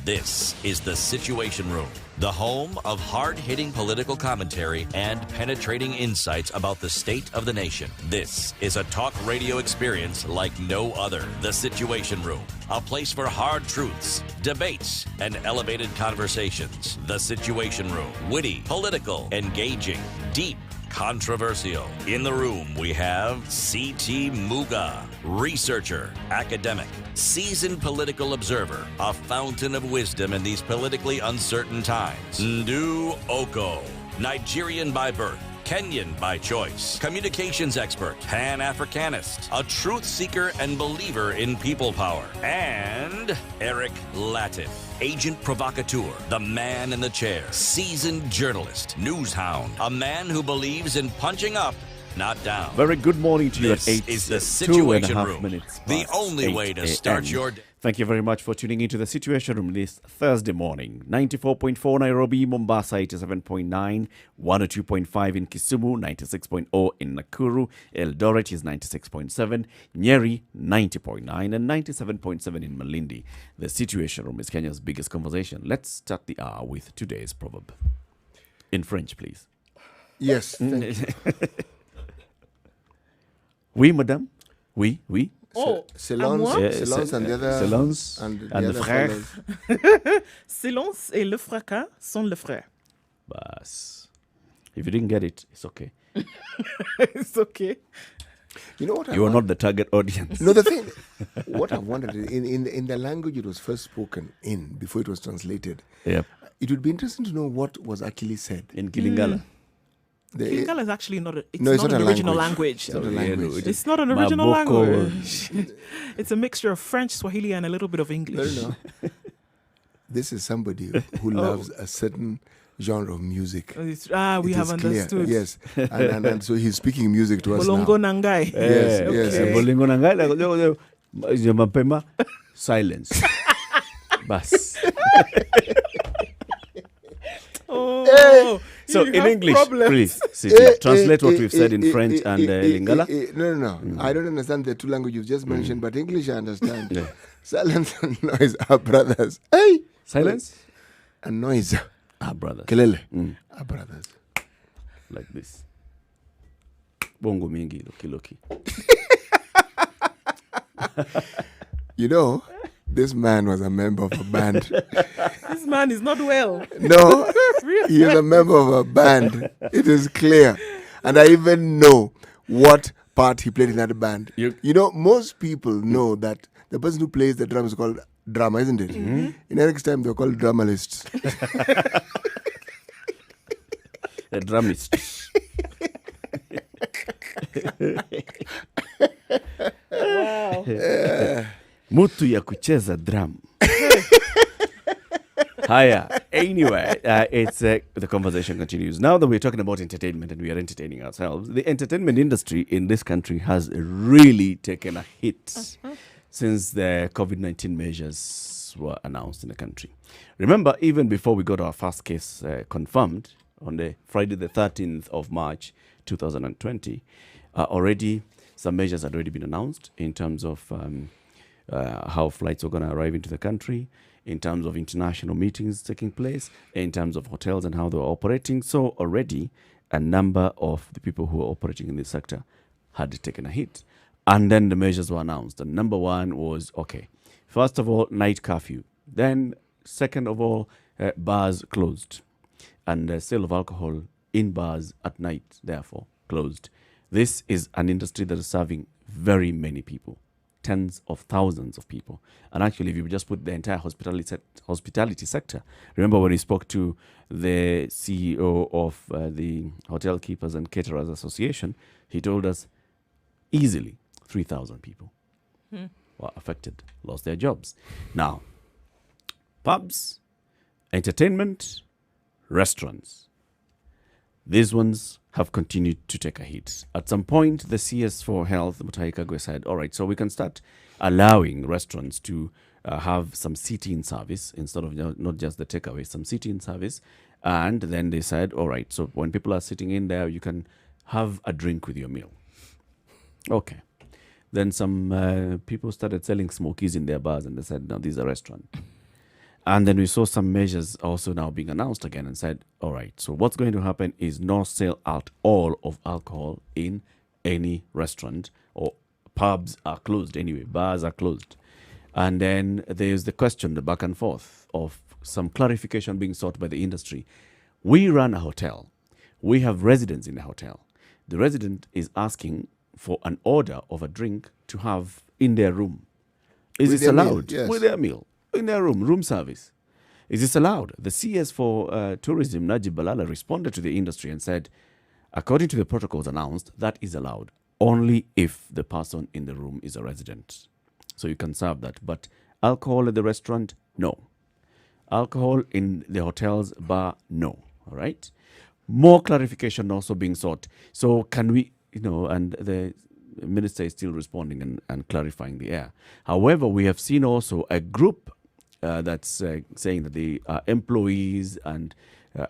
This is the Situation Room, the home of hard-hitting political commentary and penetrating insights about the state of the nation. This is a talk radio experience like no other. The Situation Room, a place for hard truths, debates, and elevated conversations. The Situation Room, witty, political, engaging, deep, controversial. In the room, we have C.T. Muga, researcher, academic, seasoned political observer, a fountain of wisdom in these politically uncertain times. Ndu Oko, Nigerian by birth, Kenyan by choice, communications expert, Pan-Africanist, a truth seeker and believer in people power, and Eric Latif, agent provocateur, the man in the chair, seasoned journalist, news hound, a man who believes in punching up, not down.
Very good morning to you
This
at 8.
is the
2.5
Situation Room,
minutes
the
past
only
8
way to start
a.m.
your day.
Thank you very much for tuning into the Situation Room this Thursday morning. 94.4 Nairobi, Mombasa 87.9, 102.5 in Kisumu, 96.0 in Nakuru, Eldoret is 96.7, Nyeri 90.9 and 97.7 in Malindi. The Situation Room is Kenya's biggest conversation. Let's start the hour with today's proverb. In French, please.
Yes. Thank you.
Oui, madame. Oui, oui.
Oh,
Silence,
moi?
Silence and the other
Silence
and the
and the
other
frère.
fellows.
Silence et le fracas sont le frère.
Bas. If you didn't get it, it's okay.
It's okay.
You know what?
You are not the target audience.
No, the thing. What I wondered in the language it was first spoken in before it was translated.
Yep.
It would be interesting to know what was actually said.
In Kilingala.
Lingala is actually not
No, it's
not
not
an
a
original
language.
language.
It's not a language.
It's not an original
Maboko.
language. It's a mixture of French, Swahili, and a little bit of English.
No. This is somebody who loves a certain genre of music.
We
It
have
is clear.
understood.
Yes, and so he's speaking music to us
Bolongo
now.
Nangai.
Yes,
Eh,
yes,
Okay.
yes.
Bolingo na ngai, mapema, silence. Bas.
Oh,
So
you
in
have
English,
problems.
please, Siti, translate what we've said in French and Lingala.
No. I don't understand the two languages you've just mentioned, but English I understand.
Yeah.
Silence and noise are brothers. Hey!
Silence?
And noise.
Ah, brother.
Kelele are brothers.
Like this. Bongo mingi, loki.
You know, this man was a member of a band.
This man is not well.
No, he is a member of a band. It is clear. And I even know what part he played in that band.
You-
You know, most people know that the person who plays the drums is called drama, isn't it? In Eric's time, they're called dramalists.
A drummist.
Wow.
Mutu ya kucheza drum. Haya. Anyway, it's the conversation continues. Now that we're talking about entertainment and we are entertaining ourselves, the entertainment industry in this country has really taken a hit since the COVID-19 measures were announced in the country. Remember, even before we got our first case confirmed on the Friday the 13th of March 2020, already some measures had already been announced in terms of how flights were going to arrive into the country, in terms of international meetings taking place, in terms of hotels and how they were operating. So already a number of the people who were operating in this sector had taken a hit. And then the measures were announced. And number one was, okay, first of all, night curfew. Then second of all, bars closed. And the sale of alcohol in bars at night, therefore, closed. This is an industry that is serving very many people, tens of thousands of people. And actually, if you just put the entire hospitality sector, remember when we spoke to the CEO of the Hotel Keepers and Caterers Association, he told us easily 3,000 people were affected, lost their jobs. Now, pubs, entertainment, restaurants, these ones have continued to take a hit. At some point, the CS for Health, Mutahi Kagwe, said, all right, so we can start allowing restaurants to have some sit-in service instead of not just the takeaway, some sit-in service. And then they said, all right, so when people are sitting in there, you can have a drink with your meal. Okay. Then some people started selling smokies in their bars, and they said, no, these are restaurants. And then we saw some measures also now being announced again and said, all right, so what's going to happen is no sale at all of alcohol in any restaurant, or pubs are closed anyway, bars are closed. And then there's the question, the back and forth of some clarification being sought by the industry. We run a hotel. We have residents in the hotel. The resident is asking for an order of a drink to have in their room. Is
With
this
their meal,
allowed?
yes.
With their meal. In their room service. Is this allowed? The CS for Tourism, Najib Balala, responded to the industry and said, according to the protocols announced, that is allowed only if the person in the room is a resident. So you can serve that. But alcohol at the restaurant, no. Alcohol in the hotel's bar, no. All right? More clarification also being sought. So can we, and the minister is still responding and clarifying the air. However, we have seen also a group that's saying that the employees and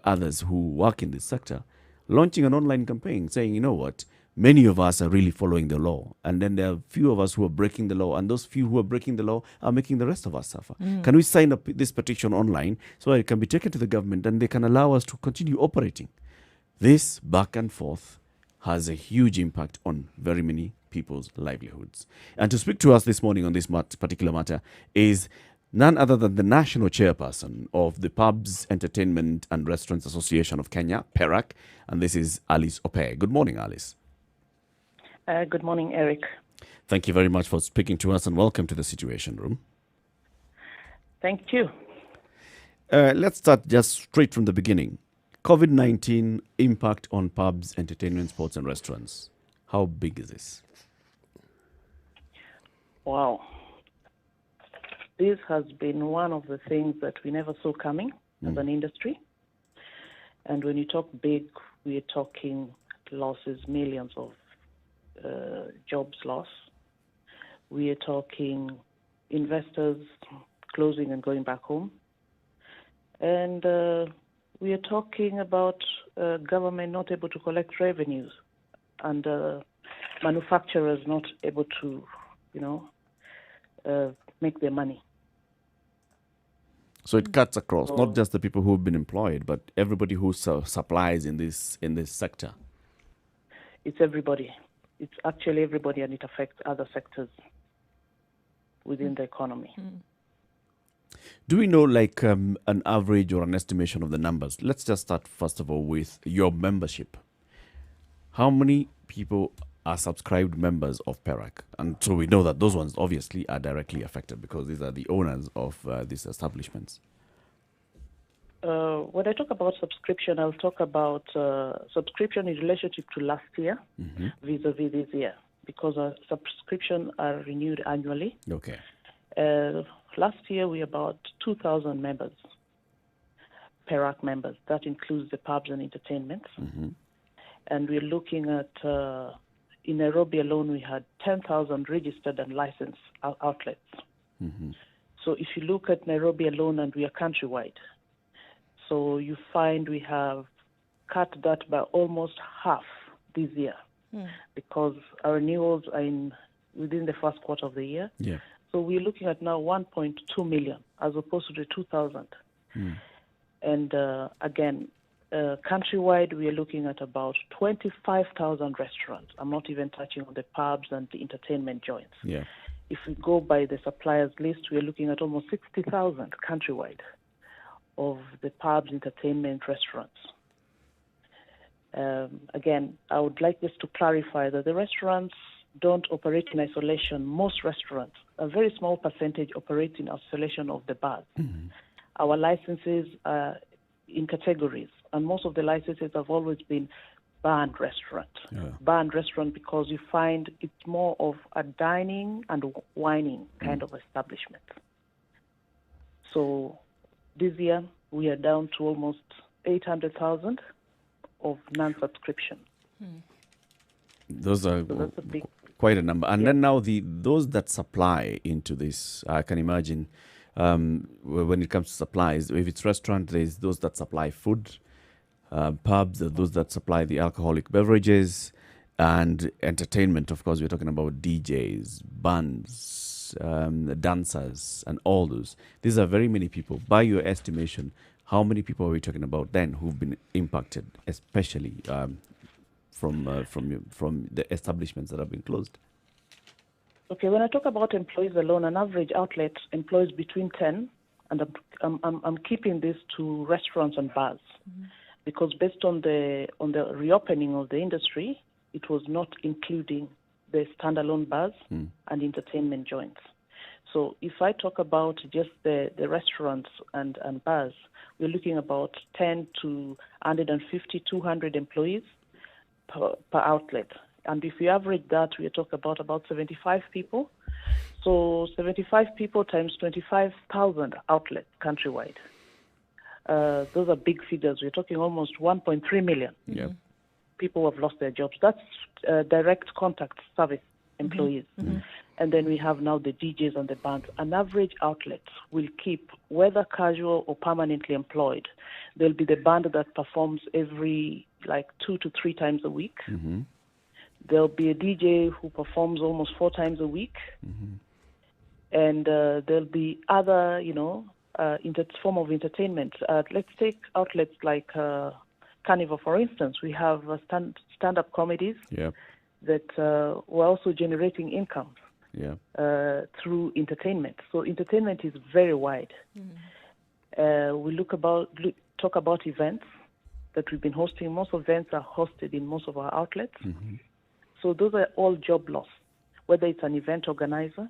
others who work in this sector launching an online campaign saying, you know what, many of us are really following the law, and then there are few of us who are breaking the law, and those few who are breaking the law are making the rest of us suffer. Can we sign up this petition online so it can be taken to the government and they can allow us to continue operating? This back and forth has a huge impact on very many people's livelihoods. And to speak to us this morning on this particular matter is none other than the national chairperson of the Pubs, Entertainment and Restaurants Association of Kenya, PERAC, and this is Alice Opira. Good morning, Alice.
Good morning, Eric.
Thank you very much for speaking to us, and welcome to the Situation Room.
Thank you.
Let's start just straight from the beginning. COVID-19 impact on pubs, entertainment, sports and restaurants. How big is this?
Wow. This has been one of the things that we never saw coming as an industry. And when you talk big, we're talking losses, millions of jobs lost. We are talking investors closing and going back home. And we are talking about government not able to collect revenues and manufacturers not able to, make their money.
So it cuts across, not just the people who have been employed, but everybody who supplies in this sector.
It's everybody. It's actually everybody, and it affects other sectors within the economy.
Do we know an average or an estimation of the numbers? Let's just start first of all with your membership. How many people are subscribed members of PERAC? And so we know that those ones obviously are directly affected because these are the owners of these establishments.
When I talk about subscription, I'll talk about subscription in relationship to last year vis-a-vis this year, because our subscriptions are renewed annually.
Okay.
Last year, we about 2,000 members, PERAC members. That includes the pubs and entertainment. And we're looking at, in Nairobi alone, we had 10,000 registered and licensed outlets. So if you look at Nairobi alone, and we are countrywide, so you find we have cut that by almost half this year because our renewals are within the first quarter of the year.
Yeah.
So we're looking at now 1.2 million as opposed to the 2,000. And again, countrywide, we are looking at about 25,000 restaurants. I'm not even touching on the pubs and the entertainment joints.
Yeah.
If we go by the suppliers list, we are looking at almost 60,000 countrywide of the pubs, entertainment, restaurants. Again, I would like just to clarify that the restaurants don't operate in isolation. Most restaurants, a very small percentage, operate in isolation of the bars. Our licenses are in categories, and most of the licenses have always been banned restaurant. Banned restaurant because you find it's more of a dining and wining kind of establishment. So this year we are down to almost 800,000 of non-subscription.
Those are
So that's a big.
quite a number. And then now those that supply into this, I can imagine when it comes to supplies, if it's restaurant, there's those that supply food, pubs, those that supply the alcoholic beverages, and entertainment. Of course, we're talking about DJs, bands, dancers, and all those. These are very many people. By your estimation, how many people are we talking about then who've been impacted, especially from the establishments that have been closed?
Okay, when I talk about employees alone, an average outlet employs between 10, and I'm keeping this to restaurants and bars, because based on the reopening of the industry, it was not including the standalone bars and entertainment joints. So if I talk about just the restaurants and bars, we're looking about 10 to 150, 200 employees per outlet. And if you average that, we talk about 75 people. So 75 people times 25,000 outlets countrywide. Those are big figures. We're talking almost 1.3 million people have lost their jobs. That's direct contact service employees. And then we have now the DJs and the bands. An average outlet will keep, whether casual or permanently employed, there'll be the band that performs every 2 to 3 times a week. There'll be a DJ who performs almost 4 times a week. And there'll be other, form of entertainment. Let's take outlets like Carnival, for instance. We have stand-up comedies that were also generating income through entertainment. So entertainment is very wide. We talk about events that we've been hosting. Most events are hosted in most of our outlets. So those are all job loss, whether it's an event organizer,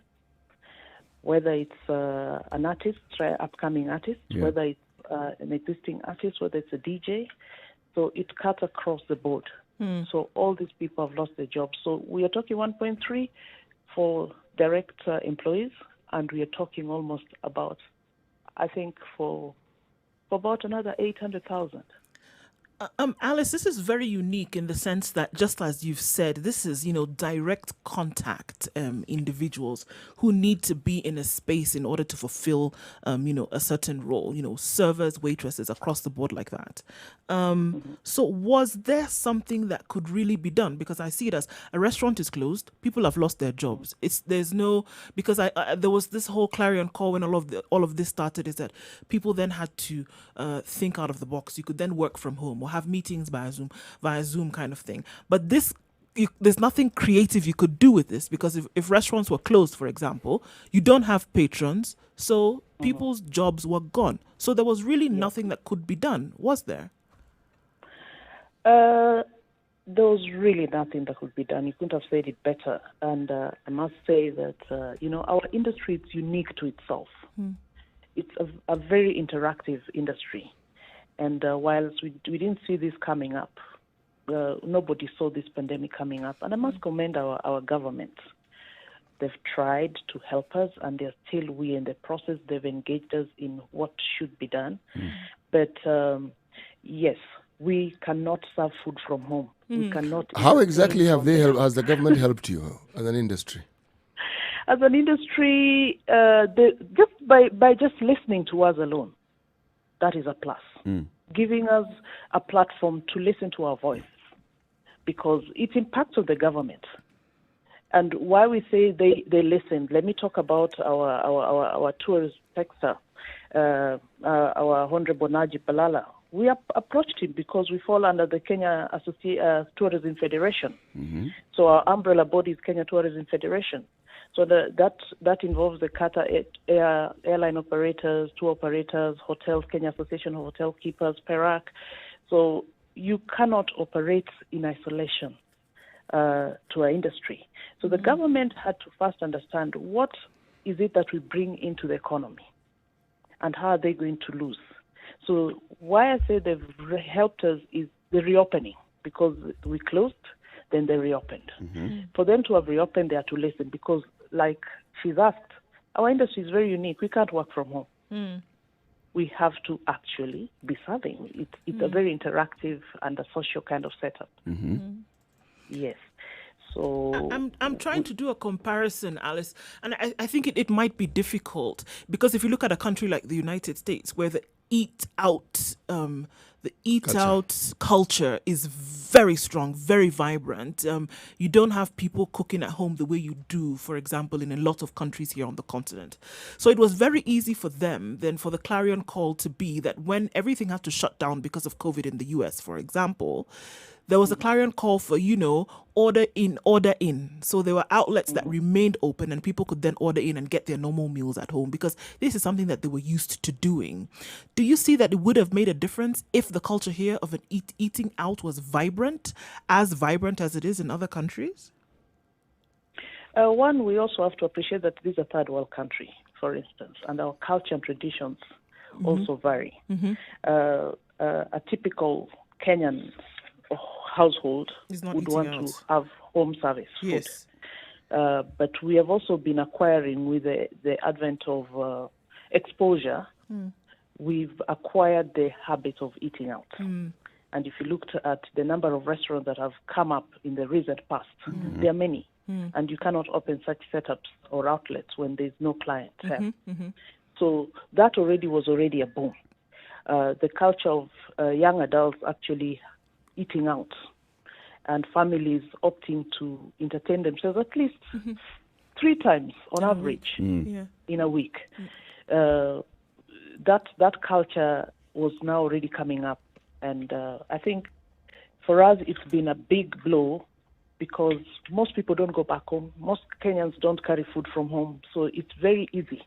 whether it's an artist, upcoming artist, whether it's an existing artist, whether it's a DJ. So it cuts across the board. So all these people have lost their jobs. So we are talking 1.3 for direct employees, and we are talking almost about, I think, for about another 800,000.
Alice, this is very unique in the sense that, just as you've said, this is, direct contact individuals who need to be in a space in order to fulfill, a certain role, servers, waitresses across the board like that. So was there something that could really be done? Because I see it as a restaurant is closed, people have lost their jobs. There was this whole clarion call when all of this started, is that people then had to think out of the box. You could then work from home or have meetings via Zoom kind of thing. But there's nothing creative you could do with this, because if restaurants were closed, for example, you don't have patrons, so people's jobs were gone. So there was really nothing that could be done, was there?
There was really nothing that could be done. You couldn't have said it better. And I must say that, our industry is unique to itself. It's a very interactive industry. And whilst we didn't see this coming up, nobody saw this pandemic coming up. And I must commend our government. They've tried to help us, and we're in the process. They've engaged us in what should be done. But yes, we cannot serve food from home. We cannot.
How exactly has the government helped you as an industry?
As an industry, just by just listening to us alone, that is a plus. Giving us a platform to listen to our voice, because it impacts on the government. And why we say they listen, let me talk about our tourist sector, our Honorable Najib Balala. We approached him because we fall under the Kenya Tourism Federation. So our umbrella body is Kenya Tourism Federation. So that involves the Qatar airline operators, tour operators, hotels, Kenya Association of Hotel Keepers, PERAC. So, you cannot operate in isolation to our industry. So the government had to first understand what is it that we bring into the economy and how are they going to lose. So why I say they've helped us is the reopening, because we closed, then they reopened. For them to have reopened, they had to listen, because like she's asked, our industry is very unique. We can't work from home. We have to actually be serving. It's a very interactive and a social kind of setup. Yes. So
I'm trying to do a comparison, Alice, and I think it might be difficult, because if you look at a country like the United States, where the eat out culture is very strong, very vibrant. You don't have people cooking at home the way you do, for example, in a lot of countries here on the continent. So it was very easy for them then for the clarion call to be that when everything had to shut down because of COVID in the US, for example, there was a clarion call for, order in, order in. So there were outlets that remained open and people could then order in and get their normal meals at home, because this is something that they were used to doing. Do you see that it would have made a difference if the culture here of an eating out was vibrant as it is in other countries?
One, we also have to appreciate that this is a third world country, for instance, and our culture and traditions also vary. A typical Kenyan household would want to have home service food.
Yes.
But we have also been acquiring with the advent of exposure, we've acquired the habit of eating out. And if you looked at the number of restaurants that have come up in the recent past, there are many. And you cannot open such setups or outlets when there's no clientele. So that was already a boom. The culture of young adults actually eating out and families opting to entertain themselves at least 3 times on average in a week. That culture was now already coming up, and I think for us it's been a big blow, because most people don't go back home. Most Kenyans don't carry food from home, so it's very easy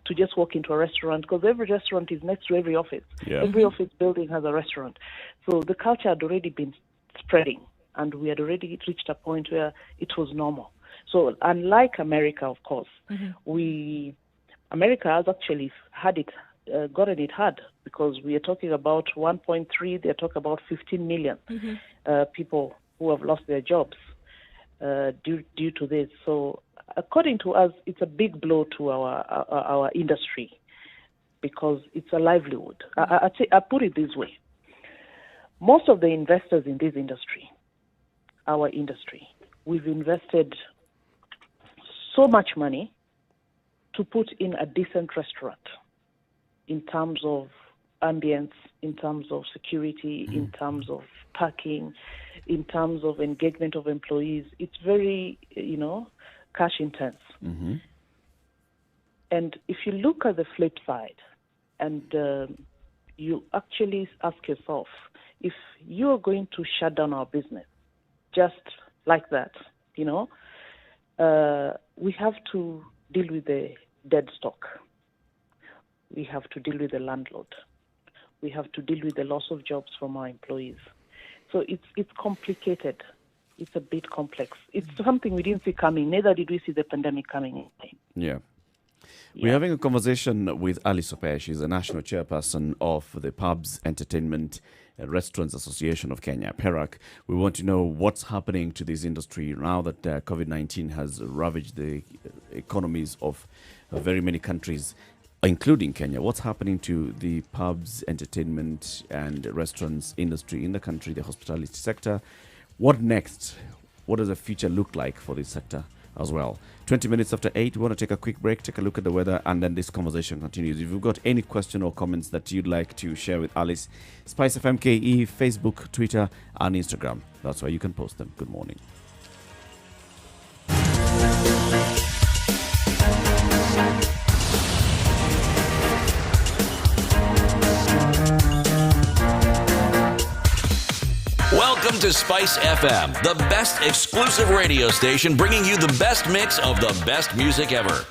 to just walk into a restaurant, because every restaurant is next to every office. Every office building has a restaurant. So the culture had already been spreading, and we had already reached a point where it was normal. So unlike America, of course, America has actually gotten it hard, because we are talking about 1.3, they're talking about 15 million people who have lost their jobs due to this. So according to us, it's a big blow to our industry, because it's a livelihood. I put it this way. Most of the investors in this industry, our industry, we've invested so much money to put in a decent restaurant in terms of ambience, in terms of security, in terms of parking, in terms of engagement of employees. It's very, cash intense. And if you look at the flip side, and you actually ask yourself, if you're going to shut down our business just like that, we have to deal with the dead stock. We have to deal with the landlord. We have to deal with the loss of jobs from our employees. So it's complicated. It's a bit complex. It's something we didn't see coming. Neither did we see the pandemic coming.
Yeah. We're having a conversation with Alice Opira. She's a national chairperson of the Pubs, Entertainment and Restaurants Association of Kenya, PERAC. We want to know what's happening to this industry now that COVID-19 has ravaged the economies of very many countries, including Kenya. What's happening to the pubs, entertainment and restaurants industry in the country, the hospitality sector? What next? What does the future look like for this sector as well? 20 minutes after 8, we want to take a quick break, take a look at the weather, and then this conversation continues. If you've got any question or comments that you'd like to share with Alice, Spice FM KE, Facebook, Twitter, and Instagram. That's where you can post them. Good morning.
Welcome to Spice FM, the best exclusive radio station bringing you the best mix of the best music ever.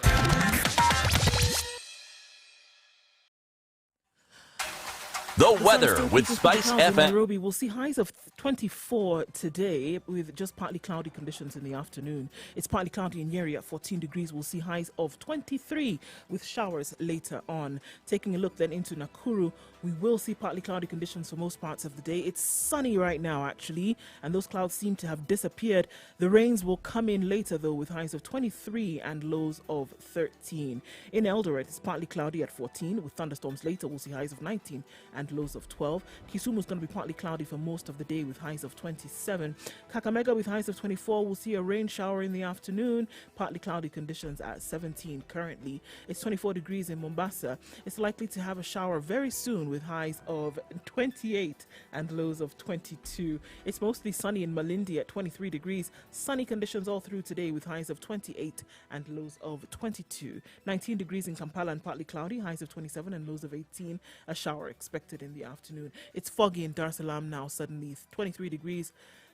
The
The
weather
sun still
with
keeping
Spice
clouds in
FM.
Nairobi. We'll see highs of 24 today with just partly cloudy conditions in the afternoon. It's partly cloudy in Nyeri at 14 degrees. We'll see highs of 23 with showers later on. Taking a look then into Nakuru, we will see partly cloudy conditions for most parts of the day. It's sunny right now, actually, and those clouds seem to have disappeared. The rains will come in later, though, with highs of 23 and lows of 13. In Eldoret, it's partly cloudy at 14 with thunderstorms later. We'll see highs of 19 and lows of 12. Kisumu is going to be partly cloudy for most of the day with highs of 27. Kakamega with highs of 24. We'll see a rain shower in the afternoon. Partly cloudy conditions at 17 currently. It's 24 degrees in Mombasa. It's likely to have a shower very soon with highs of 28 and lows of 22. It's mostly sunny in Malindi at 23 degrees. Sunny conditions all through today with highs of 28 and lows of 22. 19 degrees in Kampala and partly cloudy. Highs of 27 and lows of 18. A shower expected in the afternoon. It's foggy in Dar es Salaam now suddenly. 23 degrees.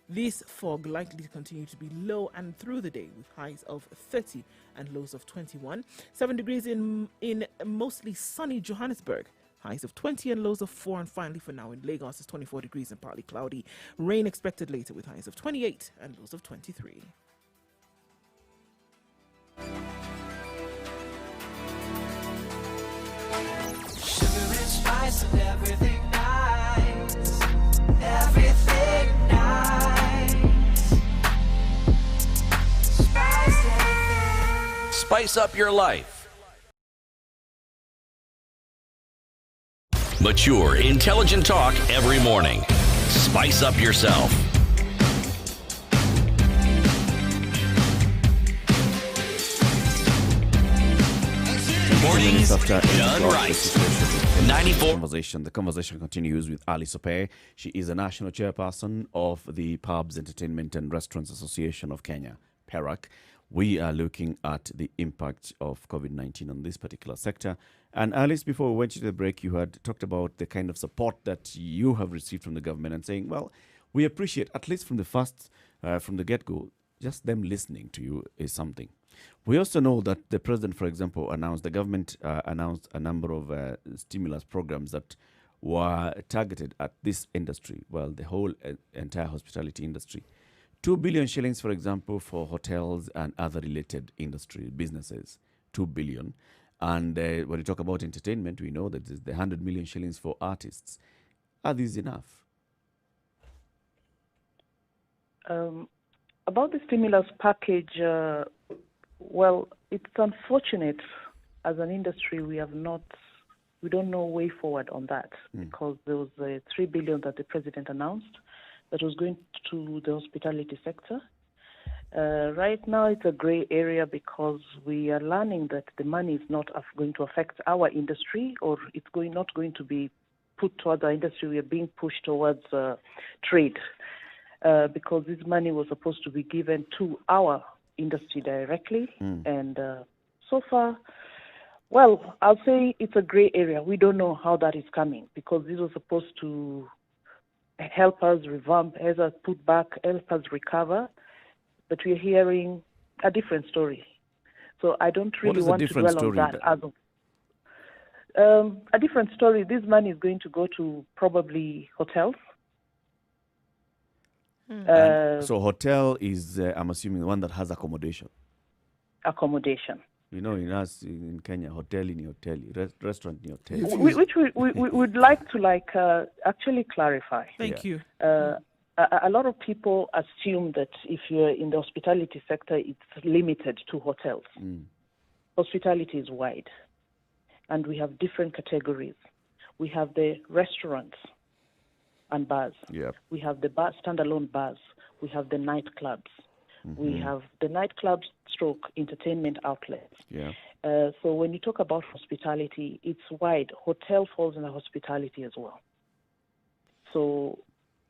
This fog likely to continue to be low and through the day with highs of 30 and lows of 21. 7 degrees in mostly sunny Johannesburg. Highs of 20 and lows of 4. And finally for now in Lagos, it's 24 degrees and partly cloudy. Rain expected later with highs of 28 and lows of 23.
Sugar and spice and everything nice. Everything nice. Spice FM.
Spice up your life. Mature, intelligent talk every morning. Spice up yourself. Mornings
After
done right. 94.
The conversation continues with Alice Opira. She is the national chairperson of the Pubs, Entertainment and Restaurants Association of Kenya, PERAC. We are looking at the impact of COVID-19 on this particular sector. And Alice, before we went to the break, you had talked about the kind of support that you have received from the government and saying, well, we appreciate, at least from the get-go, just them listening to you is something. We also know that the president, for example, the government announced a number of stimulus programs that were targeted at this industry, well, the whole entire hospitality industry. 2 billion shillings, for example, for hotels and other related industry businesses. 2 billion. And when you talk about entertainment, we know that there's the 100 million shillings for artists. Are these enough?
About the stimulus package, well, it's unfortunate as an industry we don't know way forward on that because there was the 3 billion that the president announced that was going to the hospitality sector. Right now it's a gray area because we are learning that the money is not going to affect our industry, or it's not going to be put towards our industry. We are being pushed towards trade because this money was supposed to be given to our industry directly. And so far, well, I'll say it's a gray area. We don't know how that is coming because this was supposed to help us revamp, help us put back, help us recover. But we're hearing a different story. So I don't really want to dwell on that. A different story. This money is going to go to probably hotels.
So hotel is, I'm assuming, the one that has accommodation.
Accommodation.
You know, in Kenya, hotel in hotel, restaurant in hotel.
Which we would like to actually clarify.
Thank you.
A lot of people assume that if you're in the hospitality sector, it's limited to hotels. Hospitality is wide, and we have different categories. We have the restaurants and bars.
Yep.
We have the standalone bars. We have the nightclubs. We have the nightclubs / entertainment outlets.
Yeah.
So when you talk about hospitality, it's wide. Hotel falls in the hospitality as well. So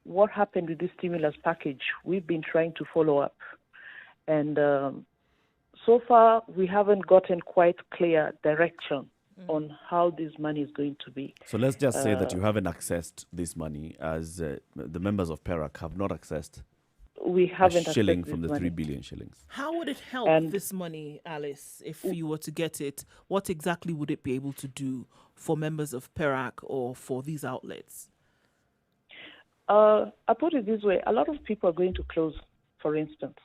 what happened with this stimulus package? We've been trying to follow up. And so far, we haven't gotten quite clear direction on how this money is going to be.
So let's just say that you haven't accessed this money as the members of PERAC have not accessed.
we haven't
a shilling
accessed
from
this
the 3
money.
billion shillings.
How would it help
And-
this money, Alice, if you were to get it? What exactly would it be able to do for members of PERAC or for these outlets?
I put it this way: a lot of people are going to close, for instance.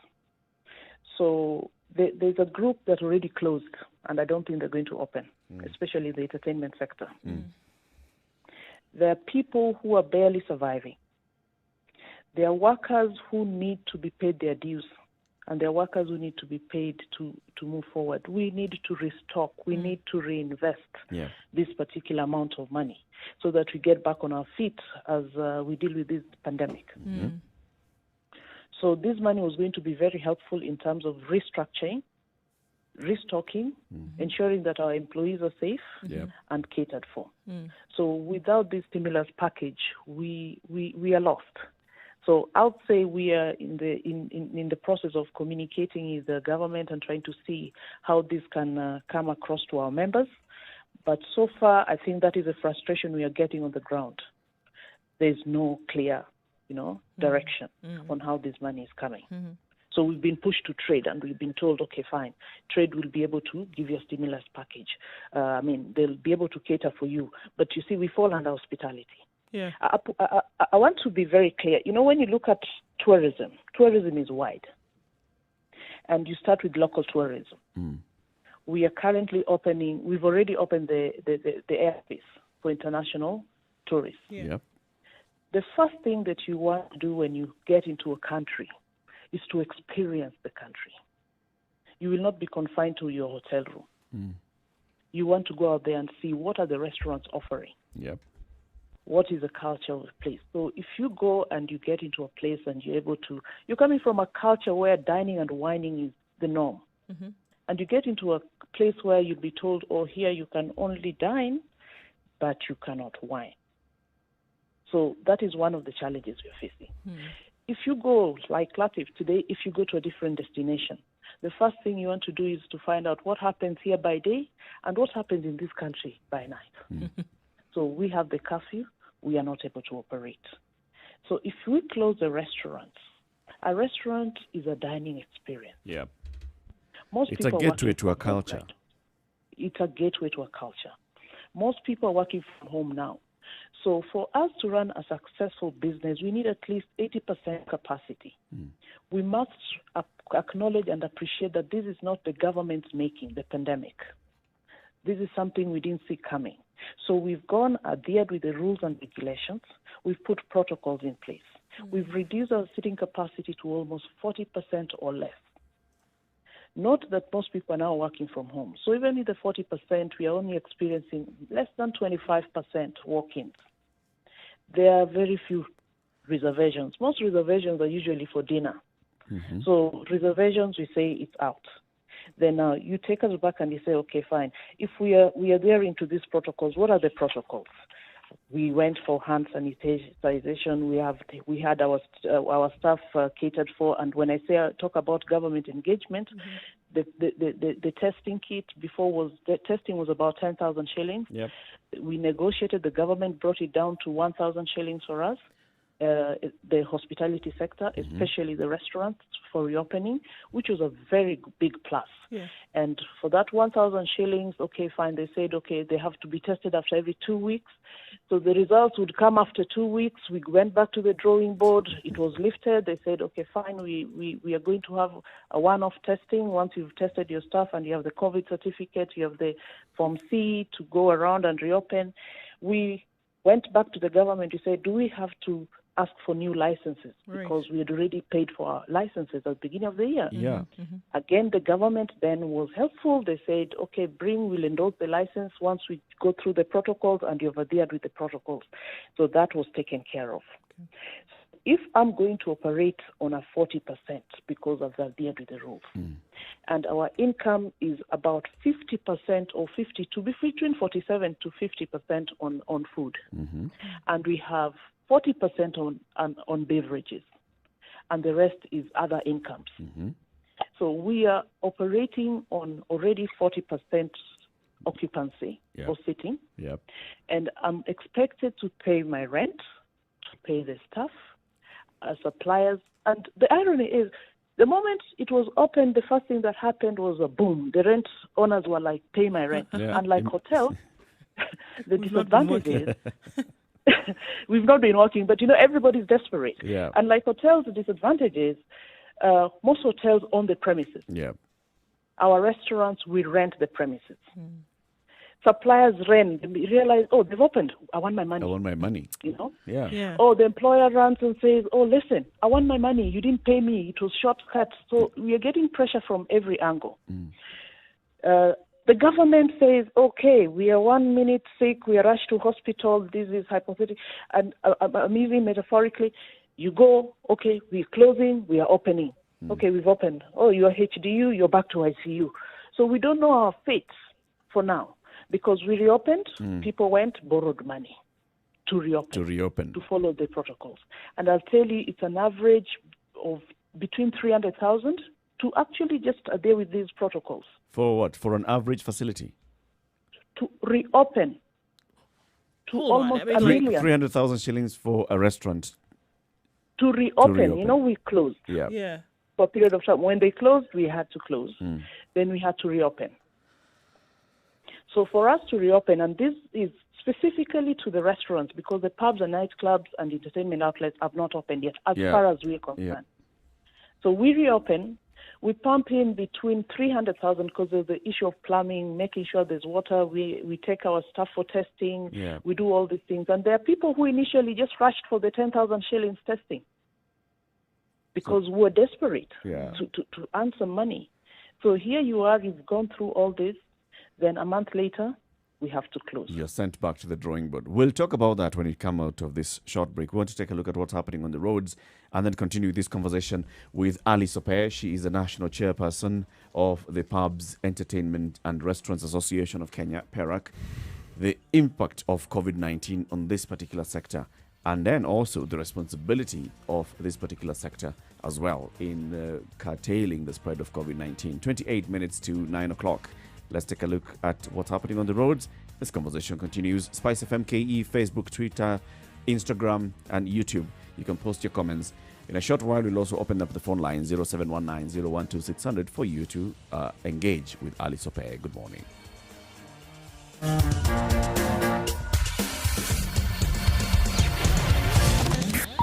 So there's a group that already closed, and I don't think they're going to open, especially the entertainment sector. There are people who are barely surviving. There are workers who need to be paid their dues, and there are workers who need to be paid to move forward. We need to restock. We need to reinvest
Yeah.
this particular amount of money so that we get back on our feet as we deal with this pandemic. So this money was going to be very helpful in terms of restructuring, restocking, ensuring that our employees are safe
Yeah.
and catered for. So without this stimulus package, we are lost. So I would say we are in the process of communicating with the government and trying to see how this can come across to our members. But so far, I think that is a frustration we are getting on the ground. There's no clear, direction on how this money is coming. So we've been pushed to trade, and we've been told, okay, fine, trade will be able to give you a stimulus package. They'll be able to cater for you. But you see, we fall under hospitality.
Yeah.
I want to be very clear. When you look at tourism is wide. And you start with local tourism. We are currently we've already opened the airspace for international tourists.
Yeah.
Yep.
The first thing that you want to do when you get into a country is to experience the country. You will not be confined to your hotel room. You want to go out there and see what are the restaurants offering.
Yep.
What is the culture of the place? So if you go and you get into a place and you're coming from a culture where dining and wining is the norm. And you get into a place where you'll be told, oh, here you can only dine, but you cannot wine. So that is one of the challenges we're facing. If you go, like Latif today, if you go to a different destination, the first thing you want to do is to find out what happens here by day and what happens in this country by night. So we have the curfew, we are not able to operate. So if we close a restaurant is a dining experience.
Yep.
Most
It's a
people are
gateway
working
to a
from home,
culture.
right? It's a gateway to a culture. Most people are working from home now. So for us to run a successful business, we need at least 80% capacity. We must acknowledge and appreciate that this is not the government's making, the pandemic. This is something we didn't see coming. So we've adhered with the rules and regulations. We've put protocols in place. We've reduced our sitting capacity to almost 40% or less. Note that most people are now working from home. So even in the 40%, we are only experiencing less than 25% walk-ins. There are very few reservations. Most reservations are usually for dinner. So reservations, we say it's out. Then you take us back and you say, okay, fine. If we are adhering to these protocols, what are the protocols? We went for hand sanitization. We had our staff catered for. And when I talk about government engagement, the testing kit the testing was about 10,000 shillings.
Yep.
We negotiated. The government brought it down to 1,000 shillings for us. The hospitality sector, especially the restaurants, for reopening, which was a very big plus.
Yeah.
And for that 1,000 shillings, okay, fine, they said, okay, they have to be tested after every 2 weeks. So the results would come after 2 weeks. We went back to the drawing board. It was lifted. They said, okay, fine, we are going to have a one-off testing. Once you've tested your stuff and you have the COVID certificate, you have the Form C to go around and reopen. We went back to the government. We said, do we have to ask for new licenses?
Right.
Because we had already paid for our licenses at the beginning of the year.
Yeah.
Again, the government then was helpful. They said, okay, we'll endorse the license once we go through the protocols and you've adhered with the protocols. So that was taken care of. Okay. If I'm going to operate on a 40% because I've adhered with the rules, and our income is about 50% or 52, between 47 to 50% on food, and we have 40% on beverages, and the rest is other incomes. So we are operating on already 40% occupancy or sitting, and I'm expected to pay my rent, to pay the staff, as suppliers. And the irony is, the moment it was open, the first thing that happened was a boom. The rent owners were like, pay my rent.
Yeah.
Unlike hotels, the
We've not been
disadvantage is we've not been working, but everybody's desperate.
Yeah.
Unlike hotels, the disadvantage is most hotels own the premises.
Yeah.
Our restaurants, we rent the premises. Suppliers rent. They realize, oh, they've opened. I want my money.
I want my money. Yeah.
Yeah.
Oh, the employer runs and says, oh, listen, I want my money. You didn't pay me. It was shortcut. So we are getting pressure from every angle. The government says, okay, we are 1 minute sick. We are rushed to hospital. This is hypothetical. And I'm using metaphorically. You go, okay, we're closing. We are opening. Okay, we've opened. Oh, you're HDU. You're back to ICU. So we don't know our fates for now. Because we reopened, people went, borrowed money to reopen, to follow the protocols. And I'll tell you, it's an average of between 300,000 to actually just adhere with these protocols.
For what? For an average facility?
To reopen. To
Hold on,
almost
I mean,
a
like-
million.
300,000 shillings for a restaurant.
To reopen.
reopen.
We closed
Yeah.
Yeah.
for a period of time. When they closed, we had to close. Then we had to reopen. So for us to reopen, and this is specifically to the restaurants, because the pubs and nightclubs and entertainment outlets have not opened yet, as far as we're concerned. So we reopen, we pump in between 300,000 because of the issue of plumbing, making sure there's water. We take our staff for testing.
Yeah.
We do all these things. And there are people who initially just rushed for the 10,000 shillings testing because we're desperate to earn some money. So here you are, you've gone through all this. Then a month later, we have to close.
You're sent back to the drawing board. We'll talk about that when we come out of this short break. We want to take a look at what's happening on the roads and then continue this conversation with Alice Opira. She is the national chairperson of the Pubs, Entertainment and Restaurants Association of Kenya, PERAC. The impact of COVID-19 on this particular sector, and then also the responsibility of this particular sector as well in curtailing the spread of COVID-19. 28 minutes to 9 o'clock. Let's take a look at what's happening on the roads. This conversation continues. Spice FM KE, Facebook, Twitter, Instagram, and YouTube. You can post your comments. In a short while, we'll also open up the phone line 0719 012 600 for you to engage with Alice Opira. Good morning.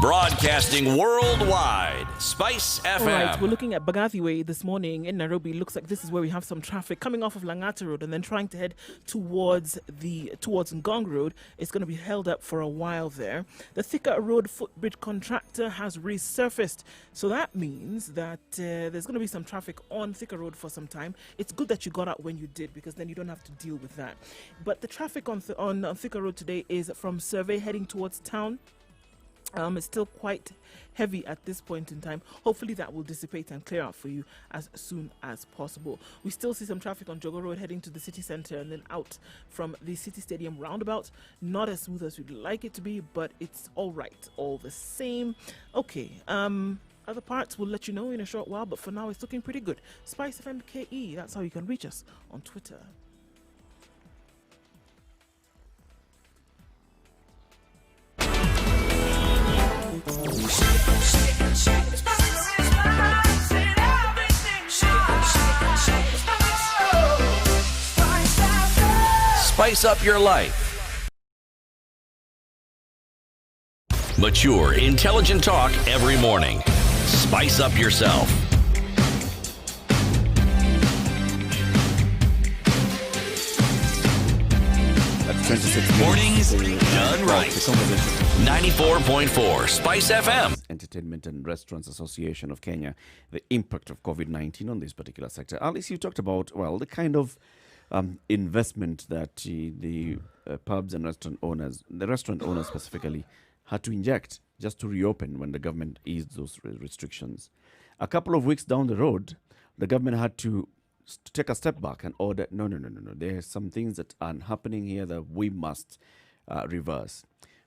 Broadcasting worldwide, Spice FM.
All right, we're looking at Bagathi Way this morning in Nairobi. Looks like this is where we have some traffic coming off of Langata Road and then trying to head towards Nganga Road. It's going to be held up for a while there. The Thika Road footbridge contractor has resurfaced. So that means that there's going to be some traffic on Thika Road for some time. It's good that you got out when you did because then you don't have to deal with that. But the traffic on Thika Road today is from Survey heading towards town. It's still quite heavy at this point in time. Hopefully that will dissipate and clear out for you as soon as possible. We still see some traffic on Jogo Road heading to the city centre and then out from the City Stadium roundabout. Not as smooth as we'd like it to be, but it's all right all the same. Okay, other parts we'll let you know in a short while, but for now it's looking pretty good. Spice FM KE, that's how you can reach us on Twitter.
Spice up your life. Mature, intelligent talk every morning. Spice up yourself.
That's 26
Mornings
minutes.
done right.
The conversation.
94.4 Spice FM.
Entertainment and Restaurants Association of Kenya, the impact of COVID-19 on this particular sector. Alice, you talked about, the kind of investment that the pubs and restaurant owners, the restaurant owners specifically, had to inject just to reopen when the government eased those restrictions. A couple of weeks down the road, the government had to take a step back and order, no. There are some things that are happening here that we must reverse.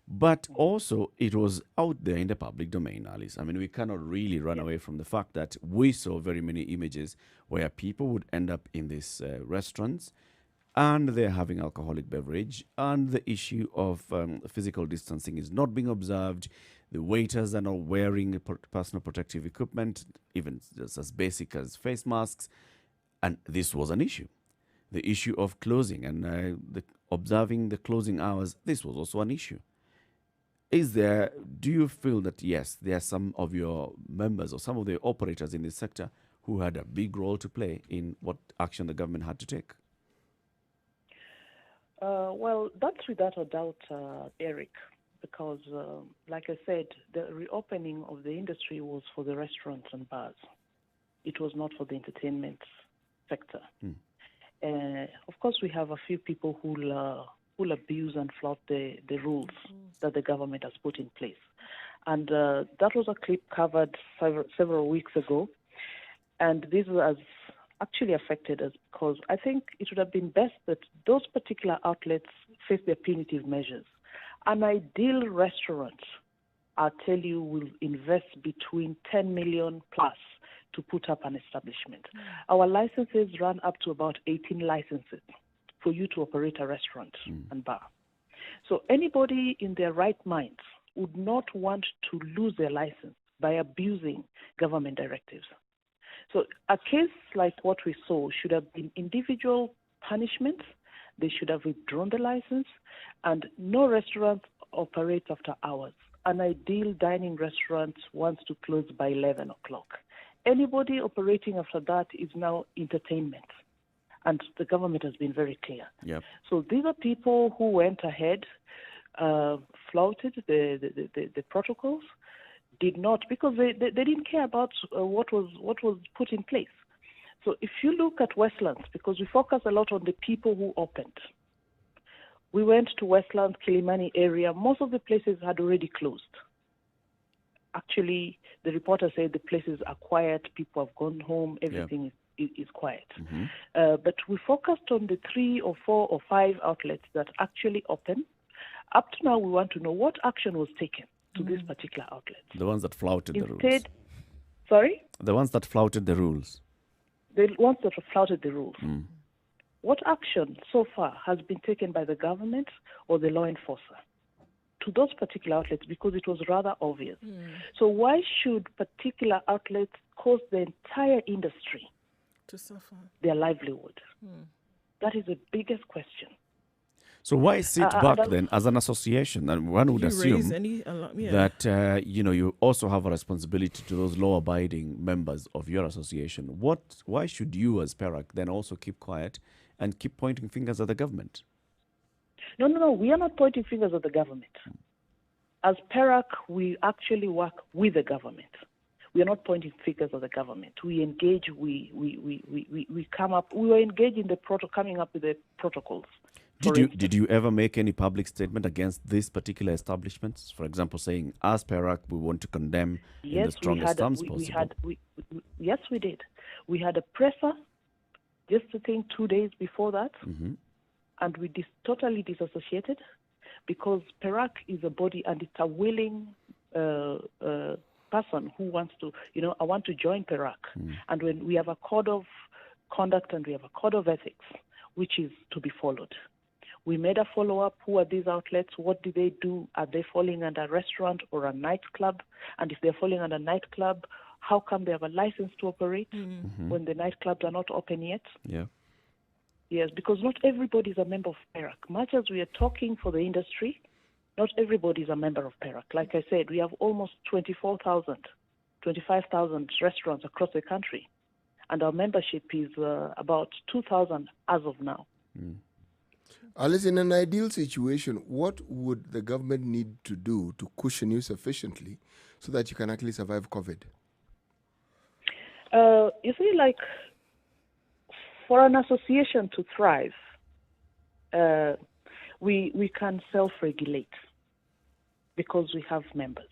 But also, it was out there in the public domain, Alice. I mean, we cannot really run away from the fact that we saw very many images where people would end up in these restaurants and they're having alcoholic beverage, and the issue of physical distancing is not being observed. The waiters are not wearing personal protective equipment, even just as basic as face masks. And this was an issue. The issue of closing and observing the closing hours, this was also an issue. Do you feel that, yes, there are some of your members or some of the operators in this sector who had a big role to play in what action the government had to take?
Well, that's without a doubt, Eric, because, like I said, the reopening of the industry was for the restaurants and bars. It was not for the entertainment sector. Of course, we have a few people who'll abuse and flout the rules that the government has put in place. And that was a clip covered several weeks ago. And this has actually affected us because I think it would have been best that those particular outlets face their punitive measures. An ideal restaurant, I'll tell you, will invest between 10 million plus to put up an establishment. Our licenses run up to about 18 licenses for you to operate a restaurant and bar. So anybody in their right minds would not want to lose their license by abusing government directives. So a case like what we saw should have been individual punishments. They should have withdrawn the license, and no restaurant operates after hours. An ideal dining restaurant wants to close by 11 o'clock. Anybody operating after that is now entertainment, and the government has been very clear.
Yep.
So these are people who went ahead, flouted the protocols, did not, because they didn't care about what was put in place. So if you look at Westlands, because we focus a lot on the people who opened, we went to Westlands, Kilimani area. Most of the places had already closed. Actually, the reporter said the places are quiet, people have gone home, everything is quiet. But we focused on the 3 or 4 or 5 outlets that actually opened. Up to now, we want to know what action was taken to these particular outlets.
The ones that flouted the rules.
Sorry?
The ones that flouted the rules.
The ones that flouted the rules. What action so far has been taken by the government or the law enforcer to those particular outlets, because it was rather obvious. So why should particular outlets cause the entire industry
to suffer
their livelihood? That is the biggest question.
So why sit back then as an association? And one would assume that you also have a responsibility to those law-abiding members of your association. Why should you as PERAC then also keep quiet and keep pointing fingers at the government?
No. We are not pointing fingers at the government. As PERAC, we actually work with the government. We are not pointing fingers at the government. We engage. We come up. We were engaged in the coming up with the protocols.
Did you ever make any public statement against these particular establishments? For example, saying, as PERAC, we want to condemn in the strongest terms possible.
Yes, we did. We had a presser, just I think 2 days before that, and we totally disassociated, because PERAC is a body and it's a willing person who wants to, I want to join PERAC. And when we have a code of conduct and we have a code of ethics, which is to be followed. We made a follow-up. Who are these outlets? What do they do? Are they falling under a restaurant or a nightclub? And if they're falling under a nightclub, how come they have a license to operate when the nightclubs are not open yet?
Yeah.
Yes, because not everybody is a member of PERAC. Much as we are talking for the industry, not everybody is a member of PERAC. Like I said, we have almost 25,000 restaurants across the country. And our membership is about 2,000 as of now.
Alice, in an ideal situation, what would the government need to do to cushion you sufficiently so that you can actually survive COVID?
You see, like, for an association to thrive, we can self-regulate because we have members.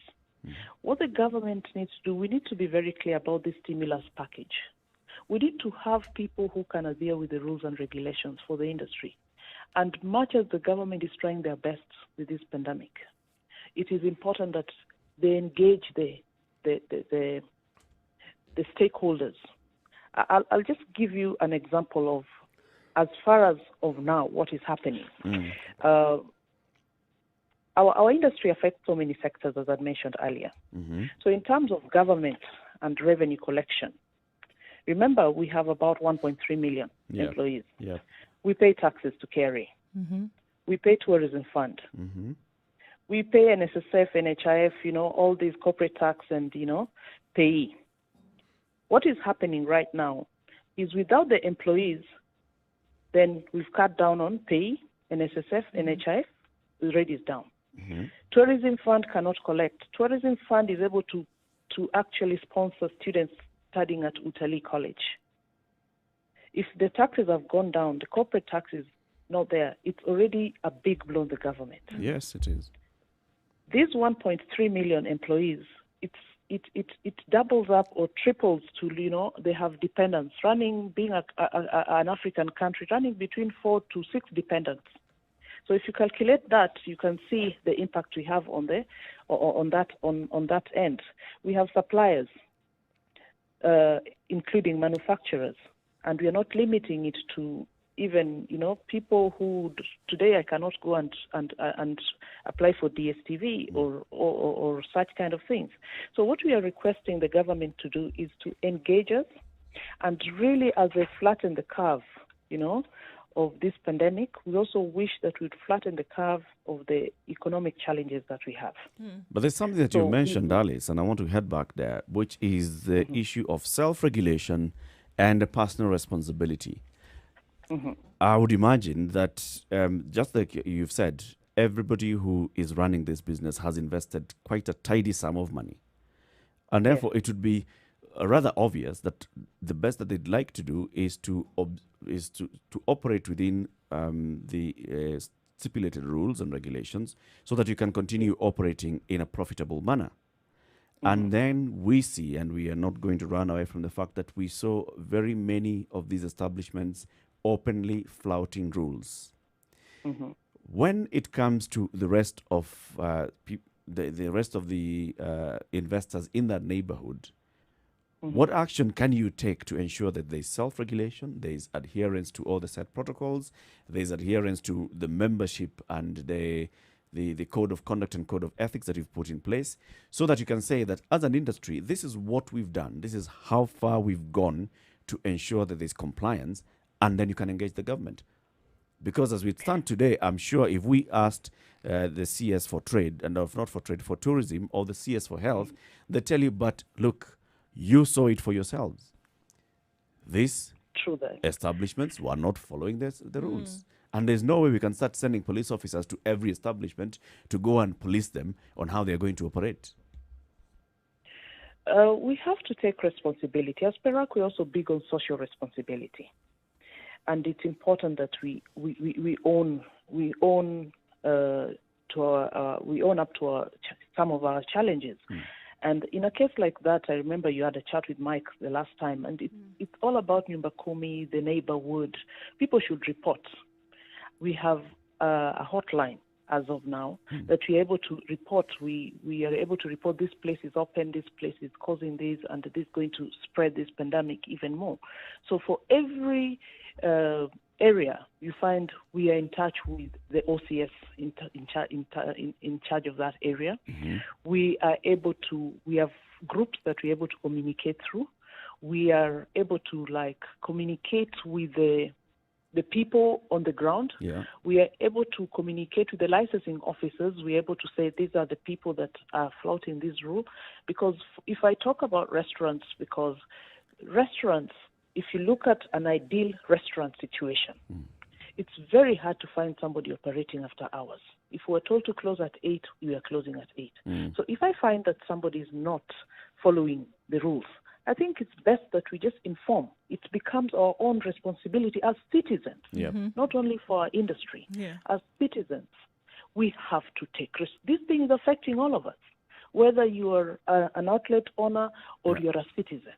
What the government needs to do, we need to be very clear about the stimulus package. We need to have people who can adhere with the rules and regulations for the industry. And much as the government is trying their best with this pandemic, it is important that they engage the stakeholders. I'll just give you an example of, as far as of now, what is happening. our industry affects so many sectors, as I mentioned earlier. So in terms of government and revenue collection, remember we have about 1.3 million employees.
Yeah.
We pay taxes to KRA. We pay tourism fund. We pay NSSF, NHIF, all these corporate tax and, payee. What is happening right now is without the employees, then we've cut down on payee, NSSF, NHIF, the rate is down. Tourism fund cannot collect. Tourism fund is able to actually sponsor students studying at Utalii College. If the taxes have gone down, the corporate tax is not there. It's already a big blow on the government.
Yes, it is.
These 1.3 million employees, it doubles up or triples to, they have dependents being an African country, running between 4 to 6 dependents. So if you calculate that, you can see the impact we have on that end. We have suppliers, including manufacturers, and we are not limiting it to even people who today I cannot go and apply for DSTV or such kind of things. So what we are requesting the government to do is to engage us, and really as they flatten the curve, of this pandemic, we also wish that we'd flatten the curve of the economic challenges that we have.
But there's something that you mentioned, Alice, and I want to head back there, which is the issue of self-regulation and personal responsibility. I would imagine that, just like you've said, everybody who is running this business has invested quite a tidy sum of money. And therefore, it would be rather obvious that the best that they'd like to do is to operate within the stipulated rules and regulations so that you can continue operating in a profitable manner. And then we see, and we are not going to run away from the fact that we saw very many of these establishments openly flouting rules. When it comes to the rest of the rest of the investors in that neighborhood, what action can you take to ensure that there's self-regulation, there's adherence to all the set protocols, there's adherence to the membership and the code of conduct and code of ethics that you've put in place, so that you can say that as an industry, this is what we've done, this is how far we've gone to ensure that there's compliance, and then you can engage the government. Because as we stand today, I'm sure if we asked the CS for trade, and not for trade, for tourism, or the CS for health, they tell you, but look, you saw it for yourselves. These establishments were not following the rules. And there's no way we can start sending police officers to every establishment to go and police them on how they're going to operate.
We have to take responsibility. As PERAC, we're also big on social responsibility. And it's important that we own up to some of our challenges. And in a case like that, I remember you had a chat with Mike the last time, and it's all about Nyumba Kumi, the neighborhood. People should report. We have a hotline as of now that we're able to report. We are able to report this place is open, this place is causing this, and this is going to spread this pandemic even more. So for every area, you find we are in touch with the OCS in charge of that area. We have groups that we're able to communicate through. We are able to communicate with the people on the ground. We are able to communicate with the licensing officers. We're able to say these are the people that are flouting this rule. Because if I talk about restaurants, because restaurants, if you look at an ideal restaurant situation, it's very hard to find somebody operating after hours. If we're told to close at 8, we are closing at 8. So if I find that somebody is not following the rules, I think it's best that we just inform. It becomes our own responsibility as citizens, not only for our industry. As citizens, we have to take risk. This thing is affecting all of us. Whether you are an outlet owner or you're a citizen,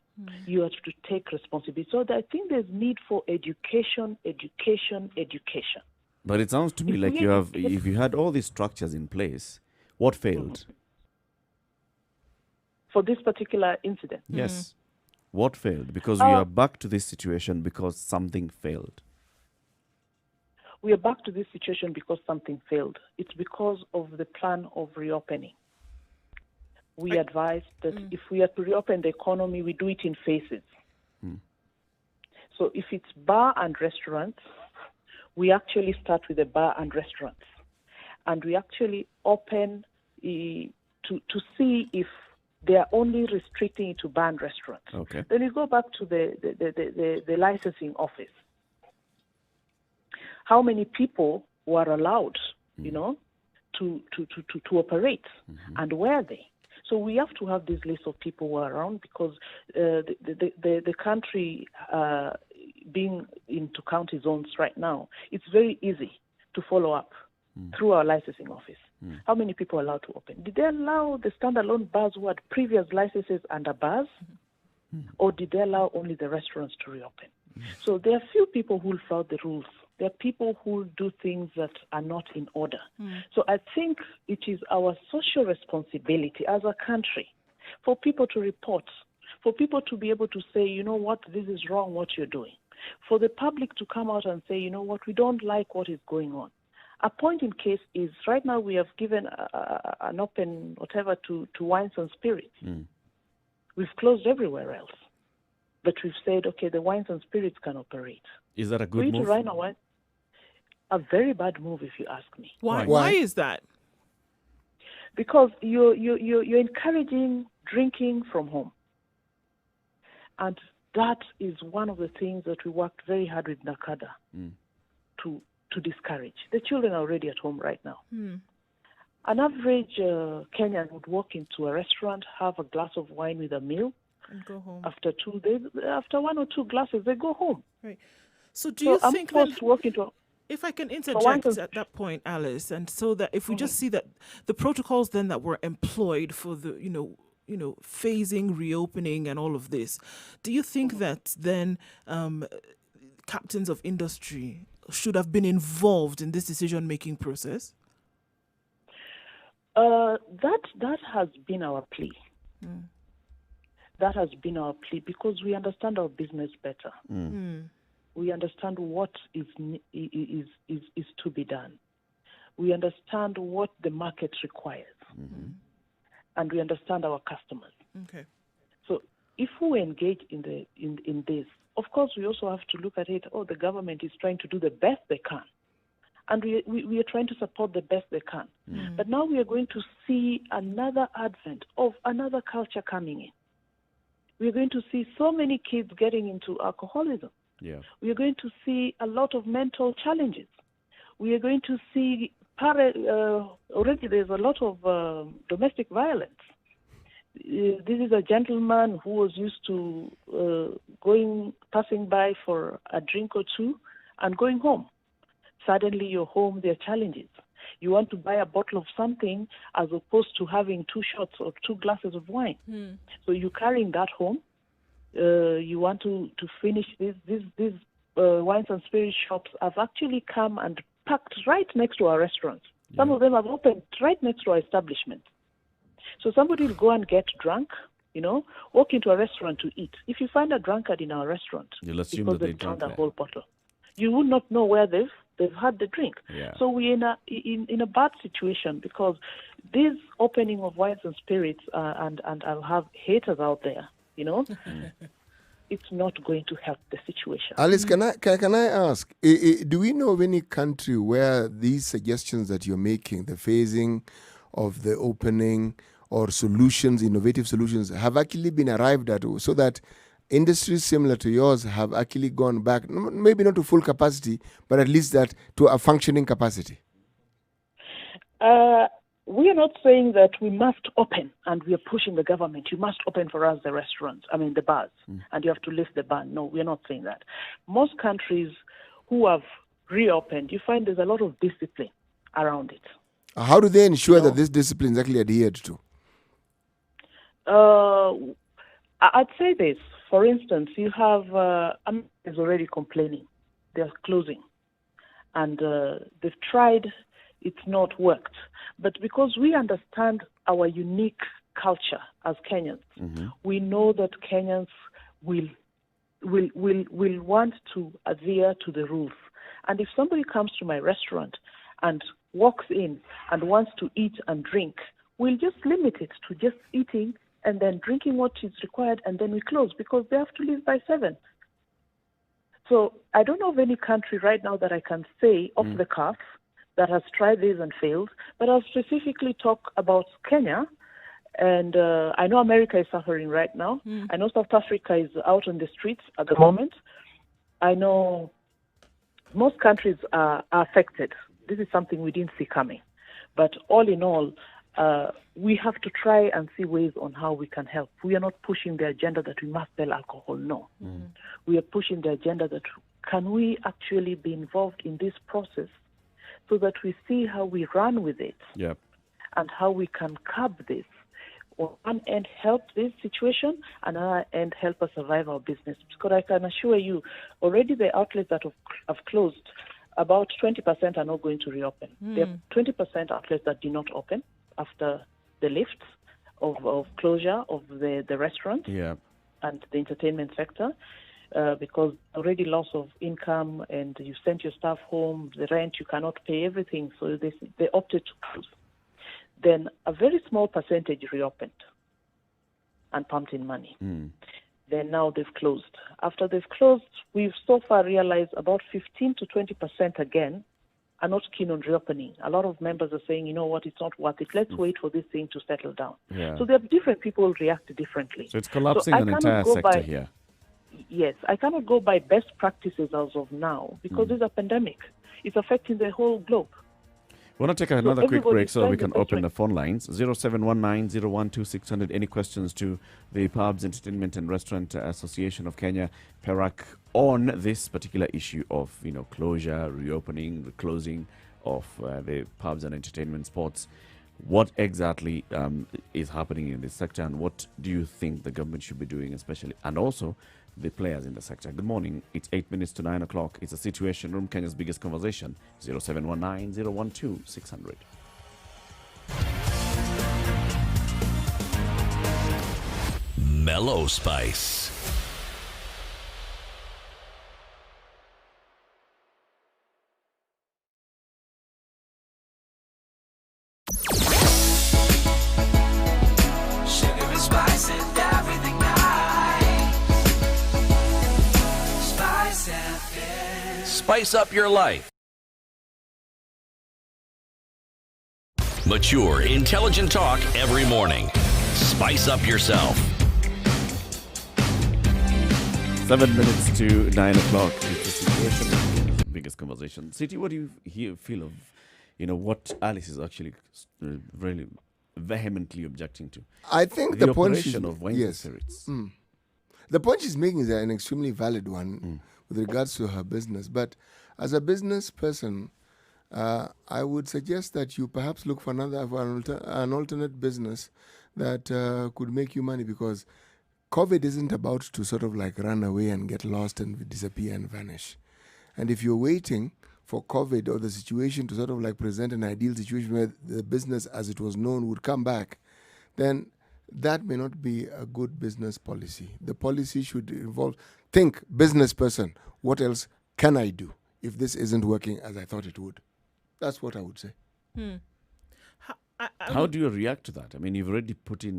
you have to take responsibility. So I think there's need for education.
But it sounds to me like if you had all these structures in place, what failed?
For this particular incident?
Yes. What failed? Because we are back to this situation because something failed.
we are back to this situation because something failed. It's because of the plan of reopening. We advised that if we are to reopen the economy, we do it in phases. So if it's bar and restaurants, we actually start with the bar and restaurants. And we actually open to see if they are only restricting it to bar and restaurants.
Okay.
Then you go back to the licensing office. How many people were allowed, to operate, and where are they? So we have to have this list of people who are around, because the country being into county zones right now, it's very easy to follow up through our licensing office. How many people are allowed to open? Did they allow the standalone bars who had previous licenses under bars, or did they allow only the restaurants to reopen? So there are few people who will flout the rules. There are people who do things that are not in order. So I think it is our social responsibility as a country for people to report, for people to be able to say, you know what, this is wrong what you're doing. For the public to come out and say, you know what, we don't like what is going on. A point in case is right now we have given an open whatever to wines and spirits. We've closed everywhere else. But we've said, okay, the wines and spirits can operate.
Is that a
For you
good
to
move?
run a wine, a very bad move if you ask me.
Why is that?
Because you're encouraging drinking from home. And that is one of the things that we worked very hard with Nakada to discourage. The children are already at home right now. An average Kenyan would walk into a restaurant, have a glass of wine with a meal.
And go home.
After one or two glasses, they go home.
Right. So do you
I'm
think
forced
that,
to walk into
if I can
one
interject
thing-
at that point, Alice, and so that if we just see that the protocols then that were employed for the, phasing, reopening and all of this, do you think that then captains of industry should have been involved in this decision-making process?
That has been our plea. That has been our plea because we understand our business better. We understand what is to be done. We understand what the market requires, and we understand our customers.
Okay.
So if we engage in this, of course, we also have to look at it. Oh, the government is trying to do the best they can, and we are trying to support the best they can. But now we are going to see another advent of another culture coming in. We are going to see so many kids getting into alcoholism.
Yeah.
We are going to see a lot of mental challenges. We are going to see already there's a lot of domestic violence. This is a gentleman who was used to passing by for a drink or two and going home. Suddenly you're home, there are challenges. You want to buy a bottle of something as opposed to having 2 shots or 2 glasses of wine. So you're carrying that home. You want to finish these wines and spirit shops have actually come and packed right next to our restaurants. Some of them have opened right next to our establishment. So somebody will go and get drunk, walk into a restaurant to eat. If you find a drunkard in our restaurant,
You'll assume
because
that they
they've
drank
found a
there.
whole bottle, you would not know where they've had the drink.
Yeah.
So we're in a bad situation because this opening of wines and spirits, and I'll have haters out there, it's not going to help the situation.
Alice, can I ask, do we know of any country where these suggestions that you're making, the phasing of the opening or solutions, innovative solutions, have actually been arrived at, so that industries similar to yours have actually gone back, maybe not to full capacity, but at least that to a functioning capacity?
We are not saying that we must open, and we are pushing the government. You must open for us the restaurants, the bars, and you have to lift the ban. No, we are not saying that. Most countries who have reopened, you find there's a lot of discipline around it.
How do they ensure that this discipline is actually adhered to?
I'd say this. For instance, you have America is already complaining. They're closing. And they've tried, it's not worked. But because we understand our unique culture as Kenyans, we know that Kenyans will want to adhere to the rules. And if somebody comes to my restaurant and walks in and wants to eat and drink, we'll just limit it to just eating and then drinking what is required, and then we close because they have to leave by 7. So I don't know of any country right now that I can say off the cuff that has tried this and failed, but I'll specifically talk about Kenya. And I know America is suffering right now. I know South Africa is out on the streets at the moment. I know most countries are affected. This is something we didn't see coming. But all in all, we have to try and see ways on how we can help. We are not pushing the agenda that we must sell alcohol, no. We are pushing the agenda that can we actually be involved in this process so that we see how we run with it and how we can curb this. On one end, help this situation, and on another end, help us survive our business. Because I can assure you, already the outlets that have closed, about 20% are not going to reopen. There are 20% outlets that did not open after the lifts of closure of the restaurants and the entertainment sector, because already loss of income, and you sent your staff home, the rent, you cannot pay everything, so they opted to close. Then a very small percentage reopened and pumped in money. Then now they've closed. After they've closed, we've so far realized about 15 to 20% again are not keen on reopening. A lot of members are saying, you know what, it's not worth it. Let's wait for this thing to settle down. So there are different people react differently.
So it's collapsing an entire sector here.
Yes, I cannot go by best practices as of now because there's a pandemic. It's affecting the whole globe.
We want to take another quick break so we can open
way.
the phone lines. 0719-012-600. Any questions to the Pubs, Entertainment and Restaurant Association of Kenya, PERAC, on this particular issue of closure, reopening, the closing of the pubs and entertainment spots. What exactly is happening in this sector, and what do you think the government should be doing, especially, and also the players in the sector? Good morning. It's 8 minutes to 9 o'clock. It's a Situation Room, Kenya's biggest conversation. 0719-012-600.
Mellow Spice.
Sugar and spice and everything nice. Spice FM.
Spice up your life. Mature, intelligent talk every morning. Spice up yourself.
7 minutes to 9 o'clock. It's a Situation Room, biggest conversation. City, what do you feel of what Alice is actually really vehemently objecting to?
I think
the
the point she's
operation of wines and spirits.
The point she's making is an extremely valid one with regards to her business. But as a business person, I would suggest that you perhaps look for an alternate business that could make you money, because COVID isn't about to sort of like run away and get lost and disappear and vanish. And if you're waiting for COVID or the situation to sort of like present an ideal situation where the business as it was known would come back, then that may not be a good business policy. The policy should involve, think, business person, what else can I do if this isn't working as I thought it would? That's what I would say.
How do you react to that? I mean, you've already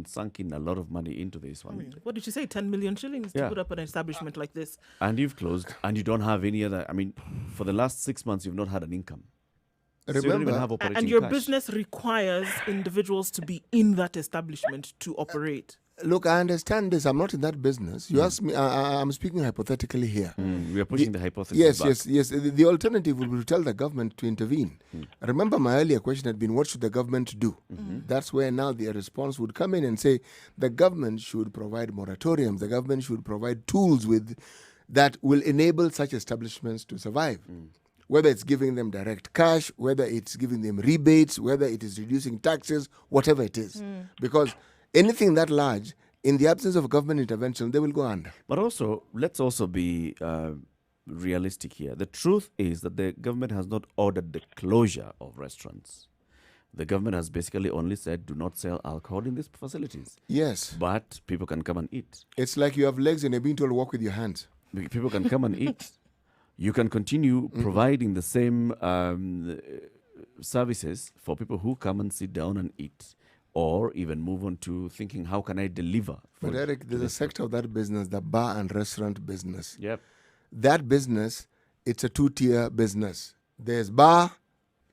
sunk in a lot of money into this one.
What did you say? 10 million shillings to put up an establishment like this.
And you've closed, and you don't have any other. I mean, for the last 6 months, you've not had an income. So you don't even have operating
And your
cash.
business requires individuals to be in that establishment to operate.
Look, I understand this. I'm not in that business. You asked me, I'm speaking hypothetically here.
We are pushing the hypothesis back.
Yes. The alternative would be to tell the government to intervene. Remember, my earlier question had been, what should the government do? That's where now the response would come in and say, the government should provide moratoriums. The government should provide tools that will enable such establishments to survive. Whether it's giving them direct cash, whether it's giving them rebates, whether it is reducing taxes, whatever it is. Because anything that large, in the absence of government intervention, they will go under.
But also, let's also be realistic here. The truth is that the government has not ordered the closure of restaurants. The government has basically only said, do not sell alcohol in these facilities.
Yes.
But people can come and eat.
It's like you have legs and you're being told walk with your hands.
People can come and eat. you can continue providing the same services for people who come and sit down and eat, or even move on to thinking, how can I deliver?
But Eric, there's a sector of that business, the bar and restaurant business.
Yep.
That business, it's a two-tier business. There's bar,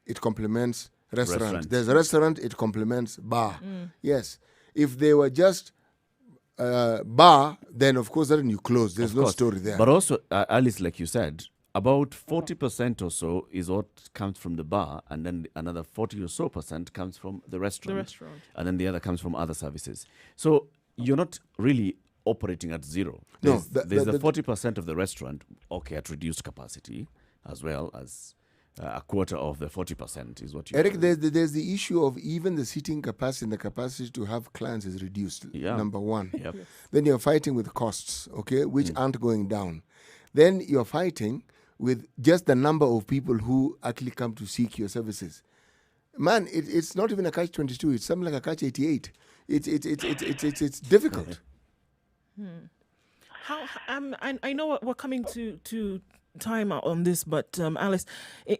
it complements restaurant. There's a restaurant, it complements bar. Yes. If they were just bar, then of course then you close. There's no story there.
But also, Alice, like you said, about 40% or so is what comes from the bar, and then another 40 or so percent comes from the restaurant. And then the other comes from other services. So you're not really operating at zero. There's the 40% of the restaurant, at reduced capacity, as well as a quarter of the 40% is what you...
Eric, there's the issue of even the seating capacity and the capacity to have clients is reduced, number one.
Yep.
Then you're fighting with costs, which aren't going down. Then you're fighting with just the number of people who actually come to seek your services. Man, it's not even a catch-22. It's something like a catch-88. It's difficult.
How I know we're coming to time out on this, but Alice,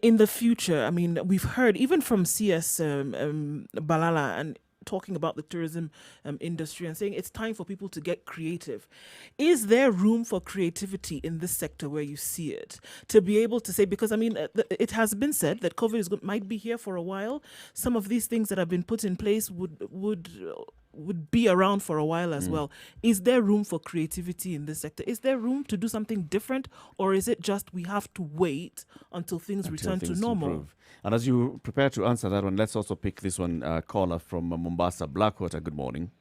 in the future, I mean, we've heard even from CS Balala and talking about the tourism industry and saying it's time for people to get creative. Is there room for creativity in this sector where you see it to be able to say, because I mean, it has been said that COVID might be here for a while. Some of these things that have been put in place would be around for a while as well. Is there room for creativity in this sector? Is there room to do something different, or is it just we have to wait until things return to normal?
Improve. And as you prepare to answer that one, let's also pick this one caller from Mombasa, Blackwater. Good morning.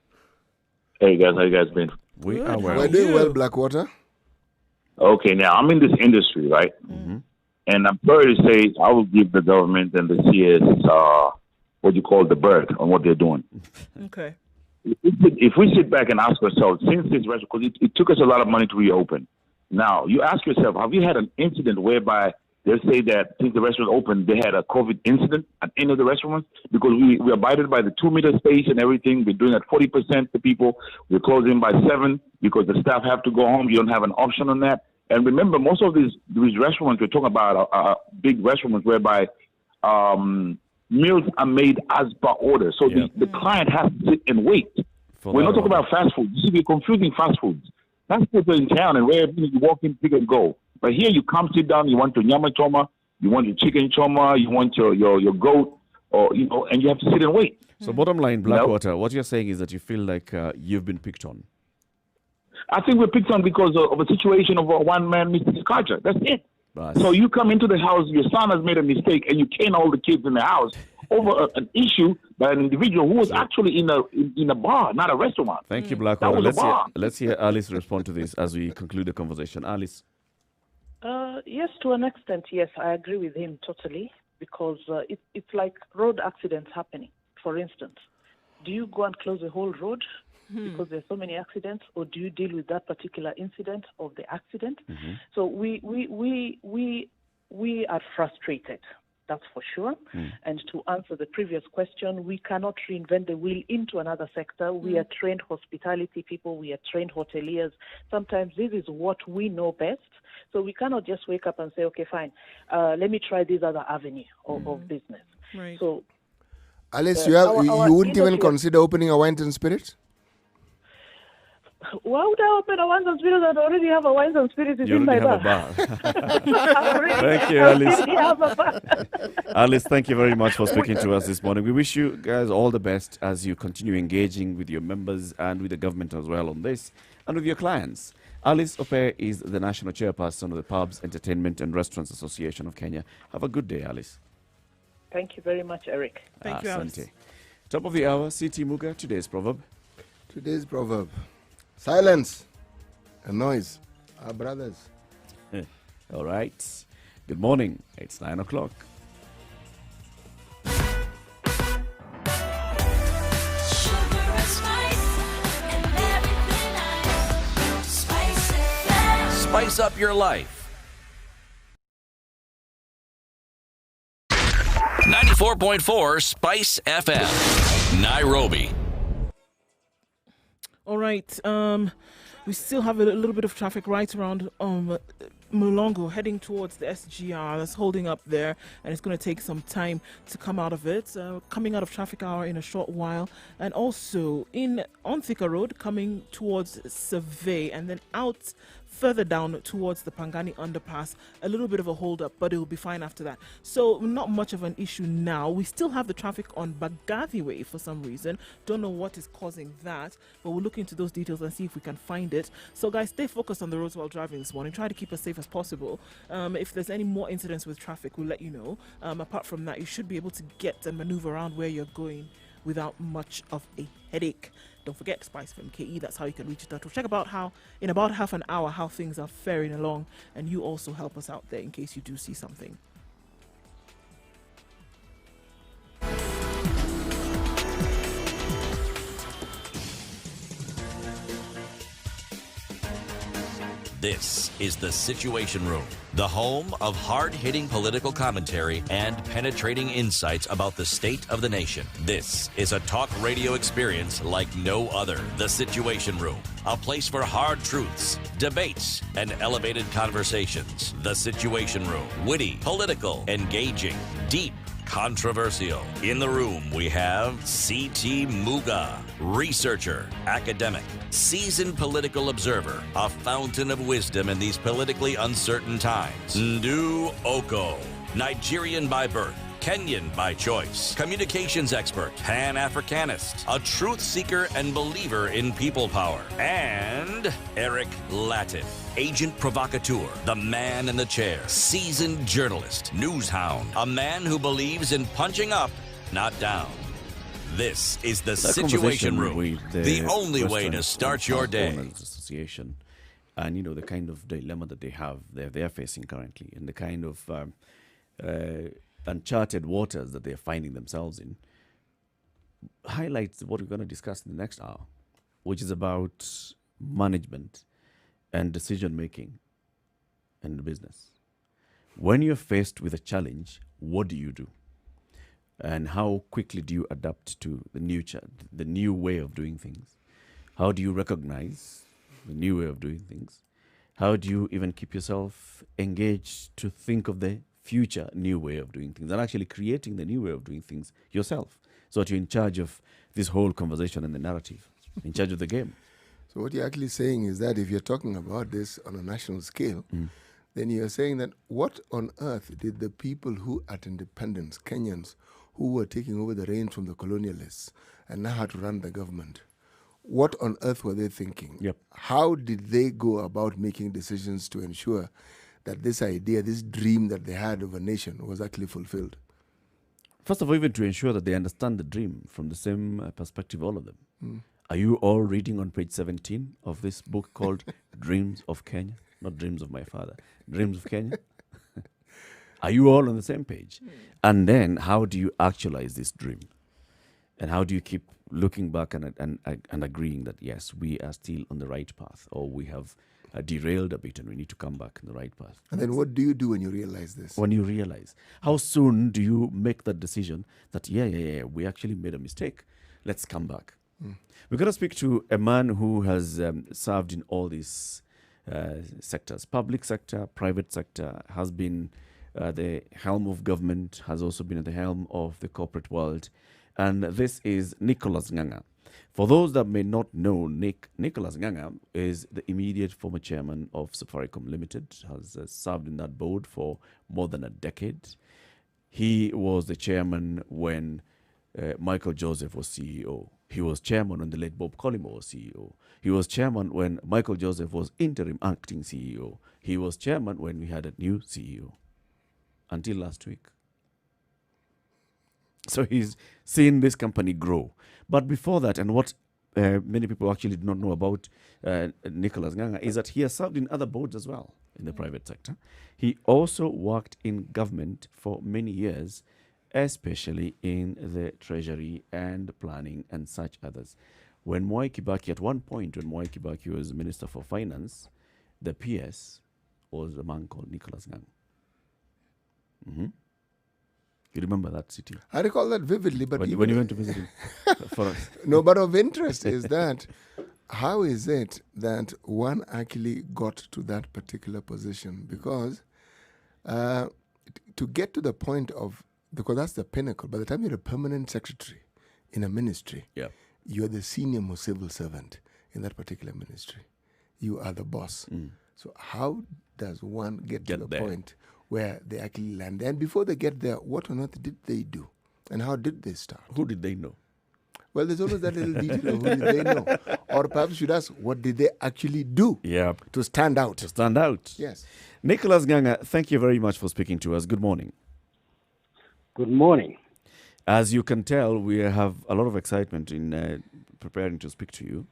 Hey guys, how you guys been?
We are well.
We're doing well, Blackwater.
Okay, now I'm in this industry, right? And I'm sorry to say, I will give the government and the CS what you call the bird on what they're doing.
Okay.
If we sit back and ask ourselves, since this restaurant, because it took us a lot of money to reopen. Now, you ask yourself, have you had an incident whereby they say that since the restaurant opened, they had a COVID incident at any of the restaurants? Because we abided by the 2-meter space and everything. We're doing at 40% for people. We're closing by 7 because the staff have to go home. You don't have an option on that. And remember, most of these restaurants we're talking about are big restaurants whereby meals are made as per order. So the client has to sit and wait. We're not talking about fast food. You see, we're confusing fast foods. Fast foods are in town and where you walk in, pick and go. But here you come, sit down, you want your nyama choma, you want your chicken choma, you want your goat, or and you have to sit and wait.
So bottom line, Blackwater, what you're saying is that you feel like you've been picked on.
I think we're picked on because of a situation of a one-man misconduct. That's it.
Right.
So you come into the house, your son has made a mistake, and you cane all the kids in the house over an issue by an individual who was actually in a bar, not a restaurant.
Thank you, Blackwater.
That was
Let's hear Alice respond to this as we conclude the conversation. Alice.
Yes, to an extent, yes, I agree with him totally, because it's like road accidents happening. For instance, do you go and close the whole road because there's so many accidents, or do you deal with that particular incident of the accident? So we are frustrated. That's for sure. And to answer the previous question, we cannot reinvent the wheel into another sector. We are trained hospitality people. We are trained hoteliers. Sometimes this is what we know best. So we cannot just wake up and say, okay, fine, let me try this other avenue of business.
Right.
So,
Alice, you wouldn't even consider opening a wine and spirits?
Why would I open a wines and spirits? I already have a wines and spirits in my bar.
Thank you, Alice. Alice, thank you very much for speaking to us this morning. We wish you guys all the best as you continue engaging with your members and with the government as well on this, and with your clients. Alice Opira is the national chairperson of the Pubs, Entertainment and Restaurants Association of Kenya. Have a good day, Alice.
Thank you very much, Eric.
Thank you, Alice.
Asante. Top of the hour, CT Muga, today's proverb.
Today's proverb. Silence and noise are brothers.
All right. Good morning. It's 9 o'clock.
Sugar and spice and everything I spice it.
Spice up your life. 94.4 Spice FM, Nairobi.
All right. We still have a little bit of traffic right around Mulongo heading towards the SGR. That's holding up there, and it's going to take some time to come out of it. Coming out of traffic hour in a short while, and also on Thika Road coming towards Survey, and then out further down towards the Pangani underpass, a little bit of a hold up, but it will be fine after that. So not much of an issue now. We still have the traffic on Bagathi Way for some reason. Don't know what is causing that, but we'll look into those details and see if we can find it. So guys, stay focused on the roads while driving this morning. Try to keep as safe as possible. If there's any more incidents with traffic, we'll let you know. Apart from that, you should be able to get and maneuver around where you're going without much of a headache. Don't forget Spice from KE. That's how you can reach it. We'll check in about half an hour how things are faring along, and you also help us out there in case you do see something.
This is The Situation Room, the home of hard-hitting political commentary and penetrating insights about the state of the nation. This is a talk radio experience like no other. The Situation Room, a place for hard truths, debates, and elevated conversations. The Situation Room, witty, political, engaging, deep, controversial. In the room, we have C.T. Muga, researcher, academic, seasoned political observer, a fountain of wisdom in these politically uncertain times. Ndu Oko, Nigerian by birth, Kenyan by choice, communications expert, Pan-Africanist, a truth seeker and believer in people power, and Eric Latin, agent provocateur, the man in the chair, seasoned journalist, news hound, a man who believes in punching up, not down. This is the Situation Room,
with
the only way to start your day.
Owners Association, and you know the kind of dilemma that they're facing currently, and the kind of uncharted waters that they're finding themselves in, highlights what we're going to discuss in the next hour, which is about management and decision making in the business. When you're faced with a challenge, what do you do? And how quickly do you adapt to the new way of doing things? How do you recognize the new way of doing things? How do you even keep yourself engaged to think of the future new way of doing things and actually creating the new way of doing things yourself, so that you're in charge of this whole conversation and the narrative, in charge of the game?
So what you're actually saying is that if you're talking about this on a national scale, then you're saying that what on earth did the people who at independence, Kenyans, who were taking over the reins from the colonialists and now had to run the government, what on earth were they thinking?
Yep.
How did they go about making decisions to ensure that this idea, this dream that they had of a nation was actually fulfilled?
First of all, even to ensure that they understand the dream from the same perspective, all of them. Are you all reading on page 17 of this book called Dreams of Kenya? Not Dreams of My Father, Dreams of Kenya? Are you all on the same page? And then how do you actualize this dream? And how do you keep looking back and agreeing that, yes, we are still on the right path, or we have derailed a bit and we need to come back on the right path?
And then what do you do when you realize this?
When you realize, how soon do you make that decision that, yeah, we actually made a mistake. Let's come back. We're going to speak to a man who has served in all these sectors, public sector, private sector, has been the helm of government, has also been at the helm of the corporate world. And this is Nicholas Nganga. For those that may not know, Nicholas Nganga is the immediate former chairman of Safaricom Limited, has served in that board for more than a decade. He was the chairman when Michael Joseph was CEO. He was chairman when the late Bob Collymore was CEO. He was chairman when Michael Joseph was interim acting CEO. He was chairman when we had a new CEO until last week. So he's seen this company grow. But before that, and what many people actually do not know about Nicholas Nganga is that he has served in other boards as well in the private sector. He also worked in government for many years, especially in the treasury and planning and such others. When Mwai Kibaki, at one point when Mwai Kibaki was Minister for Finance, the PS was a man called Nicholas Nganga. You remember that city?
I recall that vividly, but
When you went to visit him for us.
no, but of interest is that how is it that one actually got to that particular position? Because to get to the point of, because that's the pinnacle, by the time you're a permanent secretary in a ministry,
Yeah.
you're the senior most civil servant in that particular ministry. You are the boss. So how does one get to
Get
the
there.
point where they actually land? And before they get there, what on earth did they do? And how did they start?
Who did they know?
Well, there's always that little detail of who did they know? Or perhaps you should ask, what did they actually do
Yeah.
to stand out?
To stand out.
Yes.
Nicholas Nganga, thank you very much for speaking to us. Good morning.
Good morning.
As you can tell, we have a lot of excitement in preparing to speak to you,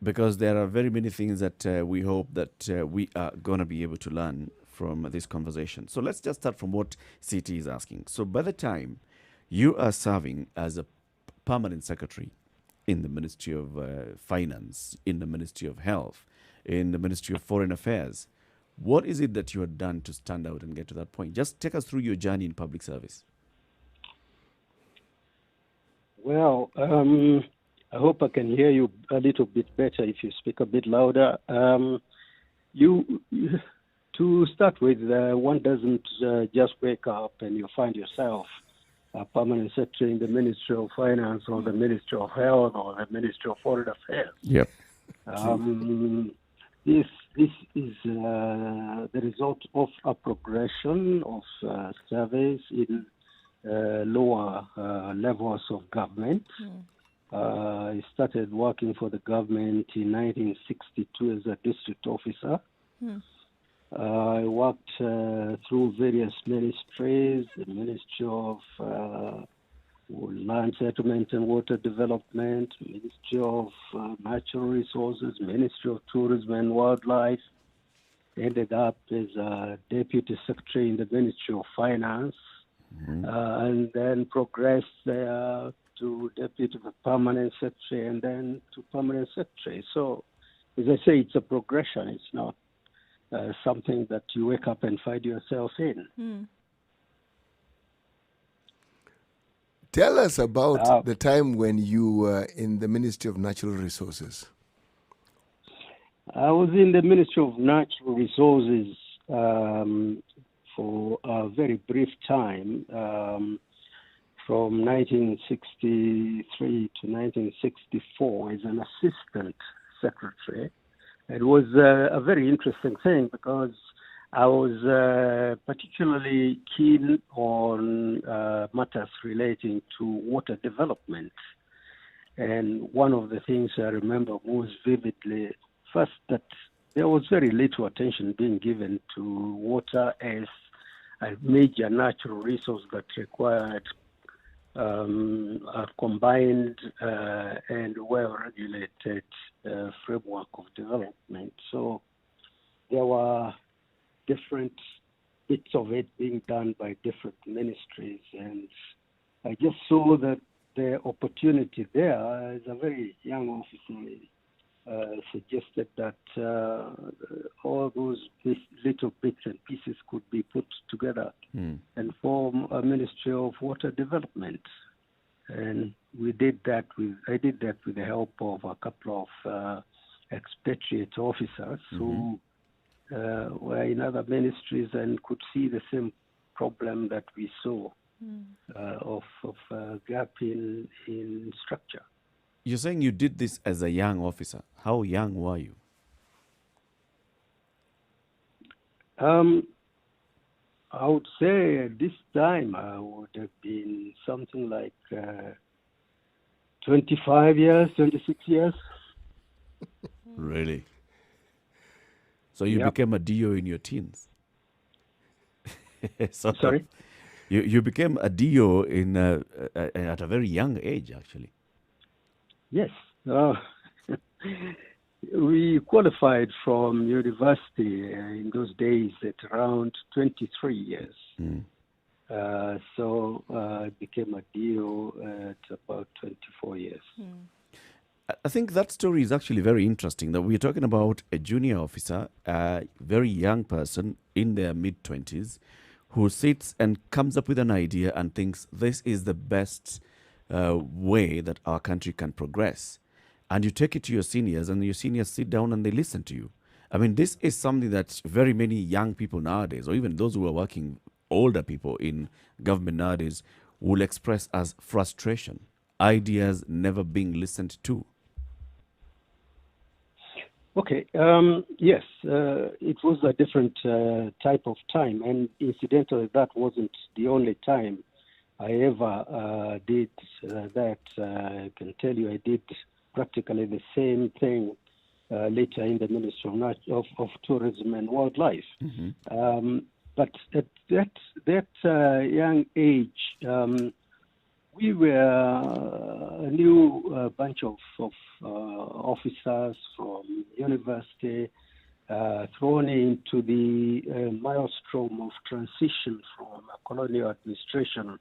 because there are very many things that we hope that we are going to be able to learn from this conversation. So let's just start from what CT is asking. So by the time you are serving as a permanent secretary in the Ministry of Finance, in the Ministry of Health, in the Ministry of Foreign Affairs, what is it that you have done to stand out and get to that point? Just take us through your journey in public service.
Well, I hope I can hear you a little bit better if you speak a bit louder. To start with, one doesn't just wake up and you find yourself a permanent secretary in the Ministry of Finance or the Ministry of Health or the Ministry of Foreign Affairs.
Yep.
This is the result of a progression of service in lower levels of government. I started working for the government in 1962 as a district officer. I worked through various ministries, the Ministry of Land Settlement and Water Development, Ministry of Natural Resources, Ministry of Tourism and Wildlife. Ended up as a deputy secretary in the Ministry of Finance, and then progressed there to deputy permanent secretary and then to permanent secretary. So, as I say, it's a progression. It's not something that you wake up and find yourself in.
Tell us about the time when you were in the Ministry of Natural Resources.
I was in the Ministry of Natural Resources for a very brief time, from 1963 to 1964 as an assistant secretary. It was a very interesting thing because I was particularly keen on matters relating to water development. And one of the things I remember most vividly, first, that there was very little attention being given to water as a major natural resource that required a combined and well-regulated framework of development. So there were different bits of it being done by different ministries, and I just saw that the opportunity there as a very young officer suggested that all those little bits and pieces could be put together and form a Ministry of Water Development. And I did that with the help of a couple of expatriate officers who were in other ministries and could see the same problem that we saw of a gap in structure.
You're saying you did this as a young officer. How young were you?
I would say at this time I would have been something like 25 years, 26 years.
Really? So you became a DO in your teens?
Sorry?
You became a DO in at a very young age, actually.
Yes. We qualified from university in those days at around 23 years. So I became a DO at about 24 years.
I think that story is actually very interesting, that we're talking about a junior officer, a very young person in their mid-20s, who sits and comes up with an idea and thinks this is the best way that our country can progress. and you take it to your seniors, and your seniors sit down and they listen to you. I mean, this is something that very many young people nowadays, or even those who are working, older people in government nowadays, will express as frustration, ideas never being listened to.
Okay. Yes, it was a different type of time, and incidentally, that wasn't the only time I ever did that. I can tell you, I did practically the same thing later in the Ministry of Tourism and Wildlife. But at that young age, we were a new bunch of officers from university thrown into the maelstrom of transition from a colonial administration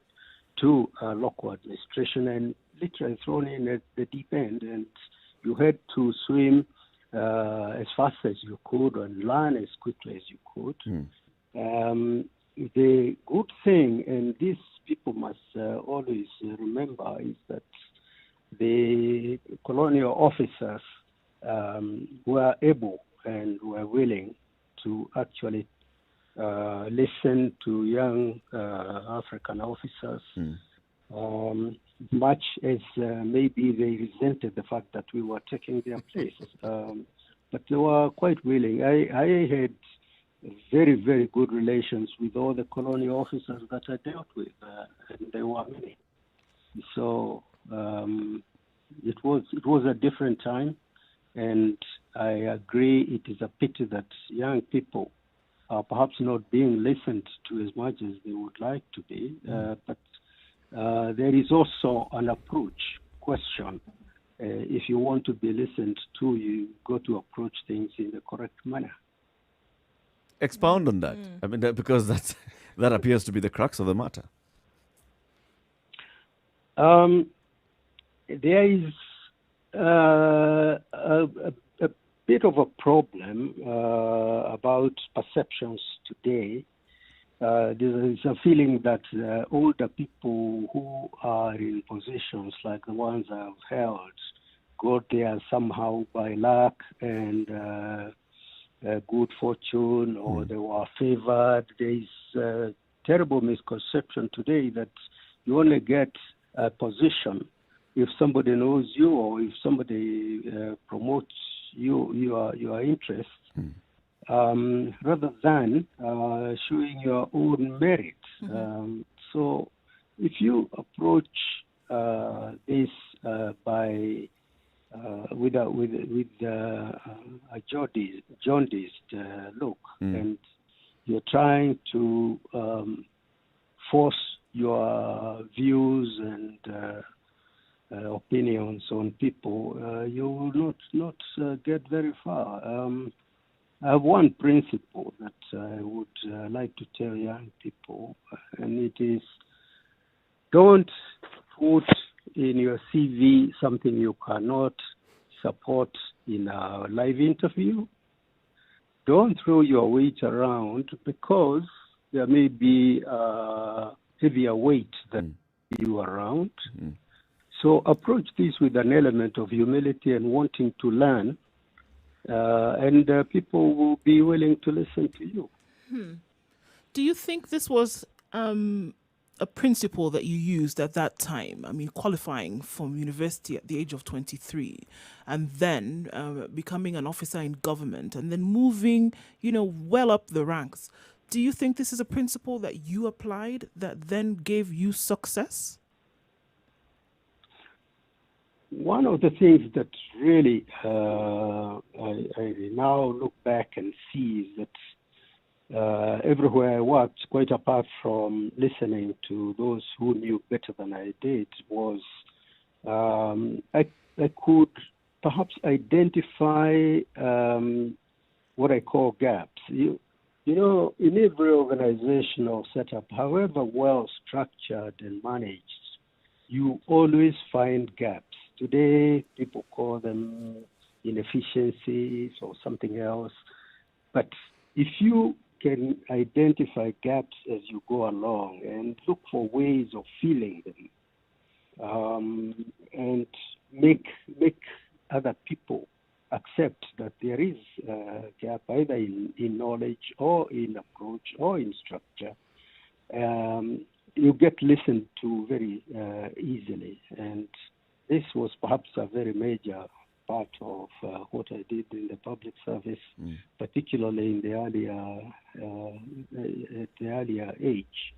to local administration, and literally thrown in at the deep end, and you had to swim as fast as you could and learn as quickly as you could. The good thing, and this people must always remember, is that the colonial officers were able and were willing to actually listen to young African officers, much as maybe they resented the fact that we were taking their places. But they were quite willing. I had very, very good relations with all the colonial officers that I dealt with, and there were many. So it was a different time, and I agree it is a pity that young people are perhaps not being listened to as much as they would like to be. But there is also an approach question. If you want to be listened to, you got to approach things in the correct manner.
Expound on that. I mean, because that appears to be the crux of the matter.
There is a bit of a problem about perceptions today. There is a feeling that older people who are in positions like the ones I've held got there somehow by luck and good fortune, or they were favored. There is a terrible misconception today that you only get a position if somebody knows you, or if somebody promotes your interests, rather than showing your own merit. So if you approach this by with a jaundiced look, and you're trying to force your views and opinions on people, you will not get very far. I have one principle that I would like to tell young people, and it is: don't put in your CV something you cannot support in a live interview. Don't throw your weight around, because there may be a heavier weight than you around. So approach this with an element of humility and wanting to learn, and people will be willing to listen to you.
Do you think this was a principle that you used at that time? I mean, qualifying from university at the age of 23, and then becoming an officer in government, and then moving, well up the ranks. Do you think this is a principle that you applied that then gave you success?
One of the things that really I now look back and see is that everywhere I worked, quite apart from listening to those who knew better than I did, was I could perhaps identify what I call gaps. You know, in every organizational setup, however well structured and managed, you always find gaps. Today, people call them inefficiencies or something else. But if you can identify gaps as you go along and look for ways of filling them, and make other people accept that there is a gap either in knowledge or in approach or in structure, you get listened to very easily. And this was perhaps a very major part of what I did in the public service, particularly in the earlier age.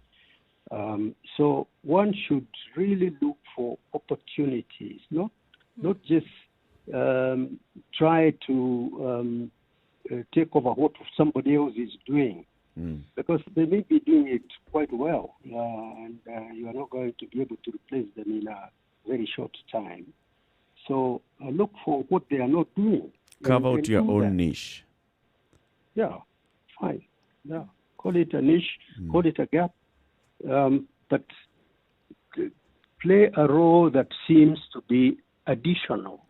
So one should really look for opportunities, not just try to take over what somebody else is doing, because they may be doing it quite well, and you are not going to be able to replace them in a very short time. So look for what they are not doing.
Carve out
and
your
do
own
that.
niche.
Yeah, fine. Yeah, call it a niche, call it a gap, but play a role that seems to be additional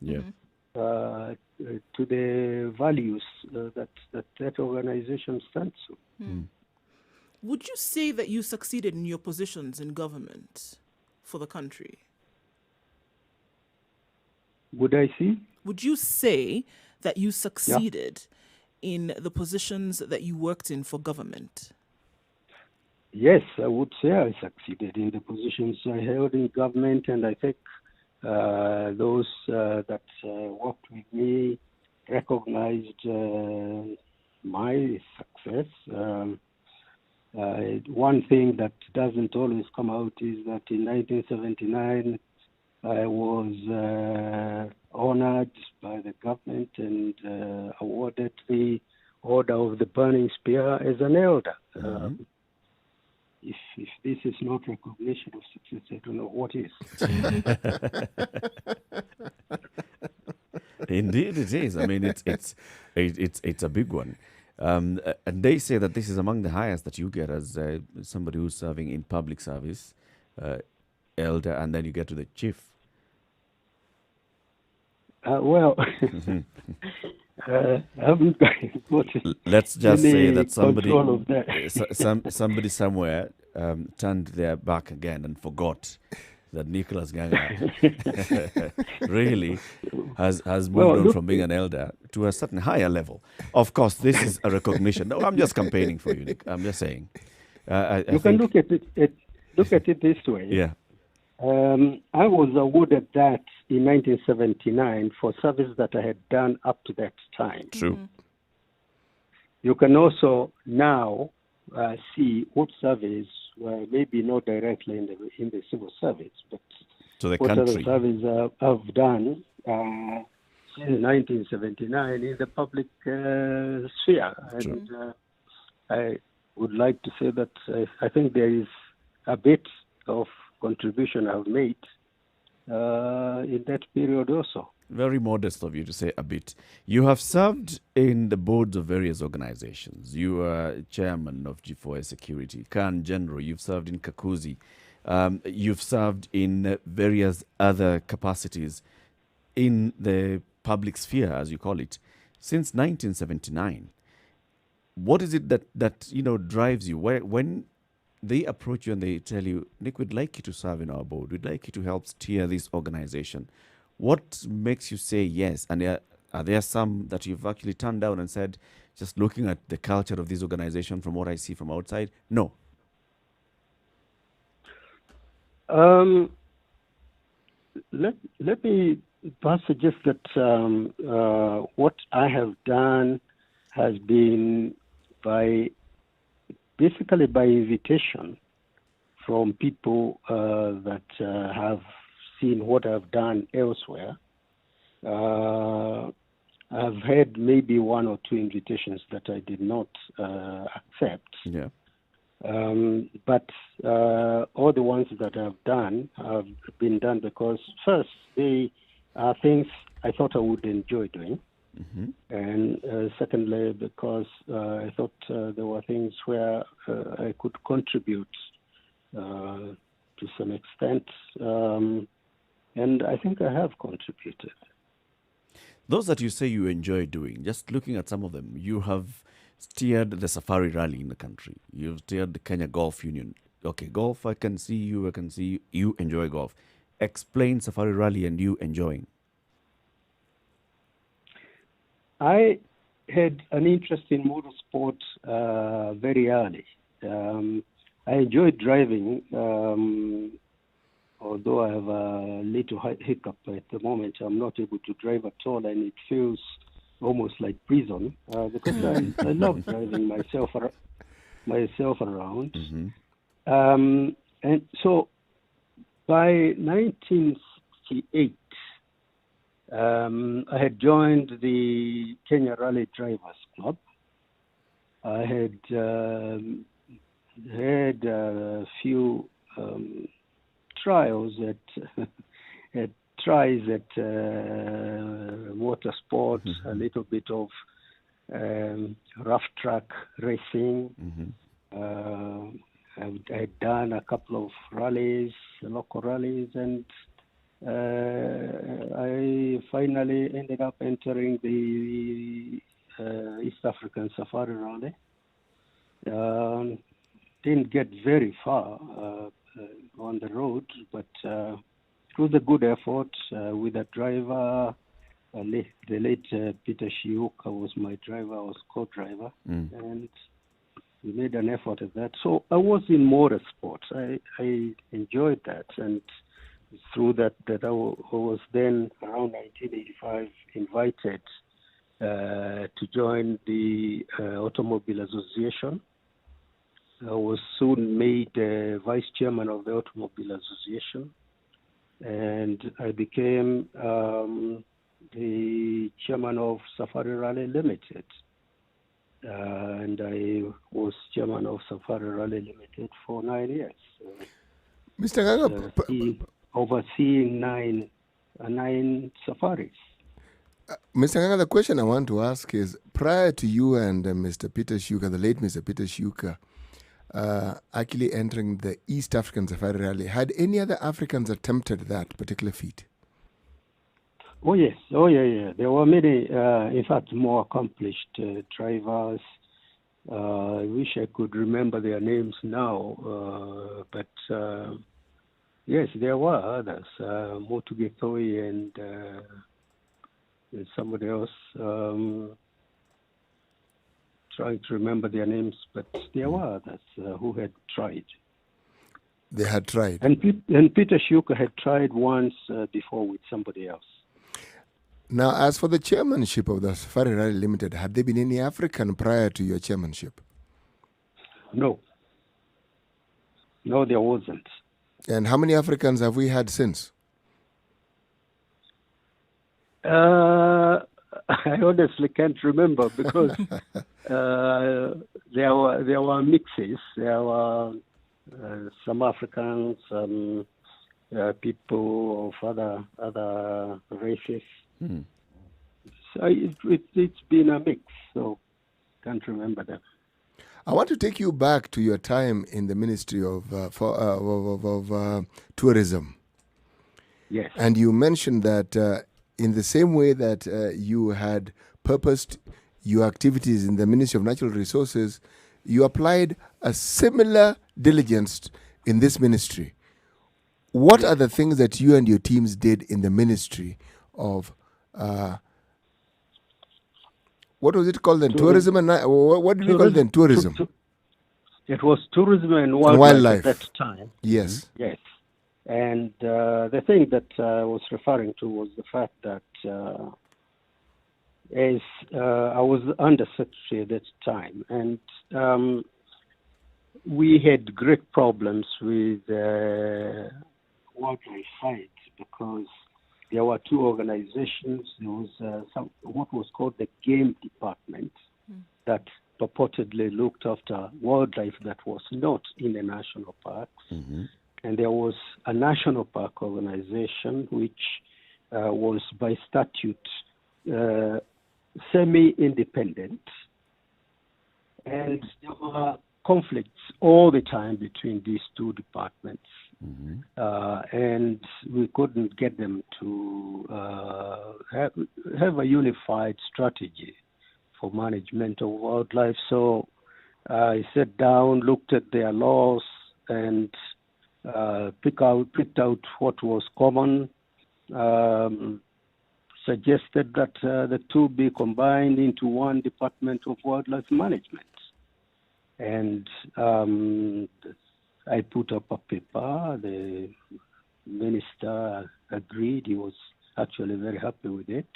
to the values that organization stands for.
Would you say that you succeeded in your positions in government for the country?
Would I see?
Would you say that you succeeded in the positions that you worked in for government?
Yes, I would say I succeeded in the positions I held in government, and I think those that worked with me recognized my success. One thing that doesn't always come out is that in 1979, I was honored by the government and awarded the Order of the Burning Spear as an elder. If this is not recognition of success, I don't know what is.
Indeed, it is. I mean, it's a big one, and they say that this is among the highest that you get as somebody who's serving in public service, elder, and then you get to the chief.
Well, I haven't got
Let's just say
any
that somebody,
control of that.
somebody somewhere turned their back again and forgot that Nicholas Nganga really has moved on from being an elder to a certain higher level. Of course, this is a recognition. No, I'm just campaigning for you, Nick. I'm just saying.
You can look at it this way.
Yeah.
I was awarded that in 1979 for service that I had done up to that time.
True.
You can also now see what service, maybe not directly in the civil service, but
To the
what
country.
other service I've done since 1979 in the public sphere. And I would like to say that I think there is a bit of contribution I've made in that period also.
Very modest of you to say a bit. You have served in the boards of various organizations. You are chairman of G4S Security, Khan General. You've served in Kakuzi. You've served in various other capacities in the public sphere, as you call it, since 1979. What is it that drives you? When they approach you and they tell you, Nick, we'd like you to serve in our board. We'd like you to help steer this organization. What makes you say yes? And are there some that you've actually turned down and said, just looking at the culture of this organization from what I see from outside, no?
Let me perhaps suggest that what I have done has been basically by invitation from people that have seen what I've done elsewhere. I've had maybe one or two invitations that I did not accept.
Yeah.
But all the ones that I've done have been done because, first, they are things I thought I would enjoy doing. And secondly, because I thought there were things where I could contribute to some extent. And I think I have contributed.
Those that you say you enjoy doing, just looking at some of them, you have steered the safari rally in the country. You've steered the Kenya Golf Union. Okay, golf, I can see you enjoy golf. Explain safari rally and you enjoying.
I had an interest in motorsport very early. I enjoyed driving, although I have a little hiccup at the moment. I'm not able to drive at all, and it feels almost like prison because I love driving myself around. And so by 1968, I had joined the Kenya Rally Drivers Club. I had had a few trials at tries at Motorsport, a little bit of rough track racing. I had done a couple of rallies, local rallies, and I finally ended up entering the East African Safari Rally. Didn't get very far on the road, but it was a good effort with a driver. The late Peter Shiuka was my driver. I was co-driver, and we made an effort at that. So I was in motorsports. I enjoyed that, and through that I was then around 1985 invited to join the Automobile Association. I was soon made vice chairman of the Automobile Association, and I became the chairman of Safari Rally Limited. And I was chairman of Safari Rally Limited for 9 years.
Mr. Nganga,
overseeing nine safaris.
Mr. Nganga, the question I want to ask is, prior to you and Mr. Peter Shiuka, the late Mr. Peter Shiuka, actually entering the East African Safari Rally, had any other Africans attempted that particular feat?
Oh yes, yeah. There were many, in fact, more accomplished drivers. I wish I could remember their names now, but yes, there were others. Motugethoi and somebody else. Trying to remember their names, but there were others who had tried.
They had tried.
And Peter Shiuka had tried once before with somebody else.
Now, as for the chairmanship of the Safari Rally Limited, had there been any African prior to your chairmanship?
No, there wasn't.
And how many Africans have we had since?
I honestly can't remember because there were mixes. There were some Africans, some people of other races. So it's been a mix, so can't remember them.
I want to take you back to your time in the Ministry of Tourism.
Yes.
And you mentioned that in the same way that you had purposed your activities in the Ministry of Natural Resources, you applied a similar diligence in this ministry. What are the things that you and your teams did in the Ministry of what was it called then? Tourism and what did we call it then? Tourism.
It was tourism and wildlife at that time.
Yes.
Yes. And the thing that I was referring to was the fact that as I was under secretary at that time, and we had great problems with wildlife sites because there were two organizations. There was what was called the Game Department that purportedly looked after wildlife that was not in the national parks. And there was a national park organization which was by statute semi-independent. And there were conflicts all the time between these two departments. And we couldn't get them to have a unified strategy for management of wildlife. So I sat down, looked at their laws, and picked out what was common, suggested that the two be combined into one Department of Wildlife Management. And I put up a paper. The minister agreed. He was actually very happy with it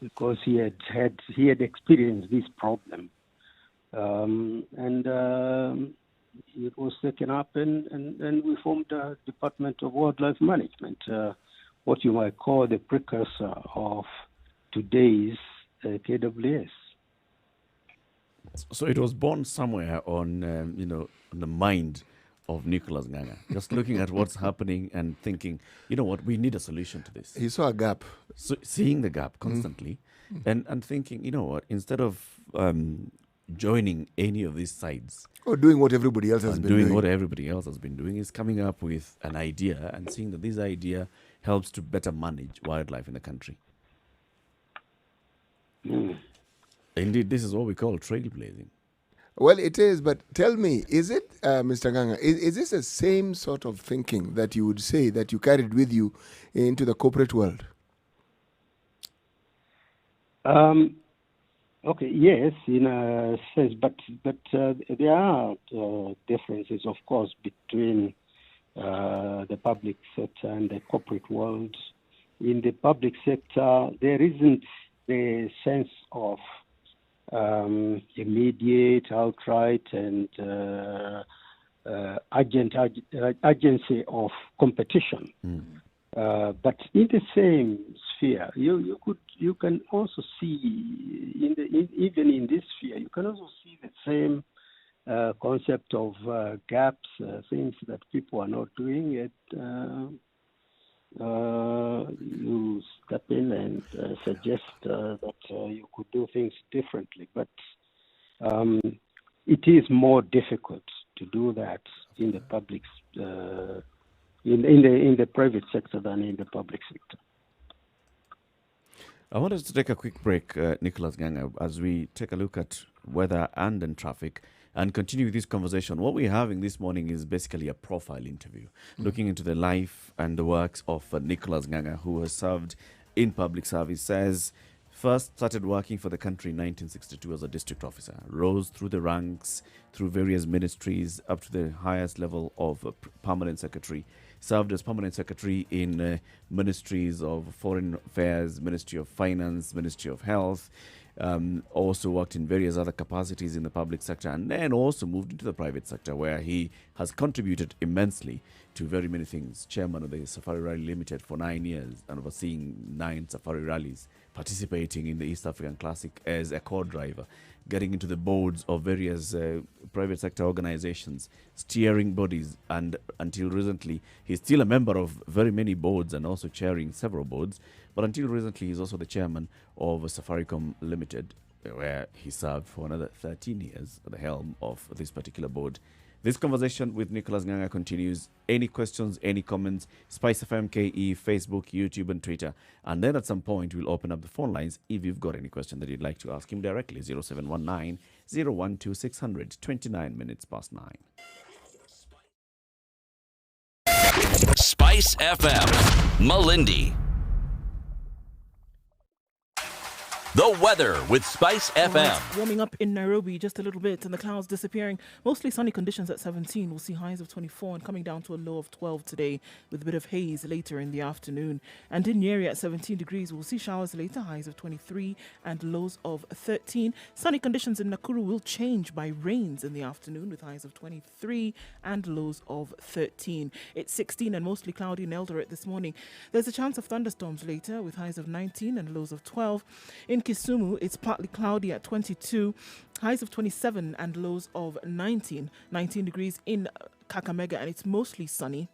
because he had experienced this problem. It was taken up, and we formed a Department of Wildlife Management, what you might call the precursor of today's KWS.
So it was born somewhere on, on the mind of Nicholas Nganga, just looking at what's happening and thinking, you know what, we need a solution to this.
He saw a gap.
So seeing the gap constantly and thinking, you know what, instead of joining any of these sides
or doing what everybody else has been doing.
What everybody else has been doing is coming up with an idea and seeing that this idea helps to better manage wildlife in the country. Indeed, this is what we call trailblazing.
Well, it is, but tell me, is it, Mr. Nganga, is this the same sort of thinking that you would say that you carried with you into the corporate world?
Okay, yes, in a sense, but there are differences, of course, between the public sector and the corporate world. In the public sector, there isn't the sense of immediate, outright, and agency of competition. But in the same sphere, you can also see even in this sphere, you can also see the same concept of gaps, things that people are not doing. You step in and suggest that you could do things differently, but it is more difficult to do that in the public, in the private sector than in the public sector.
I want us to take a quick break, Nicholas Nganga, as we take a look at weather and then traffic and continue this conversation. What we're having this morning is basically a profile interview, looking into the life and the works of Nicholas Nganga, who has served in public service. Says first started working for the country in 1962 as a district officer, rose through the ranks, through various ministries, up to the highest level of permanent secretary. Served as permanent secretary in ministries of foreign affairs, Ministry of Finance, Ministry of Health. Also worked in various other capacities in the public sector, and then also moved into the private sector, where he has contributed immensely to very many things. Chairman of the Safari Rally Limited for 9 years and overseeing 9 safari rallies, participating in the East African Classic as a co-driver, getting into the boards of various private sector organizations, steering bodies, and until recently, he's still a member of very many boards and also chairing several boards. But until recently, he's also the chairman of Safaricom Limited, where he served for another 13 years at the helm of this particular board. This conversation with Nicholas Nganga continues. Any questions, any comments, Spice FM KE, Facebook, YouTube, and Twitter. And then at some point, we'll open up the phone lines if you've got any question that you'd like to ask him directly. 0719 012 600, 29 minutes past 9.
Spice FM, Malindi. The weather with Spice FM.
Right, warming up in Nairobi just a little bit and the clouds disappearing. Mostly sunny conditions at 17. We'll see highs of 24 and coming down to a low of 12 today with a bit of haze later in the afternoon. And in Nyeri at 17 degrees, we'll see showers later, highs of 23 and lows of 13. Sunny conditions in Nakuru will change by rains in the afternoon with highs of 23 and lows of 13. It's 16 and mostly cloudy in Eldoret this morning. There's a chance of thunderstorms later with highs of 19 and lows of 12. In Kisumu, it's partly cloudy at 22, highs of 27 and lows of 19. 19 degrees in Kakamega, and it's mostly sunny.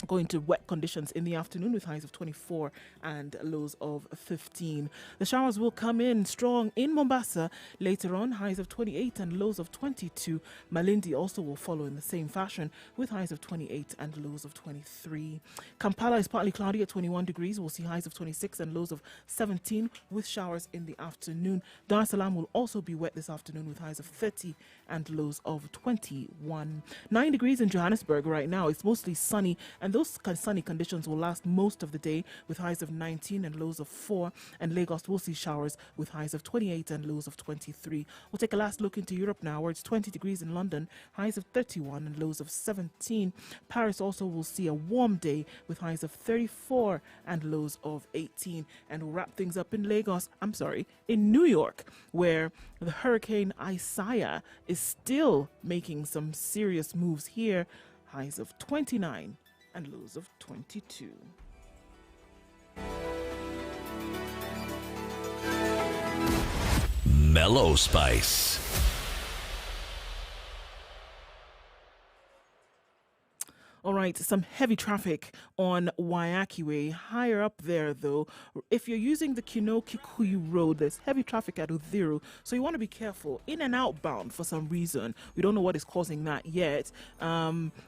Going to wet conditions in the afternoon with highs of 24 and lows of 15. The showers will come in strong in Mombasa later on, highs of 28 and lows of 22. Malindi also will follow in the same fashion with highs of 28 and lows of 23. Kampala is partly cloudy at 21 degrees. We'll see highs of 26 and lows of 17 with showers in the afternoon. Dar es Salaam will also be wet this afternoon with highs of 30 and lows of 21. 9 degrees in Johannesburg right now. It's mostly sunny and And those sunny conditions will last most of the day with highs of 19 and lows of 4. And Lagos will see showers with highs of 28 and lows of 23. We'll take a last look into Europe now, where it's 20 degrees in London, highs of 31 and lows of 17. Paris also will see a warm day with highs of 34 and lows of 18. And we'll wrap things up in in New York, where the Hurricane Isaiah is still making some serious moves here, highs of 29 and lows of 22.
Mellow Spice.
All right, some heavy traffic on Waiaki Way. Higher up there, though, if you're using the Kino-Kikuyu Road, there's heavy traffic at Uthiru, so you want to be careful. In and outbound for some reason. We don't know what is causing that yet.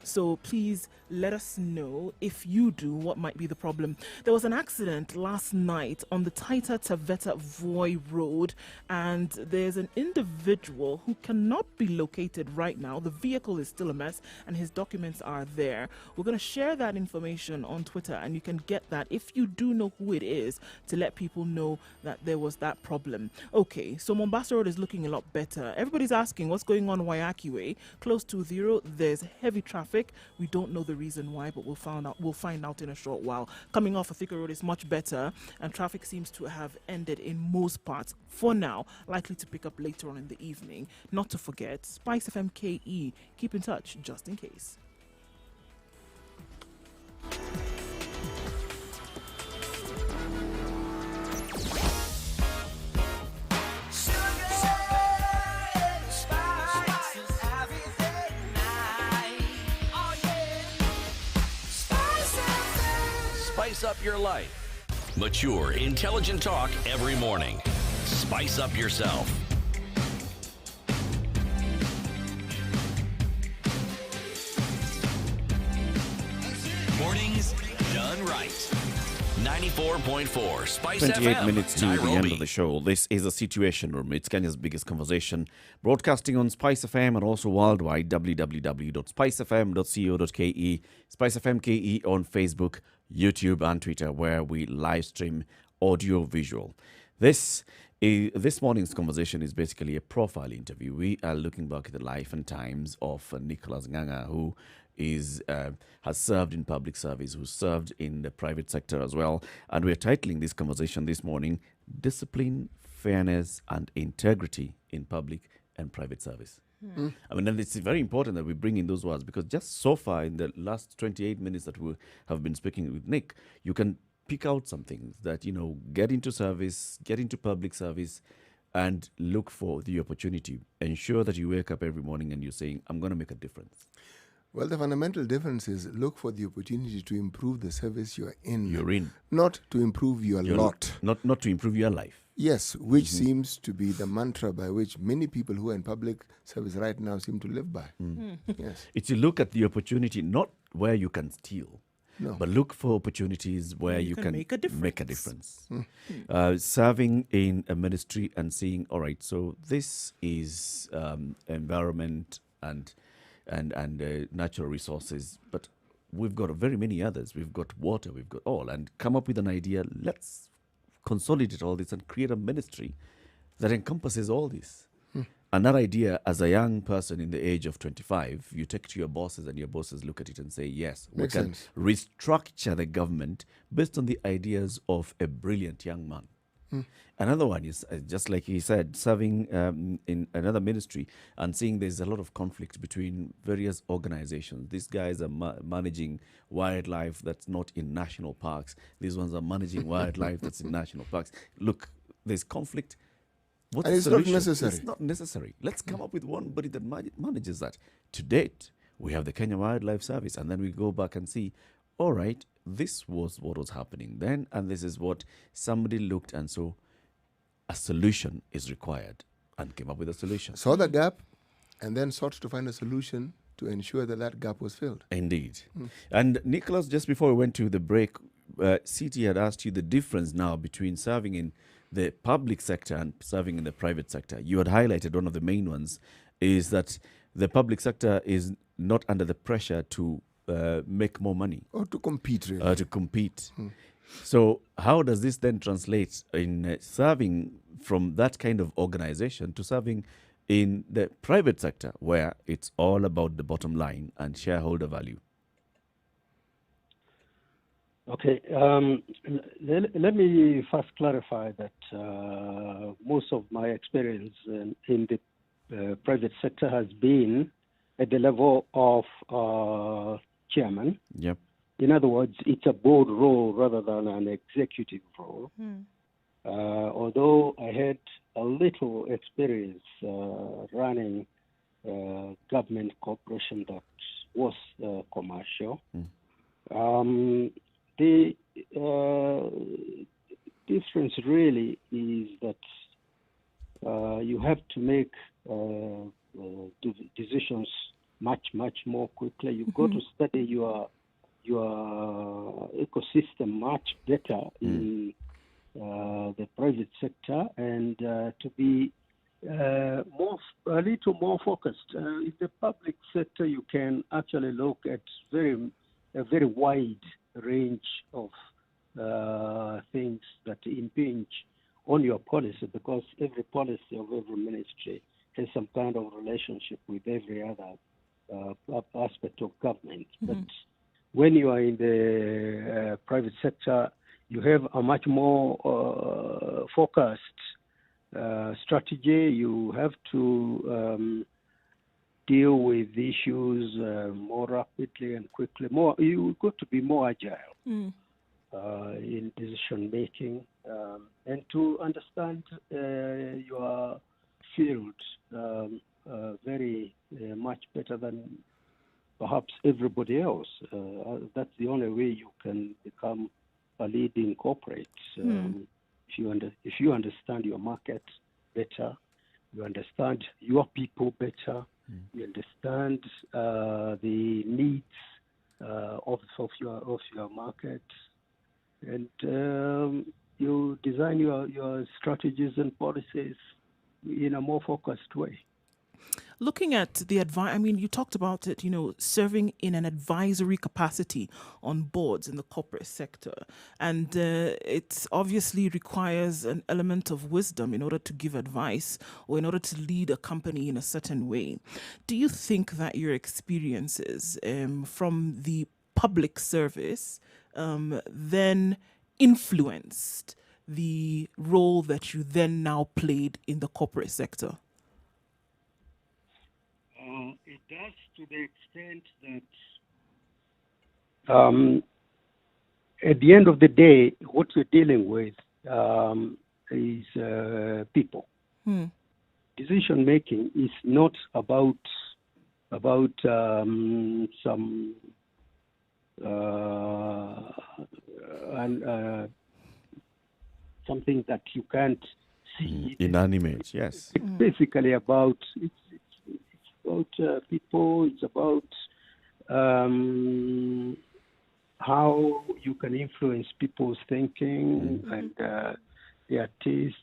So please let us know if you do what might be the problem. There was an accident last night on the Taita Taveta Voi Road, and there's an individual who cannot be located right now. The vehicle is still a mess, and his documents are there. We're going to share that information on Twitter, and you can get that if you do know who it is, to let people know that there was that problem. Okay, so Mombasa Road is looking a lot better. Everybody's asking what's going on Waiaki Way. Close to Zero, there's heavy traffic. We don't know the reason why, but we'll find out in a short while. Coming off Thika Road is much better, and traffic seems to have ended in most parts for now, likely to pick up later on in the evening. Not to forget, Spice FM KE. Keep in touch just in case.
Spice up your life. Mature, intelligent talk every morning. Spice up yourself. Mornings done right. 94.4 Spice
28
FM,
minutes to
Nairobi.
the end of the show. This is a Situation Room. It's Kenya's biggest conversation. Broadcasting on Spice FM and also worldwide, www.spicefm.co.ke, Spice FM KE on Facebook, YouTube and Twitter, where we live stream audio visual. This morning's conversation is basically a profile interview. We are looking back at the life and times of Nicholas Nganga, who has served in public service, who served in the private sector as well. And we're titling this conversation this morning, Discipline, Fairness and Integrity in Public and Private Service. I mean, and it's very important that we bring in those words, because just so far in the last 28 minutes that we have been speaking with Nick, you can pick out some things that, get into service, get into public service, and look for the opportunity. Ensure that you wake up every morning and you're saying, I'm going to make a difference.
Well, the fundamental difference is look for the opportunity to improve the service you're in. Not to improve your lot.
Not to improve your life.
Yes, which seems to be the mantra by which many people who are in public service right now seem to live by. Yes.
It's to look at the opportunity, not where you can steal, but look for opportunities where you can make a difference. Serving in a ministry and seeing, all right, so this is environment and natural resources, but we've got very many others. We've got water, we've got all, and come up with an idea. Let's consolidate all this and create a ministry that encompasses all this. And that idea, as a young person in the age of 25, you take to your bosses and your bosses look at it and say, yes, we
Makes
can
sense.
restructure the government based on the ideas of a brilliant young man. Another one is, just like he said, serving in another ministry and seeing there's a lot of conflict between various organizations. These guys are managing wildlife that's not in national parks. These ones are managing wildlife that's in national parks. Look, there's conflict. What's
And
the
it's not
solution?
necessary.
It's not necessary. Let's come up with one body that manages that. To date, we have the Kenya Wildlife Service, and then we go back and see, all right, this was what was happening then, and this is what somebody looked and saw. A solution is required, and came up with a solution.
Saw the gap and then sought to find a solution to ensure that that gap was filled.
Indeed. And Nicholas, just before we went to the break, CT had asked you the difference now between serving in the public sector and serving in the private sector. You had highlighted one of the main ones is that the public sector is not under the pressure to make more money,
Or to compete, really.
to compete. So how does this then translate in serving from that kind of organization to serving in the private sector, where it's all about the bottom line and shareholder value?
Okay, let me first clarify that most of my experience in the private sector has been at the level of chairman.
Yep.
In other words, it's a board role rather than an executive role. Although I had a little experience running a government corporation that was commercial. The difference really is that you have to make decisions much more quickly. You've got to study your ecosystem much better in the private sector, and to be a little more focused. In the public sector, you can actually look at a very wide range of things that impinge on your policy, because every policy of every ministry has some kind of relationship with every other aspect of government. But when you are in the private sector, you have a much more focused strategy. You have to deal with issues more rapidly and quickly. You've got to be more agile in decision making, and to understand your field very much better than perhaps everybody else. That's the only way you can become a leading corporate. If you understand your market better, you understand your people better, you understand the needs of your market, and you design your strategies and policies in a more focused way.
Looking at the advice, I mean, you talked about it, serving in an advisory capacity on boards in the corporate sector. And it obviously requires an element of wisdom in order to give advice or in order to lead a company in a certain way. Do you think that your experiences from the public service then influenced the role that you then now played in the corporate sector?
It does, to the extent that at the end of the day, what you're dealing with is people. Decision making is not about some something that you can't see.
Inanimate, yes.
It's basically about people. It's about how you can influence people's thinking and their tastes,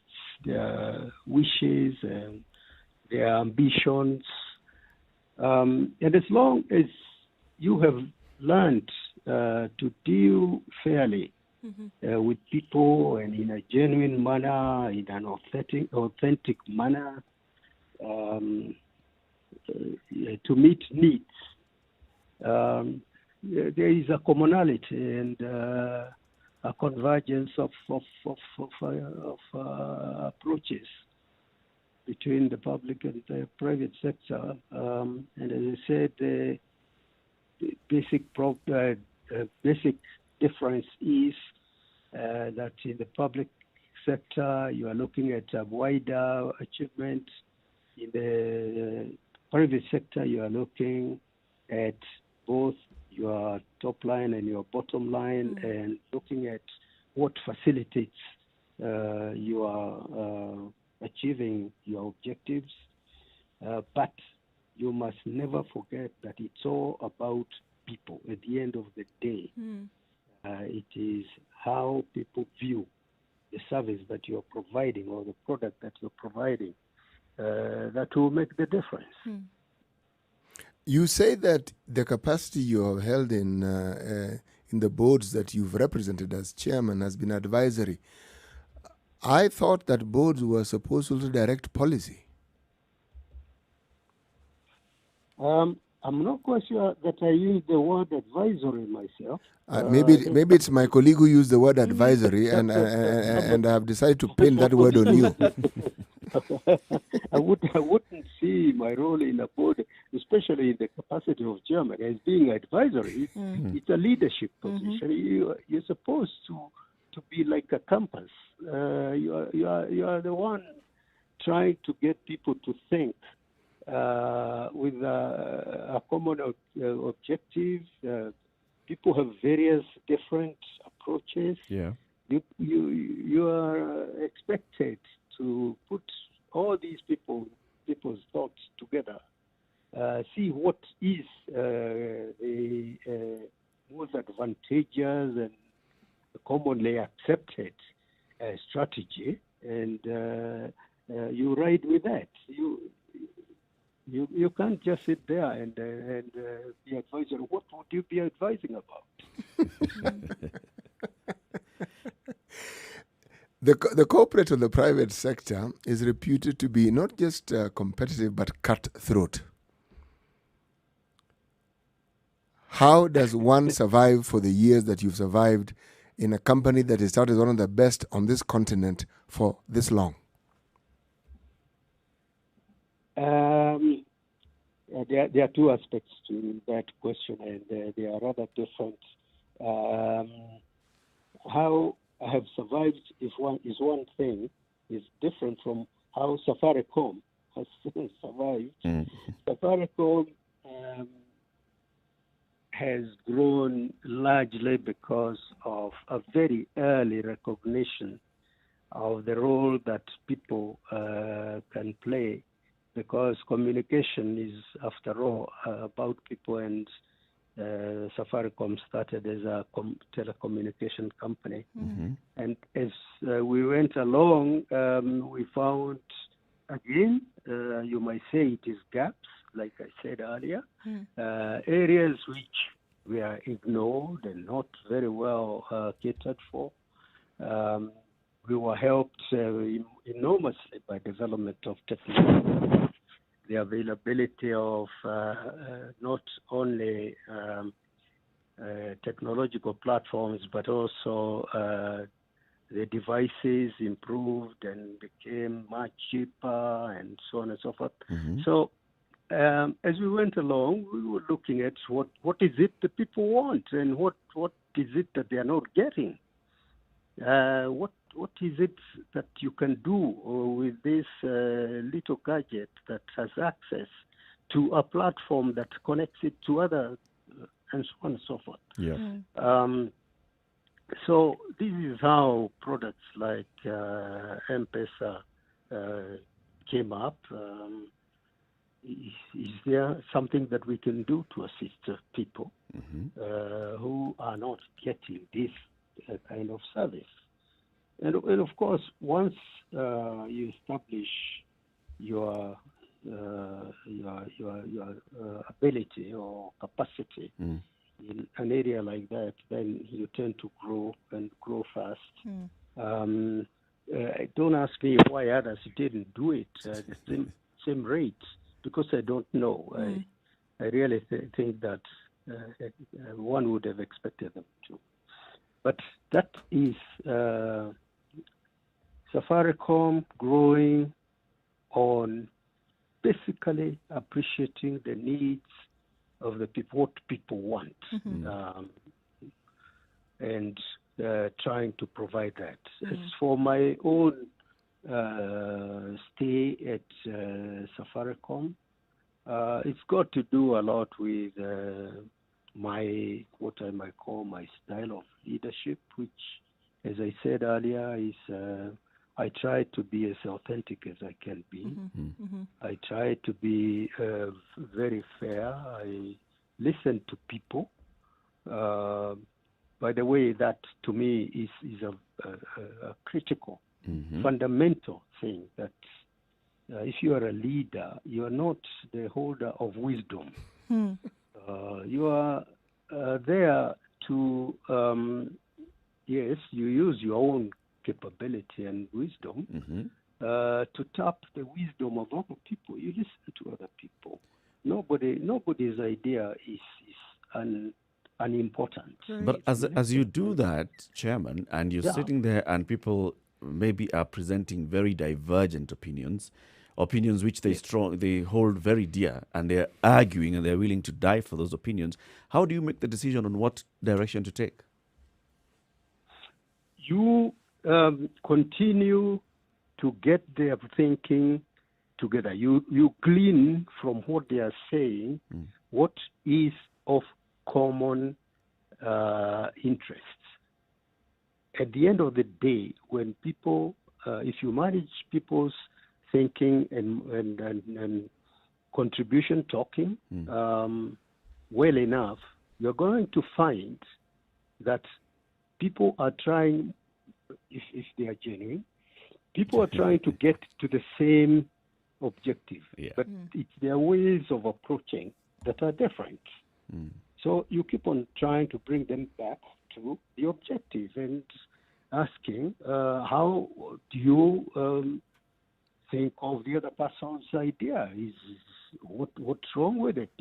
their wishes, and their ambitions. And as long as you have learned to deal fairly with people and in a genuine manner, in an authentic manner, to meet needs, there is a commonality and a convergence of approaches between the public and the private sector. And as I said, the basic difference is that in the public sector, you are looking at a wider achievement. In the private sector, you are looking at both your top line and your bottom line, and looking at what facilitates you are achieving your objectives. But you must never forget that it's all about people. At the end of the day, it is how people view the service that you're providing or the product that you're providing that will make the difference.
You say that the capacity you have held in the boards that you've represented as chairman has been advisory. I thought that boards were supposed to direct policy.
I'm not quite sure that I use the word advisory myself.
Maybe it's my colleague who used the word advisory, and I have decided to pin that word on you.
I wouldn't see my role in a board, especially in the capacity of chairman, as being advisory. It's a leadership position. You're supposed to be like a compass. You are the one trying to get people to think with a common objective. People have various different approaches.
Yeah.
You are expected to put all these people's thoughts together, see what is the most advantageous and commonly accepted strategy, and you ride with that. You can't just sit there and be advisor. What would you be advising about?
The corporate or the private sector is reputed to be not just competitive but cutthroat. How does one survive for the years that you've survived in a company that is touted as one of the best on this continent for this long?
There are two aspects to that question, and they are rather different. How I have survived is one thing, is different from how Safaricom has survived. Safaricom has grown largely because of a very early recognition of the role that people can play, because communication is, after all, about people, and Safaricom started as a telecommunication company. And as we went along, we found, again, you might say it is gaps, like I said earlier, areas which were ignored and not very well catered for. We were helped enormously by development of technology, the availability of not only technological platforms, but also the devices improved and became much cheaper, and so on and so forth. So as we went along, we were looking at what is it that people want, and what is it that they are not getting. What is it that you can do with this little gadget that has access to a platform that connects it to other, and so on and so forth. So this is how products like M-Pesa came up. Is there something that we can do to assist people who are not getting this kind of service? And of course, once you establish your ability or capacity in an area like that, then you tend to grow and grow fast. Don't ask me why others didn't do it at the same rate, because I don't know. I really think that one would have expected them to. But that is Safaricom growing on basically appreciating the needs of the people, what people want, and trying to provide that. As for my own stay at Safaricom, it's got to do a lot with what I might call my style of leadership, which, as I said earlier, is I try to be as authentic as I can be. I try to be very fair. I listen to people. By the way, that to me is a critical, fundamental thing, that if you are a leader, you are not the holder of wisdom. You are there to, yes, you use your own capability and wisdom to tap the wisdom of other people. You listen to other people. Nobody's idea is unimportant.
But as you do that, Chairman, and you're
Yeah.
sitting there and people maybe are presenting very divergent opinions which they hold very dear, and they're arguing and they're willing to die for those opinions, how do you make the decision on what direction to take?
You continue to get their thinking together. You glean from what they are saying what is of common interests. At the end of the day, when people, if you manage people's thinking and contribution talking well enough, you're going to find that people are trying, if they are genuine, people are trying to get to the same objective, but it's their ways of approaching that are different. So you keep on trying to bring them back to the objective and asking, how do you think of the other person's idea? What's wrong with it?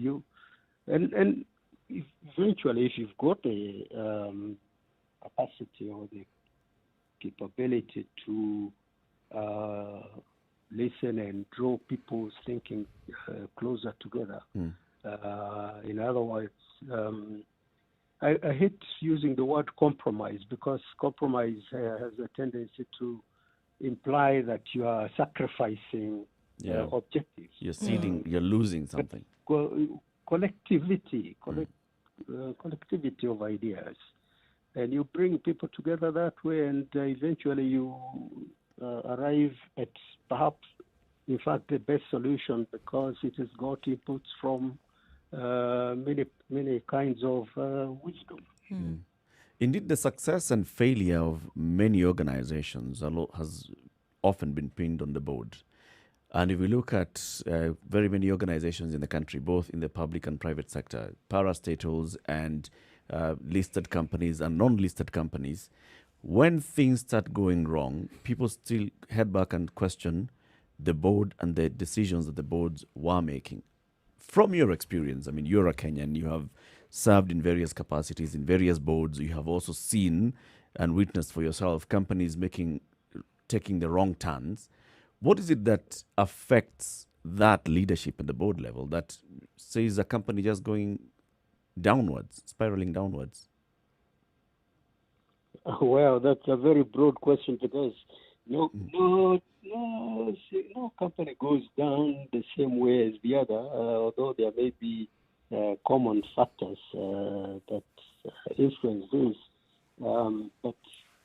And eventually, if you've got the capacity or the capability to listen and draw people's thinking closer together. In other words, I hate using the word compromise, because compromise has a tendency to imply that you are sacrificing objectives.
You're ceding, you're losing something.
Collectivity of ideas. And you bring people together that way, and eventually you arrive at perhaps, in fact, the best solution, because it has got inputs from many kinds of wisdom.
Indeed, the success and failure of many organizations has often been pinned on the board. And if we look at very many organizations in the country, both in the public and private sector, parastatals and listed companies and non-listed companies, when things start going wrong, people still head back and question the board and the decisions that the boards were making. From your experience, I mean, you're a Kenyan, you have served in various capacities in various boards, you have also seen and witnessed for yourself companies taking the wrong turns. What is it that affects that leadership at the board level that says a company just going downwards, spiraling downwards?
Well, that's a very broad question, because no company goes down the same way as the other, although there may be common factors that influence this. But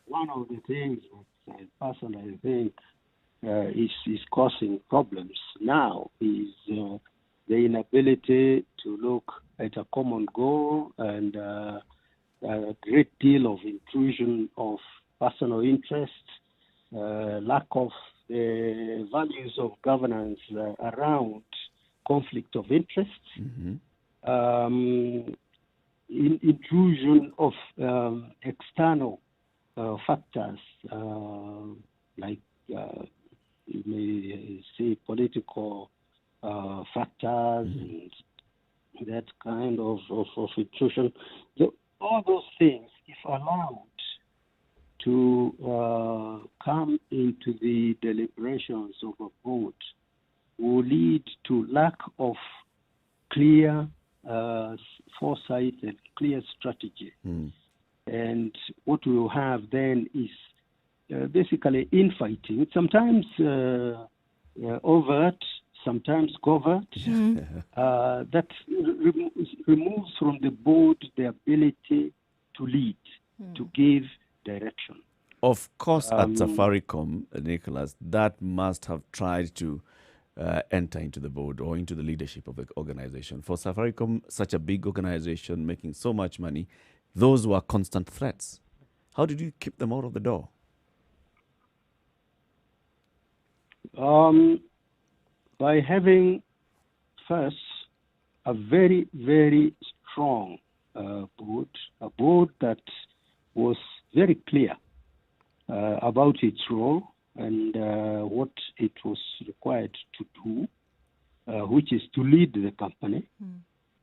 one of the things that I personally think is causing problems now is the inability to look at a common goal, and a great deal of intrusion of personal interests, lack of the values of governance around conflict of interests, intrusion of external factors like you may say political factors and that kind of intrusion. All those things, if allowed to come into the deliberations of a board, will lead to lack of clear foresight and clear strategy. And what we will have then is basically infighting, sometimes overt, sometimes covert, that removes from the board the ability to lead, to give direction.
Of course, at Safaricom, Nicholas, that must have tried to enter into the board or into the leadership of the organization. For Safaricom, such a big organization making so much money, those were constant threats. How did you keep them out of the door?
By having first a very, very strong board, a board that was very clear about its role and what it was required to do, which is to lead the company.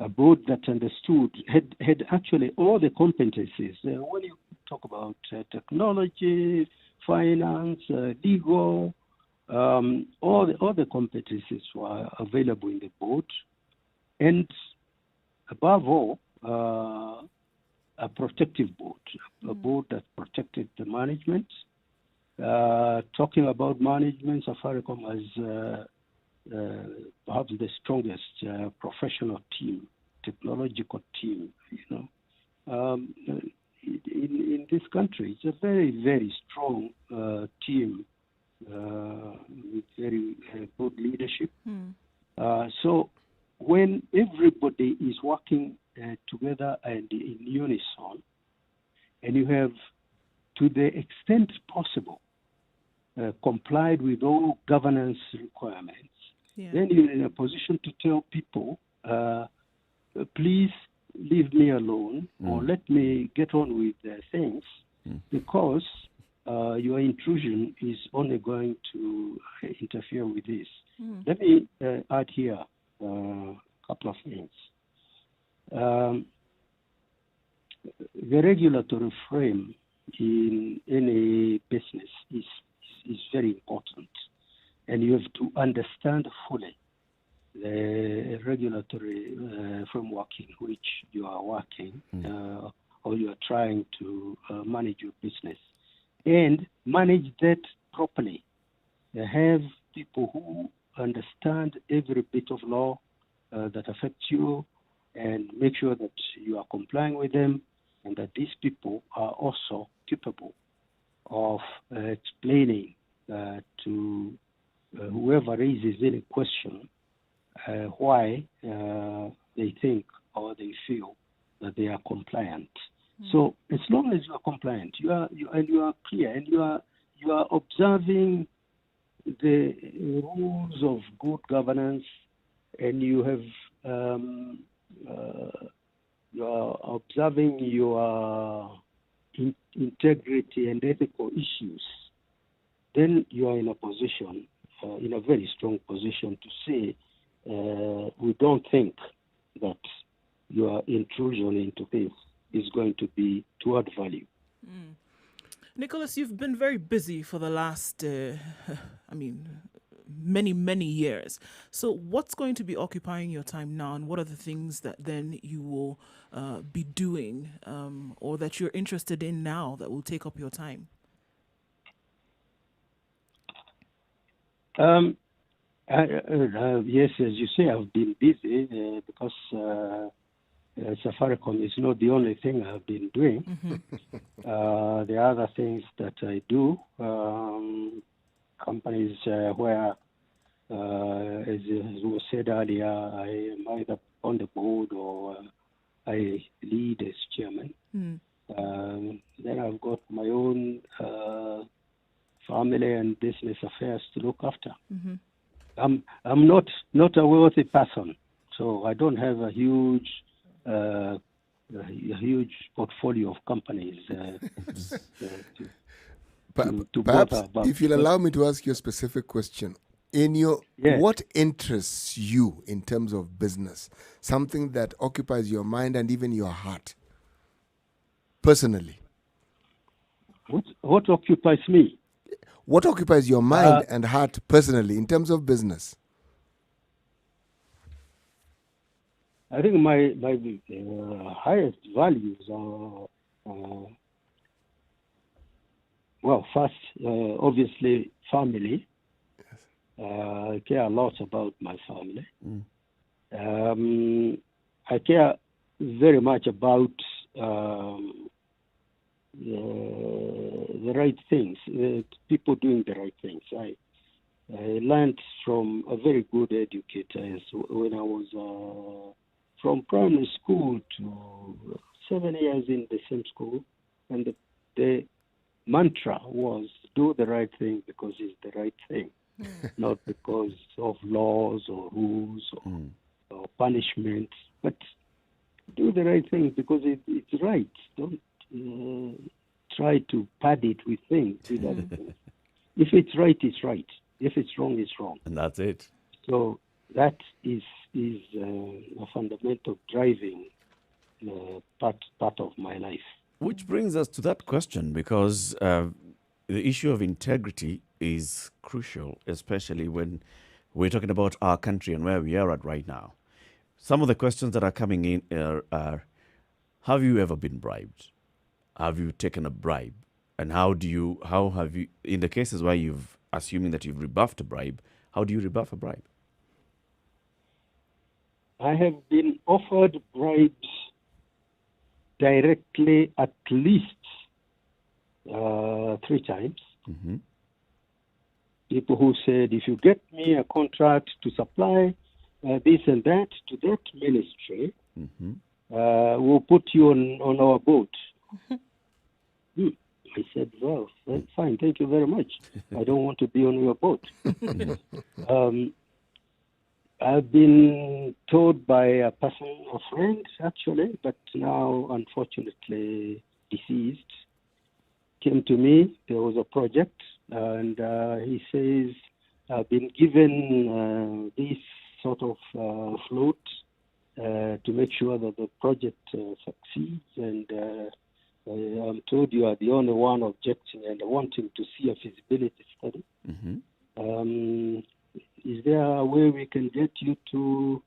A board that understood, had actually all the competencies. When you talk about technology, finance, legal, all the competencies were available in the board. And above all, a protective board, a board that protected the management. Talking about management, Safaricom has perhaps the strongest professional team, technological team, in this country. It's a very, very strong team with very good leadership. So when everybody is working together and in unison, and you have, to the extent possible, complied with all governance requirements, then you're in a position to tell people, please leave me alone or let me get on with things because your intrusion is only going to interfere with this. Let me add here a couple of things. The regulatory frame in any business is very important, and you have to understand fully the regulatory framework in which you are working or you are trying to manage your business, and manage that properly. Have people who understand every bit of law that affects you, and make sure that you are complying with them, and that these people are also capable of explaining to whoever raises any question why they think or they feel that they are compliant. So as long as you are compliant, you are clear, and you are observing the rules of good governance, and you have you are observing your integrity and ethical issues, then you are in a position, in a very strong position to say, we don't think that your intrusion into this is going to be to add value.
Nicholas, you've been very busy for the last, many years. So what's going to be occupying your time now, and what are the things that then you will be doing or that you're interested in now that will take up your time?
Yes, as you say, I've been busy because Safaricom is not the only thing I've been doing. There are other things that I do. Companies where, as was said earlier, I am either on the board or I lead as chairman. Then I've got my own family and business affairs to look after. I'm not a wealthy person, so I don't have a huge portfolio of companies to
Perhaps,
bother about.
if you'll allow me to ask you a specific question. What interests you in terms of business? Something that occupies your mind and even your heart, personally.
What occupies me?
What occupies your mind and heart personally in terms of business?
I think my highest values are, first, obviously, family. I care a lot about my family. I care very much about the right things, people doing the right things. I learned from a very good educator when I was from primary school to 7 years in the same school, and the mantra was do the right thing because it's the right thing, not because of laws or rules or punishment, but do the right thing because it's right. Don't try to pad it with things, with other things. If it's right, it's right. If it's wrong, it's wrong.
And that's it.
So that is a fundamental driving part of my life.
Which brings us to that question, because the issue of integrity is crucial, especially when we're talking about our country and where we are at right now. Some of the questions that are coming in are have you ever been bribed? Have you taken a bribe? And how have you, in the cases where assuming that you've rebuffed a bribe, how do you rebuff a bribe?
I have been offered bribes directly at least 3 times.
Mm-hmm.
People who said, if you get me a contract to supply this and that to that ministry,
Mm-hmm.
we'll put you on our boat. I said, well, fine, thank you very much. I don't want to be on your boat. I've been told by a friend actually, but now unfortunately deceased, came to me. There was a project, and he says, I've been given this sort of float to make sure that the project succeeds, and I'm told you are the only one objecting and wanting to see a feasibility study.
Mm-hmm.
Is there a way we can get you to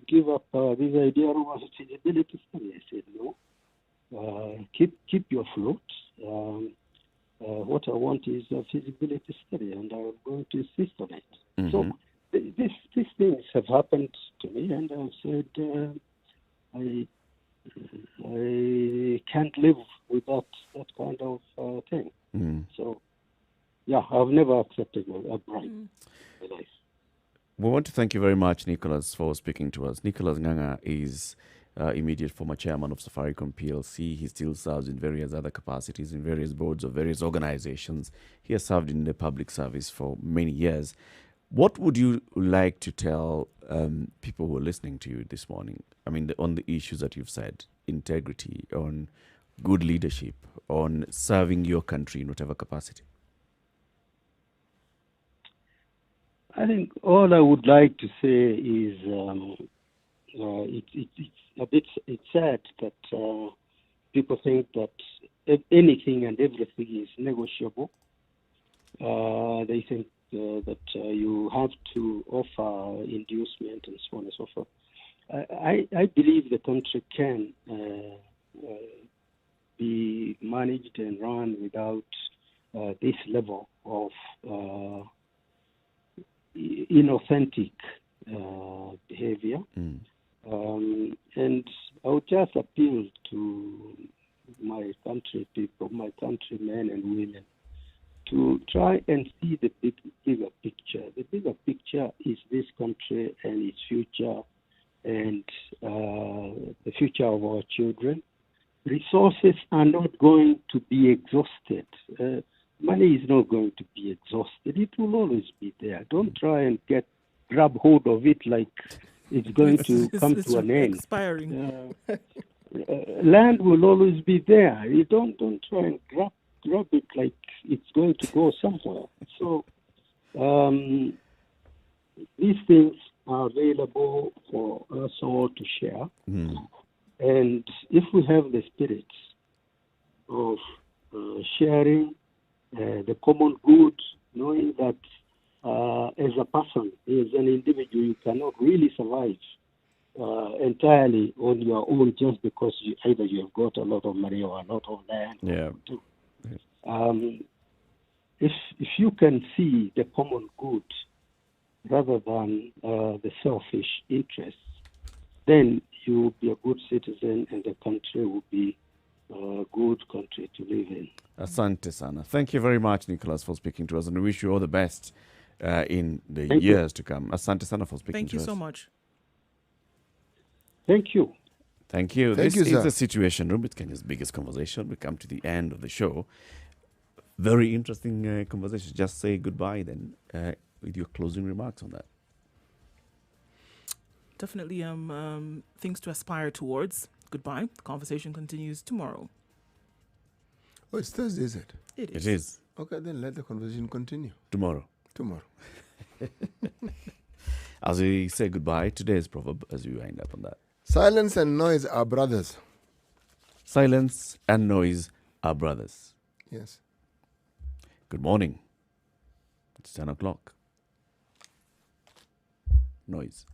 give up this idea of a feasibility study? I said no. Keep your float. What I want is a feasibility study, and I'm going to insist on it.
Mm-hmm.
So these things have happened to me, and I've said I can't live without that kind of thing.
Mm.
So, yeah, I've never accepted a bribe in my life.
We want to thank you very much, Nicholas, for speaking to us. Nicholas Nganga is immediate former chairman of Safaricom PLC. He still serves in various other capacities, in various boards of various organizations. He has served in the public service for many years. What would you like to tell people who are listening to you this morning? I mean, on the issues that you've said, integrity, on good leadership, on serving your country in whatever capacity.
I think all I would like to say is it's sad that people think that anything and everything is negotiable. They think that you have to offer inducement and so on and so forth. I believe the country can be managed and run without this level of inauthentic behavior. And I would just appeal to my country people, my countrymen and women, to try and see the bigger picture. The bigger picture is this country and its future, and the future of our children. Resources are not going to be exhausted. Money is not going to be exhausted. It will always be there. Don't try and grab hold of it like it's going to come to an end.
Expiring.
Land will always be there. You don't try and grab it like it's going to go somewhere. So these things are available for us all to share. And if we have the spirit of sharing the common good, knowing that as a person, as an individual, you cannot really survive entirely on your own just because either you have got a lot of money or a lot of land.
Yeah.
If you can see the common good rather than the selfish interests, then you will be a good citizen and the country will be a good country to live in.
Asante sana. Thank you very much, Nicholas, for speaking to us, and we wish you all the best in the
Thank
years to come. Asante sana for speaking
Thank
to
you
us.
so much.
Thank you.
Thank you.
Thank
This
you,
is
sir.
the Situation Room. It's Kenya's biggest conversation. We come to the end of the show. Very interesting conversation. Just say goodbye then with your closing remarks on that.
definitely things to aspire towards. Goodbye. The conversation continues tomorrow.
Oh, it's Thursday, is it?
It
It is
Okay, then let the conversation continue
tomorrow.
tomorrow.
As we say goodbye, today's proverb, as we wind up on that.
Silence and noise are brothers.
Silence and noise are brothers.
Yes.
Good morning. It's 10 o'clock. Noise.